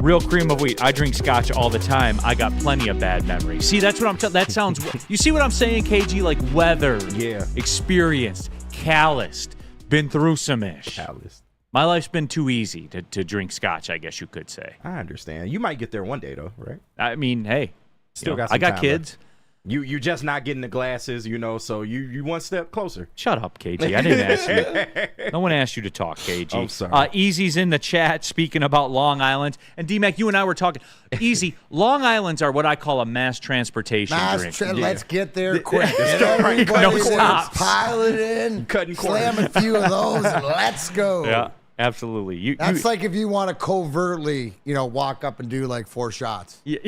Real cream of wheat. I drink scotch all the time. I got plenty of bad memories. See, that's what I'm that sounds. You see what I'm saying, KG? Like weathered. Yeah. Experienced. Calloused. Been through some ish. Calloused. My life's been too easy to drink scotch, I guess you could say. I understand. You might get there one day, though, right? I mean, hey. Still got I some got time kids. left. You just not getting the glasses, so you one step closer. Shut up, KG. I didn't ask you. No one asked you to talk, KG. I'm sorry. Easy's in the chat speaking about Long Island. And D-Mac, you and I were talking. Easy, Long Islands are what I call a mass transportation drink. Let's get there quick. Get everybody No stops. Pile it in. Cutting slam a few of those and let's go. Yeah, absolutely. That's like if you want to covertly, walk up and do like 4 shots. Yeah.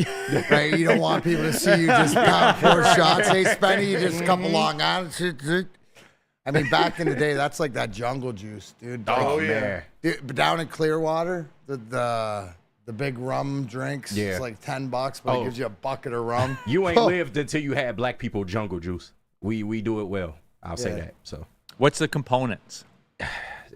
Right? You don't want people to see you just pound 4 shots. Hey, Spenny, you just come along on. I mean, back in the day, that's like that jungle juice, dude. Oh, yeah. Dude, but down in Clearwater, the big rum drinks, it's like $10, but it gives you a bucket of rum. You ain't lived until you had black people jungle juice. We do it well. I'll say that. So, what's the components?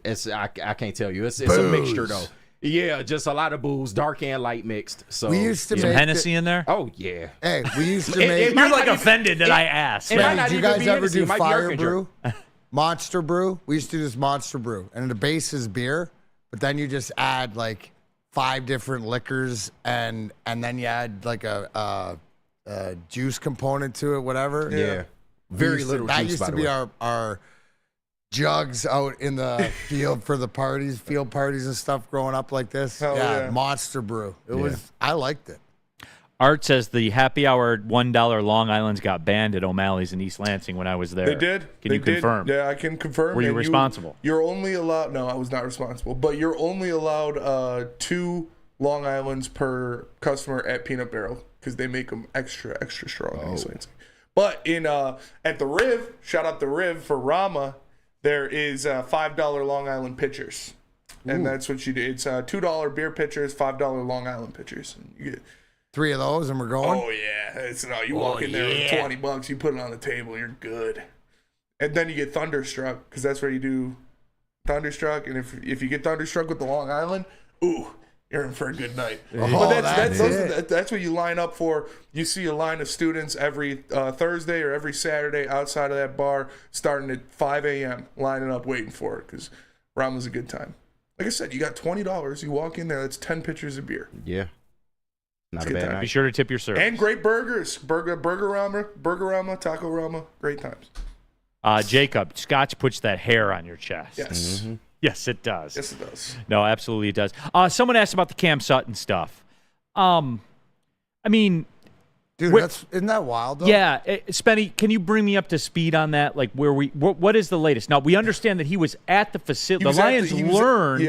I can't tell you. It's a mixture though. Yeah, just a lot of booze, dark and light mixed. So we used to some make Hennessy in there. Oh yeah. Hey, we used to make. You're like offended that I asked. Did you guys ever do fire brew? Monster brew? We used to do this monster brew, and the base is beer, but then you just add like 5 different liquors, and then you add like a juice component to it, whatever. Yeah. Very little juice. That used to be our jugs out in the field for the field parties and stuff growing up like this. Yeah. Monster brew. I liked it. Art says the happy hour $1 Long Island's got banned at O'Malley's in East Lansing when I was there. They did. Can you confirm? Yeah, I can confirm. Were you responsible? You're only allowed. No, I was not responsible. But you're only allowed 2 Long Islands per customer at Peanut Barrel because they make them extra strong in East Lansing. But at the Riv, shout out the Riv for Rama. There is $5 Long Island pitchers, and that's what you do. It's $2 beer pitchers, $5 Long Island pitchers. And you get 3 of those, and we're going. Oh yeah, you walk in there with $20, you put it on the table, you're good. And then you get Thunderstruck because that's where you do Thunderstruck, and if you get Thunderstruck with the Long Island, you're in for a good night. But that's what you line up for. You see a line of students every Thursday or every Saturday outside of that bar, starting at 5 a.m., lining up waiting for it because Rama's a good time. Like I said, you got $20. You walk in there, that's 10 pitchers of beer. Yeah. Not a bad night. Be sure to tip your servers. And great burgers. Burger Rama, Taco Rama. Great times. Jacob, Scotch puts that hair on your chest. Yes. Mm-hmm. Yes, it does. Yes, it does. No, absolutely it does. Someone asked about the Cam Sutton stuff. I mean, dude, isn't that wild though? Yeah, Spenny, can you bring me up to speed on that? Like, what is the latest? Now we understand that he was at the facility. The Lions learned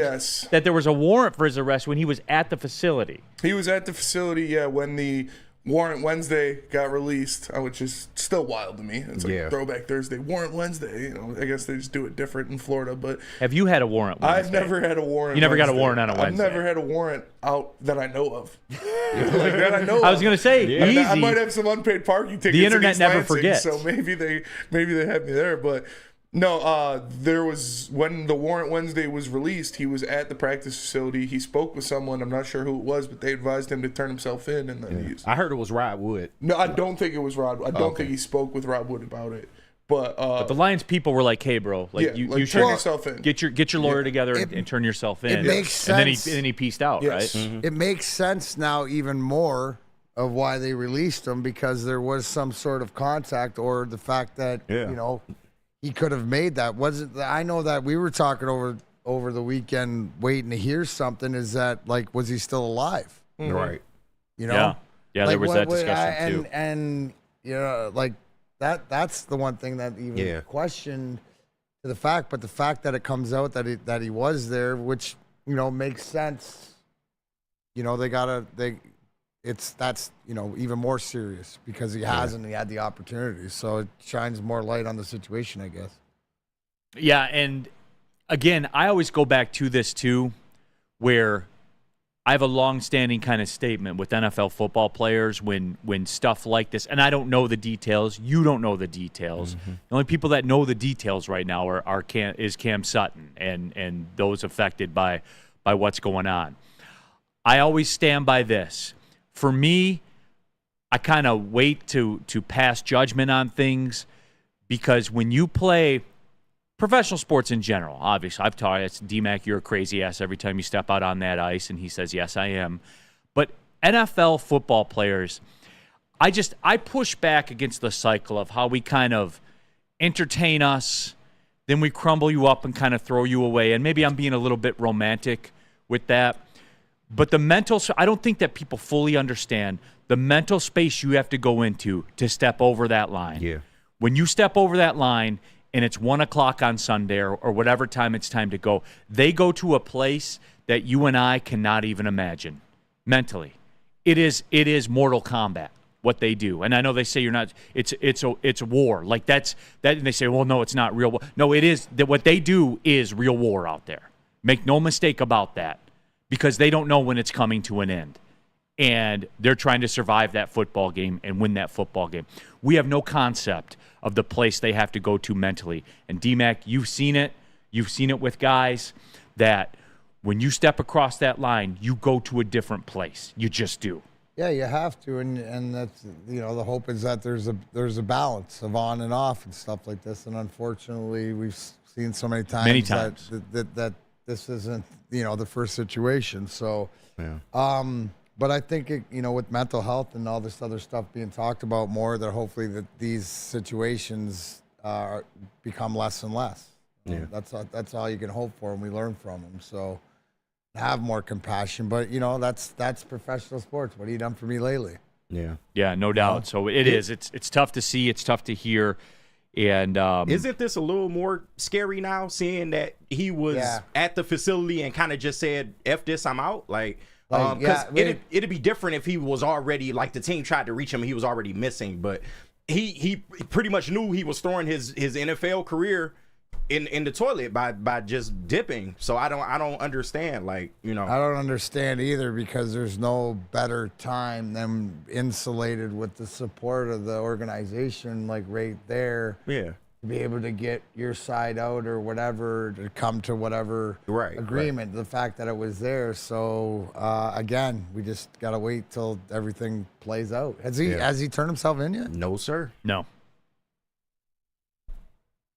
that there was a warrant for his arrest when he was at the facility. He was at the facility, when the Warrant Wednesday got released, which is still wild to me. It's like Throwback Thursday, Warrant Wednesday. I guess they just do it different in Florida. But have you had a warrant Wednesday? I've never had a warrant. You never Wednesday. got a warrant on a Wednesday? I've never had a warrant out that I know of. That I know of. I was going to say, easy. I might have some unpaid parking tickets. The internet never Lansing, forgets. So maybe they had me there. But No, there was, when the warrant Wednesday was released, he was at the practice facility. He spoke with someone. I'm not sure who it was, but they advised him to turn himself in. And then I heard it was Rod Wood. No, I don't think it was Rod. I don't think he spoke with Rod Wood about it. But the Lions people were like, "Hey, bro, like you turn yourself in. Get your lawyer together and turn yourself in." It makes sense. And then he pieced out, Yes. right? It makes sense now even more of why they released him, because there was some sort of contact, or the fact that he could have made that. I know that we were talking over the weekend, waiting to hear something. Is that, like, was he still alive? Right. You know? Yeah. Like, there was that discussion too. And you know, like that's the one thing that even questioned to the fact, but the fact that it comes out that he was there, which makes sense. That's even more serious because he hasn't. He had the opportunity, so it shines more light on the situation, I guess. Yeah, and again, I always go back to this too, where I have a long-standing kind of statement with NFL football players when stuff like this, and I don't know the details. You don't know the details. The only people that know the details right now is Cam Sutton and those affected by what's going on. I always stand by this. For me, I kind of wait to pass judgment on things, because when you play professional sports in general, obviously, I've taught it's D-Mac, you're a crazy ass every time you step out on that ice, and he says, yes, I am. But NFL football players, I push back against the cycle of how we kind of entertain us, then we crumble you up and kind of throw you away. And maybe I'm being a little bit romantic with that. But the mental, I don't think that people fully understand the mental space you have to go into to step over that line. Yeah. When you step over that line and it's 1 o'clock on Sunday or whatever time it's time to go, they go to a place that you and I cannot even imagine mentally. It is Mortal Kombat, what they do. And I know they say you're not, it's war. Like that, and they say, well, no, it's not real war. No, it is. What they do is real war out there. Make no mistake about that. Because they don't know when it's coming to an end. And they're trying to survive that football game and win that football game. We have no concept of the place they have to go to mentally. And D-Mac, you've seen it. You've seen it with guys that when you step across that line, you go to a different place. You just do. Yeah, you have to. And that's, the hope is that there's a balance of on and off and stuff like this. And unfortunately, we've seen so many times. That this isn't, the first situation. So, but I think with mental health and all this other stuff being talked about more, that hopefully that these situations become less and less. Yeah, that's all you can hope for, and we learn from them. So, have more compassion. But that's professional sports. What have you done for me lately? Yeah, no doubt. So it is. It's tough to see. It's tough to hear. And isn't this a little more scary now, seeing that he was at the facility and kind of just said, F this, I'm out? Because it'd be different if he was already, like, the team tried to reach him, he was already missing. But he pretty much knew he was throwing his NFL career in the toilet by just dipping. So I don't understand, I don't understand either, because there's no better time than insulated with the support of the organization, like right there. Yeah. To be able to get your side out or whatever, to come to whatever agreement. The fact that it was there. So again, we just gotta wait till everything plays out. Has he turned himself in yet? No, sir. No.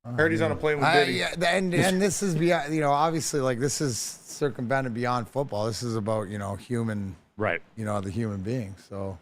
I heard he's on a plane with Diddy. And this is beyond, obviously, like, this is circumvented beyond football. This is about, human, right? The human being. So,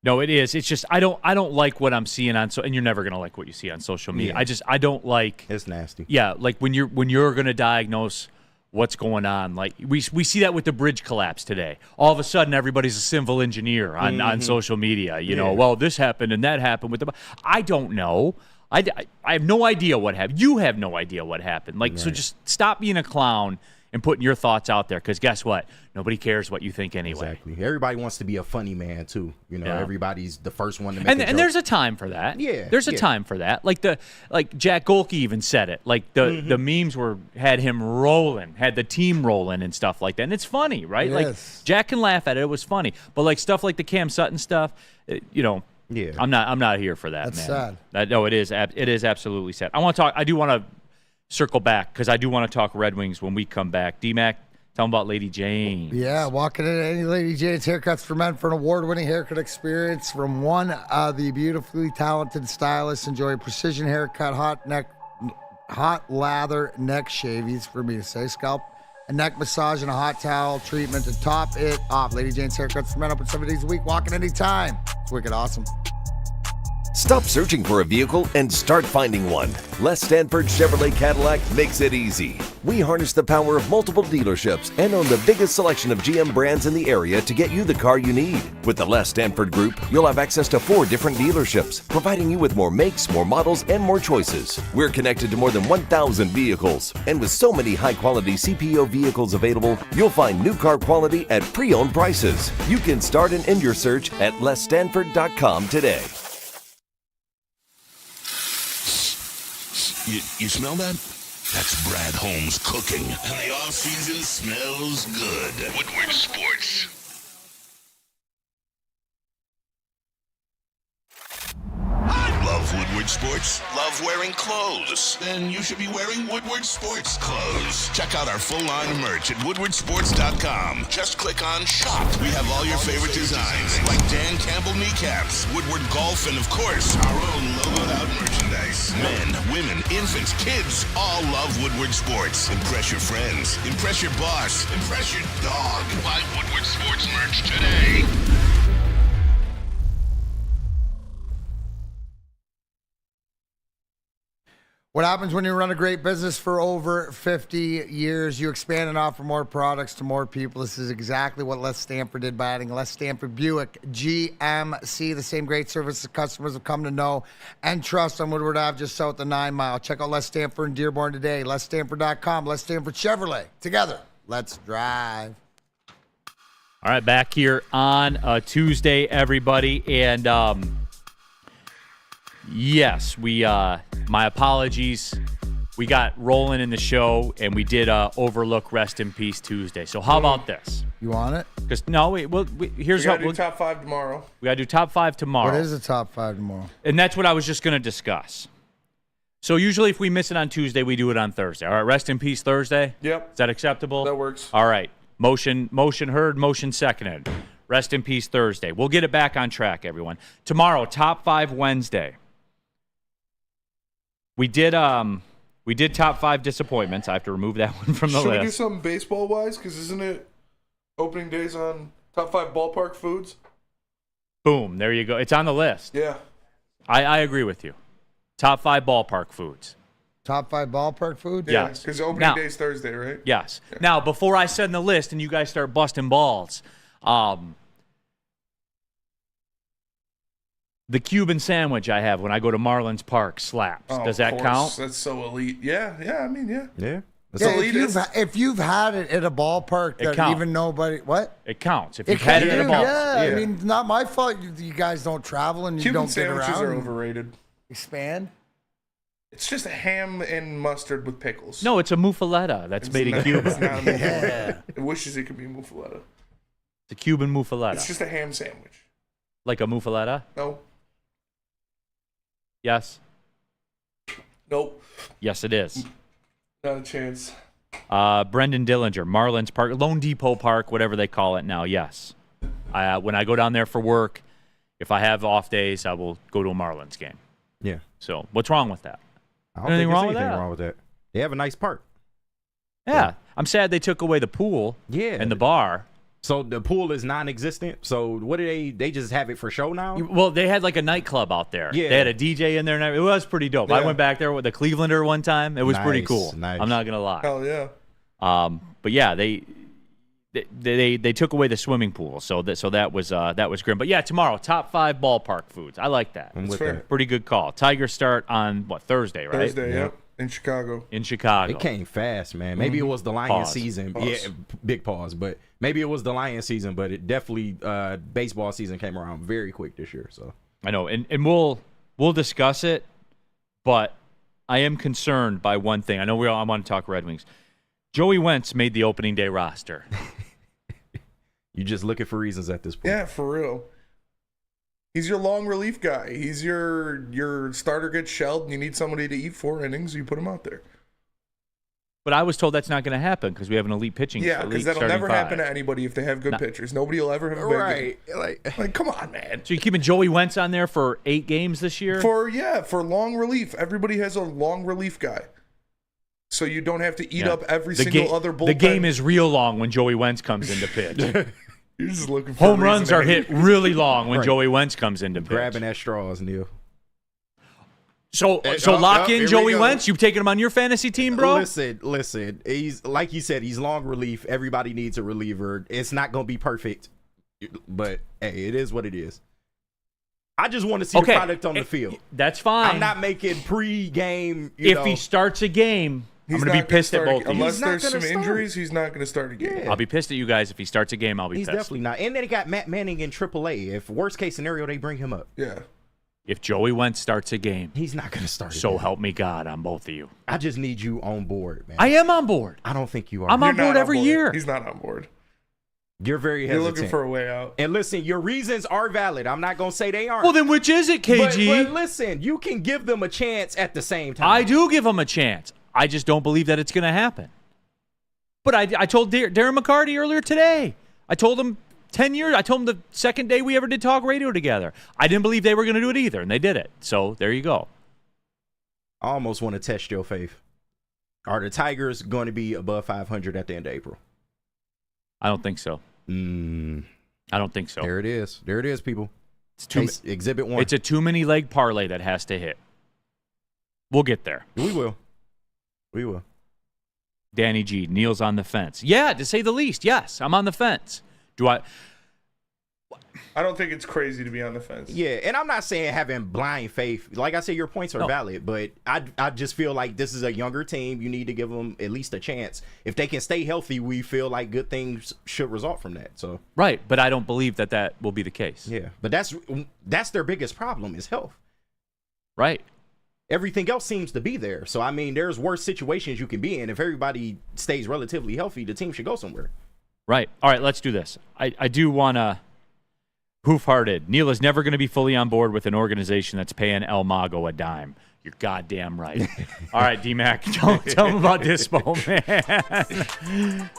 no, it is. It's just I don't like what I'm seeing on and you're never gonna like what you see on social media. Yeah. I don't like. It's nasty. Yeah, like when you're gonna diagnose what's going on. Like we see that with the bridge collapse today. All of a sudden, everybody's a civil engineer on social media. Well, this happened and that happened with the. I don't know. I have no idea what happened. You have no idea what happened. So just stop being a clown and putting your thoughts out there, because guess what? Nobody cares what you think anyway. Exactly. Everybody wants to be a funny man too. Everybody's the first one to make a joke. And there's a time for that. Yeah. There's a time for that. Like Jack Golke even said it. Like the memes had him rolling, had the team rolling and stuff like that. And it's funny, right? Yes. Like Jack can laugh at it. It was funny. But like stuff like the Cam Sutton stuff, Yeah, I'm not here for that. That's man. sad. No, it is. It is absolutely sad. I do want to circle back because I do want to talk Red Wings when we come back. D-Mac, tell them about Lady Jane. Yeah, walking into any Lady Jane's Haircuts for Men for an award-winning haircut experience from one of the beautifully talented stylists. Enjoy a precision haircut, hot lather neck shave, easy for me to say, scalp and neck massage and a hot towel treatment to top it off. Lady Jane's Haircuts for Men, open 7 days a week, walking anytime. It's wicked awesome. Stop searching for a vehicle and start finding one. Les Stanford Chevrolet Cadillac makes it easy. We harness the power of multiple dealerships and own the biggest selection of GM brands in the area to get you the car you need. With the Les Stanford Group, you'll have access to 4 different dealerships, providing you with more makes, more models, and more choices. We're connected to more than 1,000 vehicles. And with so many high-quality CPO vehicles available, you'll find new car quality at pre-owned prices. You can start and end your search at lesstanford.com today. You smell that? That's Brad Holmes cooking. And the off-season smells good. Woodward Sports. Love Woodward Sports? Love wearing clothes? Then you should be wearing Woodward Sports clothes. Check out our full line of merch at woodwardsports.com. Just click on Shop. We have all your favorite designs, like Dan Campbell kneecaps, Woodward Golf, and of course, our own logoed out merchandise. Men, women, infants, kids all love Woodward Sports. Impress your friends. Impress your boss. Impress your dog. Buy Woodward Sports merch today. What happens when you run a great business for over 50 years? You expand and offer more products to more people. This is exactly what Les Stanford did by adding Les Stanford Buick GMC, the same great service that customers have come to know and trust on Woodward Ave, just south of 9 Mile. Check out Les Stanford in Dearborn today. LesStanford.com. Les Stanford Chevrolet. Together, let's drive. All right, back here on a Tuesday, everybody. And yes, my apologies. We got rolling in the show, and we did overlook Rest in Peace Tuesday. So how about this? You want it? Because no, here's what we'll do. Top 5 tomorrow. We got to do top 5 tomorrow. What is the top 5 tomorrow? And that's what I was just going to discuss. So usually if we miss it on Tuesday, we do it on Thursday. All right, Rest in Peace Thursday? Yep. Is that acceptable? That works. All right. Motion heard, motion seconded. Rest in Peace Thursday. We'll get it back on track, everyone. Tomorrow, top 5 Wednesday. We did top 5 disappointments. I have to remove that one from the list. Should we do something baseball-wise? Because isn't it opening days on top 5 ballpark foods? Boom. There you go. It's on the list. Yeah. I agree with you. Top 5 ballpark foods. Top 5 ballpark foods? Yeah, Yes. because opening day's Thursday, right? Yes. Yeah. Now, before I send the list and you guys start busting balls, the Cuban sandwich I have when I go to Marlins Park slaps. Oh, Does that of count? course. That's so elite. Yeah, I mean, yeah. Yeah. If you've had it at a ballpark It that counts. even nobody what? It counts. If It you've had it at a counts, ball. yeah. I mean, not my fault. You guys don't travel and you Cuban don't get sandwiches around. are overrated. Expand. It's just a ham and mustard with pickles. No, it's a muffaletta that's made in It's Cuba. not a muffaletta. It wishes it could be muffaletta. It's a Cuban muffaletta. It's just a ham sandwich. Like a muffaletta? No. Yes. Nope. Yes, it is. Not a chance. Brendan Dillinger, Marlins Park, Lone Depot Park, whatever they call it now. Yes. When I go down there for work, if I have off days, I will go to a Marlins game. Yeah. So what's wrong with that? I don't think there's anything wrong with that. They have a nice park. Yeah. I'm sad they took away the pool and the bar. So the pool is non-existent. So what do they just have it for show now? Well, they had like a nightclub out there. Yeah. They had a DJ in there. And it was pretty dope. I Yeah. went back there with the Clevelander one time. It was pretty Nice, cool. nice. I'm not going to lie. Hell yeah. But yeah, they took away the swimming pool. So that was grim. But yeah, tomorrow, top 5 ballpark foods. I like that. I'm with fair. that. Pretty good call. Tigers start on Thursday, right? Thursday, yep. In Chicago. In Chicago. It came fast, man. Maybe it was the Lion Pause. season. Pause. Yeah, big pause. But maybe it was the Lion season. But it definitely baseball season came around very quick this year. So I know, and we'll discuss it. But I am concerned by one thing. I know I want to talk Red Wings. Joey Wentz made the opening day roster. you just looking for reasons at this point. Yeah, for real. He's your long relief guy. He's your starter gets shelled and you need somebody to eat 4 innings, you put him out there. But I was told that's not going to happen because we have an elite pitching. Yeah, because that'll never happen to anybody if they have good pitchers. Nobody will ever have a big game. Like, come on, man. So you're keeping Joey Wentz on there for 8 games this year? For long relief. Everybody has a long relief guy. So you don't have to eat up every single other bullpen. The game is real long when Joey Wentz comes into pitch. You're just looking for home runs are hit really long when Joey Wentz comes into pitch. Grabbing at straws, Neal. So lock in Joey Wentz. You taking him on your fantasy team, bro? Listen. He's like you said. He's long relief. Everybody needs a reliever. It's not gonna be perfect, but hey, it is what it is. I just want to see the product on the field. That's fine. I'm not making pre-game. If he starts a game, I'm going to be pissed at both of you. Unless there's some injuries, he's not going to start a game. Yeah. I'll be pissed at you guys if he starts a game. I'll be pissed. He's definitely not. And then they got Matt Manning in AAA. If worst case scenario, they bring him up. Yeah. If Joey Wentz starts a game, he's not going to start. So help me God on both of you. I just need you on board, man. I am on board. I don't think you are. I'm on board every year. He's not on board. You're very hesitant. You're looking for a way out. And listen, your reasons are valid. I'm not going to say they aren't. Well, then which is it, KG? But listen, you can give them a chance at the same time. I do give them a chance. I just don't believe that it's going to happen. But I told Darren McCarty earlier today. I told him 10 years. I told him the second day we ever did talk radio together. I didn't believe they were going to do it either, and they did it. So there you go. I almost want to test your faith. Are the Tigers going to be above 500 at the end of April? I don't think so. I don't think so. There it is. There it is, people. It's Exhibit 1. It's a too many leg parlay that has to hit. We'll get there. We will. We will. Danny G. Neal's on the fence. Yeah, to say the least. Yes, I'm on the fence. I don't think it's crazy to be on the fence. Yeah, and I'm not saying having blind faith. Like I said, your points are valid, but I just feel like this is a younger team. You need to give them at least a chance. If they can stay healthy, we feel like good things should result from that. So right, but I don't believe that will be the case. Yeah, but that's their biggest problem is health. Right. Everything else seems to be there. So, I mean, there's worse situations you can be in. If everybody stays relatively healthy, the team should go somewhere. Right. All right, let's do this. I do want to hoof-hearted. Neal is never going to be fully on board with an organization that's paying El Mago a dime. You're goddamn right. All right, D-Mac, tell him about Dispo, man.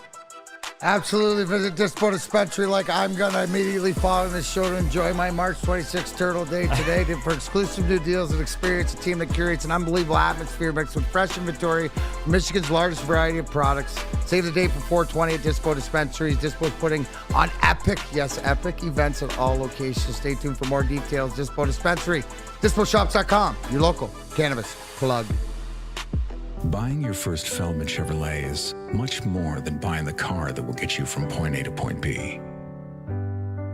Absolutely. Visit Dispo Dispensary like I'm going to immediately following this show to enjoy my March 26th Turtle Day today for exclusive new deals and experience a team that curates an unbelievable atmosphere mixed with fresh inventory from Michigan's largest variety of products. Save the date for 420 at Dispo Dispensaries. Dispo is putting on epic events at all locations. Stay tuned for more details. Dispo Dispensary, DispoShops.com, your local cannabis plug. Buying your first Feldman Chevrolet is much more than buying the car that will get you from point A to point B.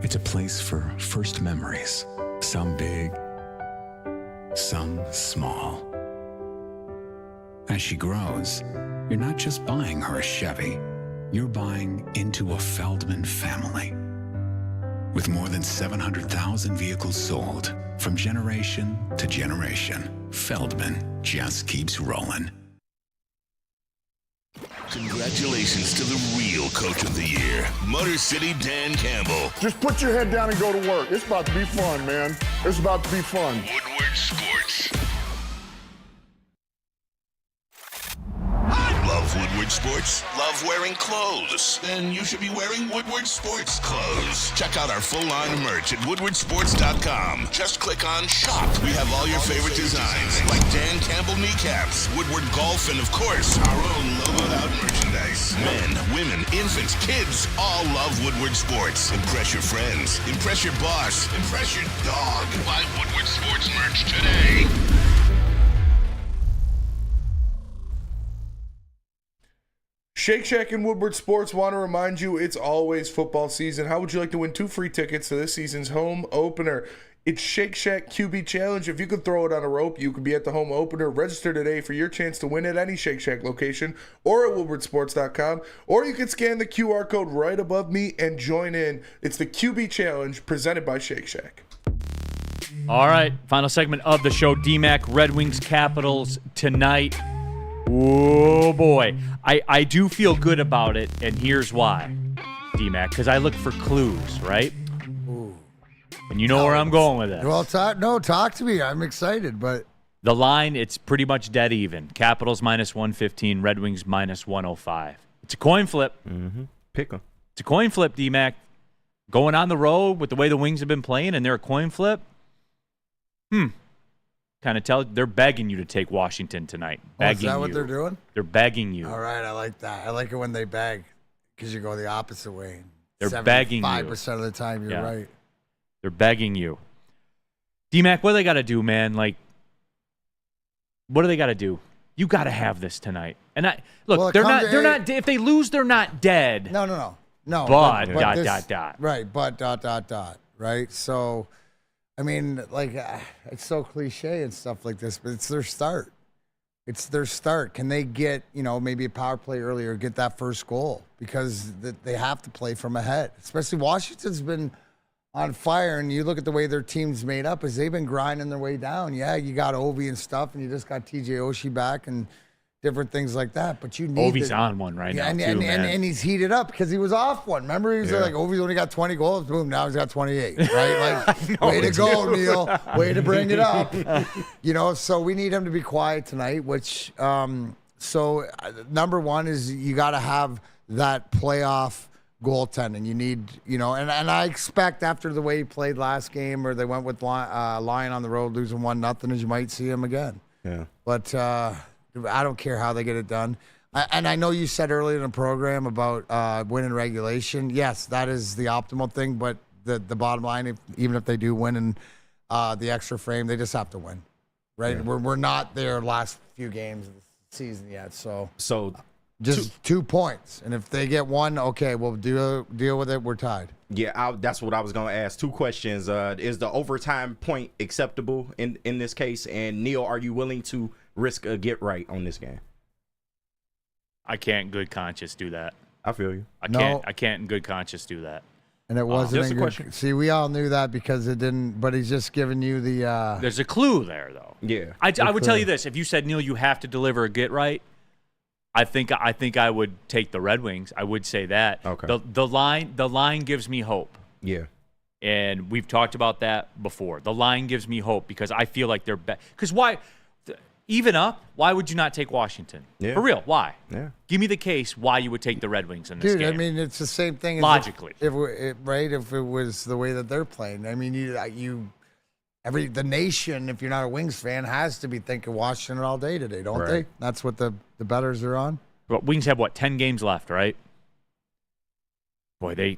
It's a place for first memories, some big, some small. As she grows, you're not just buying her a Chevy, you're buying into a Feldman family. With more than 700,000 vehicles sold, from generation to generation, Feldman just keeps rolling. Congratulations to the real coach of the year, Motor City Dan Campbell. Just put your head down and go to work. It's about to be fun, man. It's about to be fun. Woodward Sports. Love Woodward Sports? Love wearing clothes? Then you should be wearing Woodward Sports clothes. Check out our full line of merch at woodwardsports.com. Just click on shop. We have all your favorite designs, like Dan Campbell kneecaps, Woodward Golf, and of course, our own logoed out merchandise. Men, women, infants, kids all love Woodward Sports. Impress your friends. Impress your boss. Impress your dog. Buy Woodward Sports merch today. Shake Shack and Woodward Sports want to remind you it's always football season. How would you like to win 2 free tickets to this season's home opener? It's Shake Shack QB Challenge. If you could throw it on a rope, you could be at the home opener. Register today for your chance to win at any Shake Shack location or at woodwardsports.com. Or you can scan the QR code right above me and join in. It's the QB Challenge presented by Shake Shack. All right, final segment of the show. D-Mac, Red Wings, Capitals tonight. Oh, boy. I do feel good about it, and here's why, D-Mac, because I look for clues, right? Ooh. And you know where I'm going with this. Well, talk to me. I'm excited, but The line, it's pretty much dead even. Capitals -115, Red Wings -105. It's a coin flip. Mm-hmm. Pick 'em. It's a coin flip, D-Mac. Going on the road with the way the Wings have been playing and they're a coin flip, kind of tell they're begging you to take Washington tonight. Is that what they're doing? They're begging you. All right, I like that. I like it when they beg because you go the opposite way. They're begging you. 5% of the time, you're right. They're begging you. D-Mac, what do they got to do, man? Like, what do they got to do? You got to have this tonight. And they're not. If they lose, they're not dead. No. But Right, but ... Right. So, I mean, like, it's so cliche and stuff like this, but it's their start. It's their start. Can they get, maybe a power play earlier, get that first goal? Because they have to play from ahead. Especially Washington's been on fire, and you look at the way their team's made up, is they've been grinding their way down. Yeah, you got Ovi and stuff, and you just got TJ Oshie back and different things like that. But you need Ovi's on one right now, too, man. And he's heated up because he was off one. Remember, he was like, Ovi's only got 20 goals. Boom, now he's got 28, right? Like, way to go, Neal. Way to bring it up. So we need him to be quiet tonight, which, number one is you got to have that playoff goaltending. You need, and I expect after the way he played last game, or they went with Lion on the road, losing 1-0, as you might see him again. Yeah. But I don't care how they get it done. And I know you said earlier in the program about winning regulation. Yes, that is the optimal thing. But the bottom line, even if they do win in the extra frame, they just have to win, right? Yeah. We're not their last few games of the season yet. So just 2 points. And if they get one, okay, we'll deal with it. We're tied. Yeah, that's what I was going to ask. 2 questions. Is the overtime point acceptable in this case? And, Neal, are you willing to risk a get right on this game? I can't in good conscience do that. I feel you. I can't in good conscience do that. And it wasn't just a question. See, we all knew that because it didn't, but he's just giving you the... There's a clue there, though. Yeah. I would tell you this. If you said, Neal, you have to deliver a get right, I think I would take the Red Wings. I would say that. Okay. The line gives me hope. Yeah. And we've talked about that before. The line gives me hope because I feel like they're better. Because why? Even up, why would you not take Washington? Yeah. For real, why? Yeah. Give me the case why you would take the Red Wings in this game. I mean, it's the same thing. Logically. If it was the way that they're playing. I mean, the nation, if you're not a Wings fan, has to be thinking Washington all day today, don't they? That's what the bettors are on. But Wings have, 10 games left, right? Boy,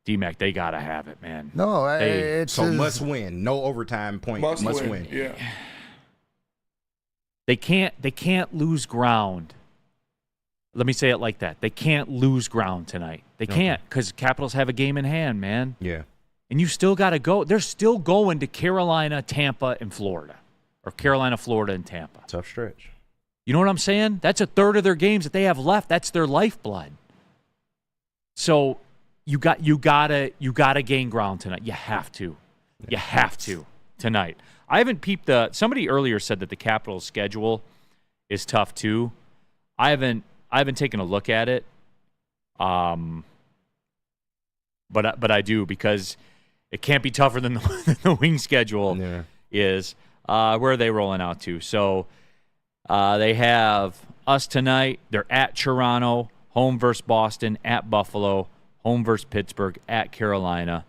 D-Mac, they got to have it, man. No, it's... must win. No overtime point. Must win. Yeah. They can't lose ground. Let me say it like that. They can't lose ground tonight. They can't because Capitals have a game in hand, man. Yeah. And you still got to go. They're still going to Carolina, Tampa, and Florida. Or Carolina, Florida, and Tampa. Tough stretch. You know what I'm saying? That's a third of their games that they have left. That's their lifeblood. So you gotta gain ground tonight. You have to. You have to tonight. I haven't peeped somebody earlier said that the Capitals' schedule is tough too. I haven't taken a look at it. But I do because it can't be tougher than the Wings schedule is. Where are they rolling out to? So they have us tonight. They're at Toronto, home versus Boston, at Buffalo, home versus Pittsburgh, at Carolina,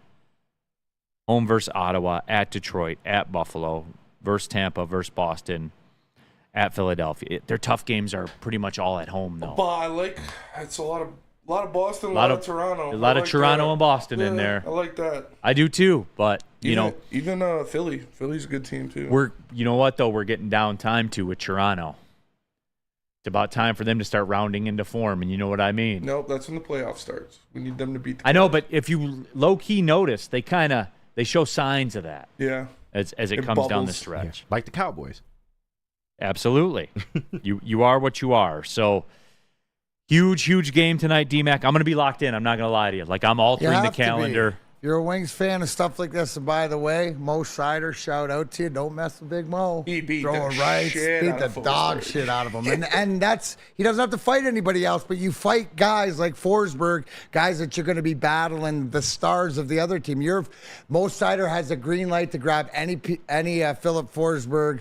home versus Ottawa, at Detroit, at Buffalo, versus Tampa, versus Boston, at Philadelphia. Their tough games are pretty much all at home, though. But it's a lot of Boston, a lot of Toronto. A lot of Toronto and Boston in there. I like that. I do too, but even Philly. Philly's a good team too. You know what though? We're getting down time too with Toronto. It's about time for them to start rounding into form, and you know what I mean. Nope, that's when the playoff starts. We need them to beat. I know, but if you low key notice, they show signs of that. Yeah. As it comes down the stretch, yeah. Like the Cowboys. Absolutely. you are what you are. So huge game tonight, D-Mac. I'm going to be locked in. I'm not going to lie to you. Like I'm altering the calendar. you're a Wings fan and stuff like this, and by the way, Mo Sider, shout out to you. Don't mess with Big Mo. He beat Throwing the rights, shit beat out the of dog Forsberg. shit out of him. And that's, he doesn't have to fight anybody else, but you fight guys like Forsberg, guys that you're going to be battling the stars of the other team. Mo Sider has a green light to grab any Philip Forsberg,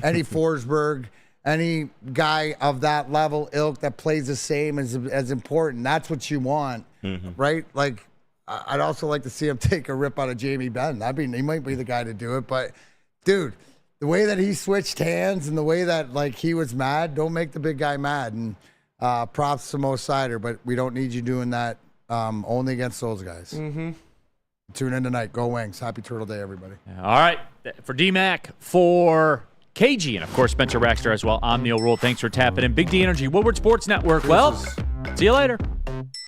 any Forsberg, any guy of that level, ilk that plays the same as important. That's what you want, right? Like, I'd also like to see him take a rip out of Jamie Benn. He might be the guy to do it. But, dude, the way that he switched hands and the way that, like, he was mad, don't make the big guy mad. And props to Mo Sider, but we don't need you doing that only against those guys. Tune in tonight. Go Wings. Happy Turtle Day, everybody. All right. For D-Mac, for KG, and, of course, Spencer Raxter as well. I'm Neal Ruhl. Thanks for tapping in. Big D Energy, Woodward Sports Network. Well, see you later.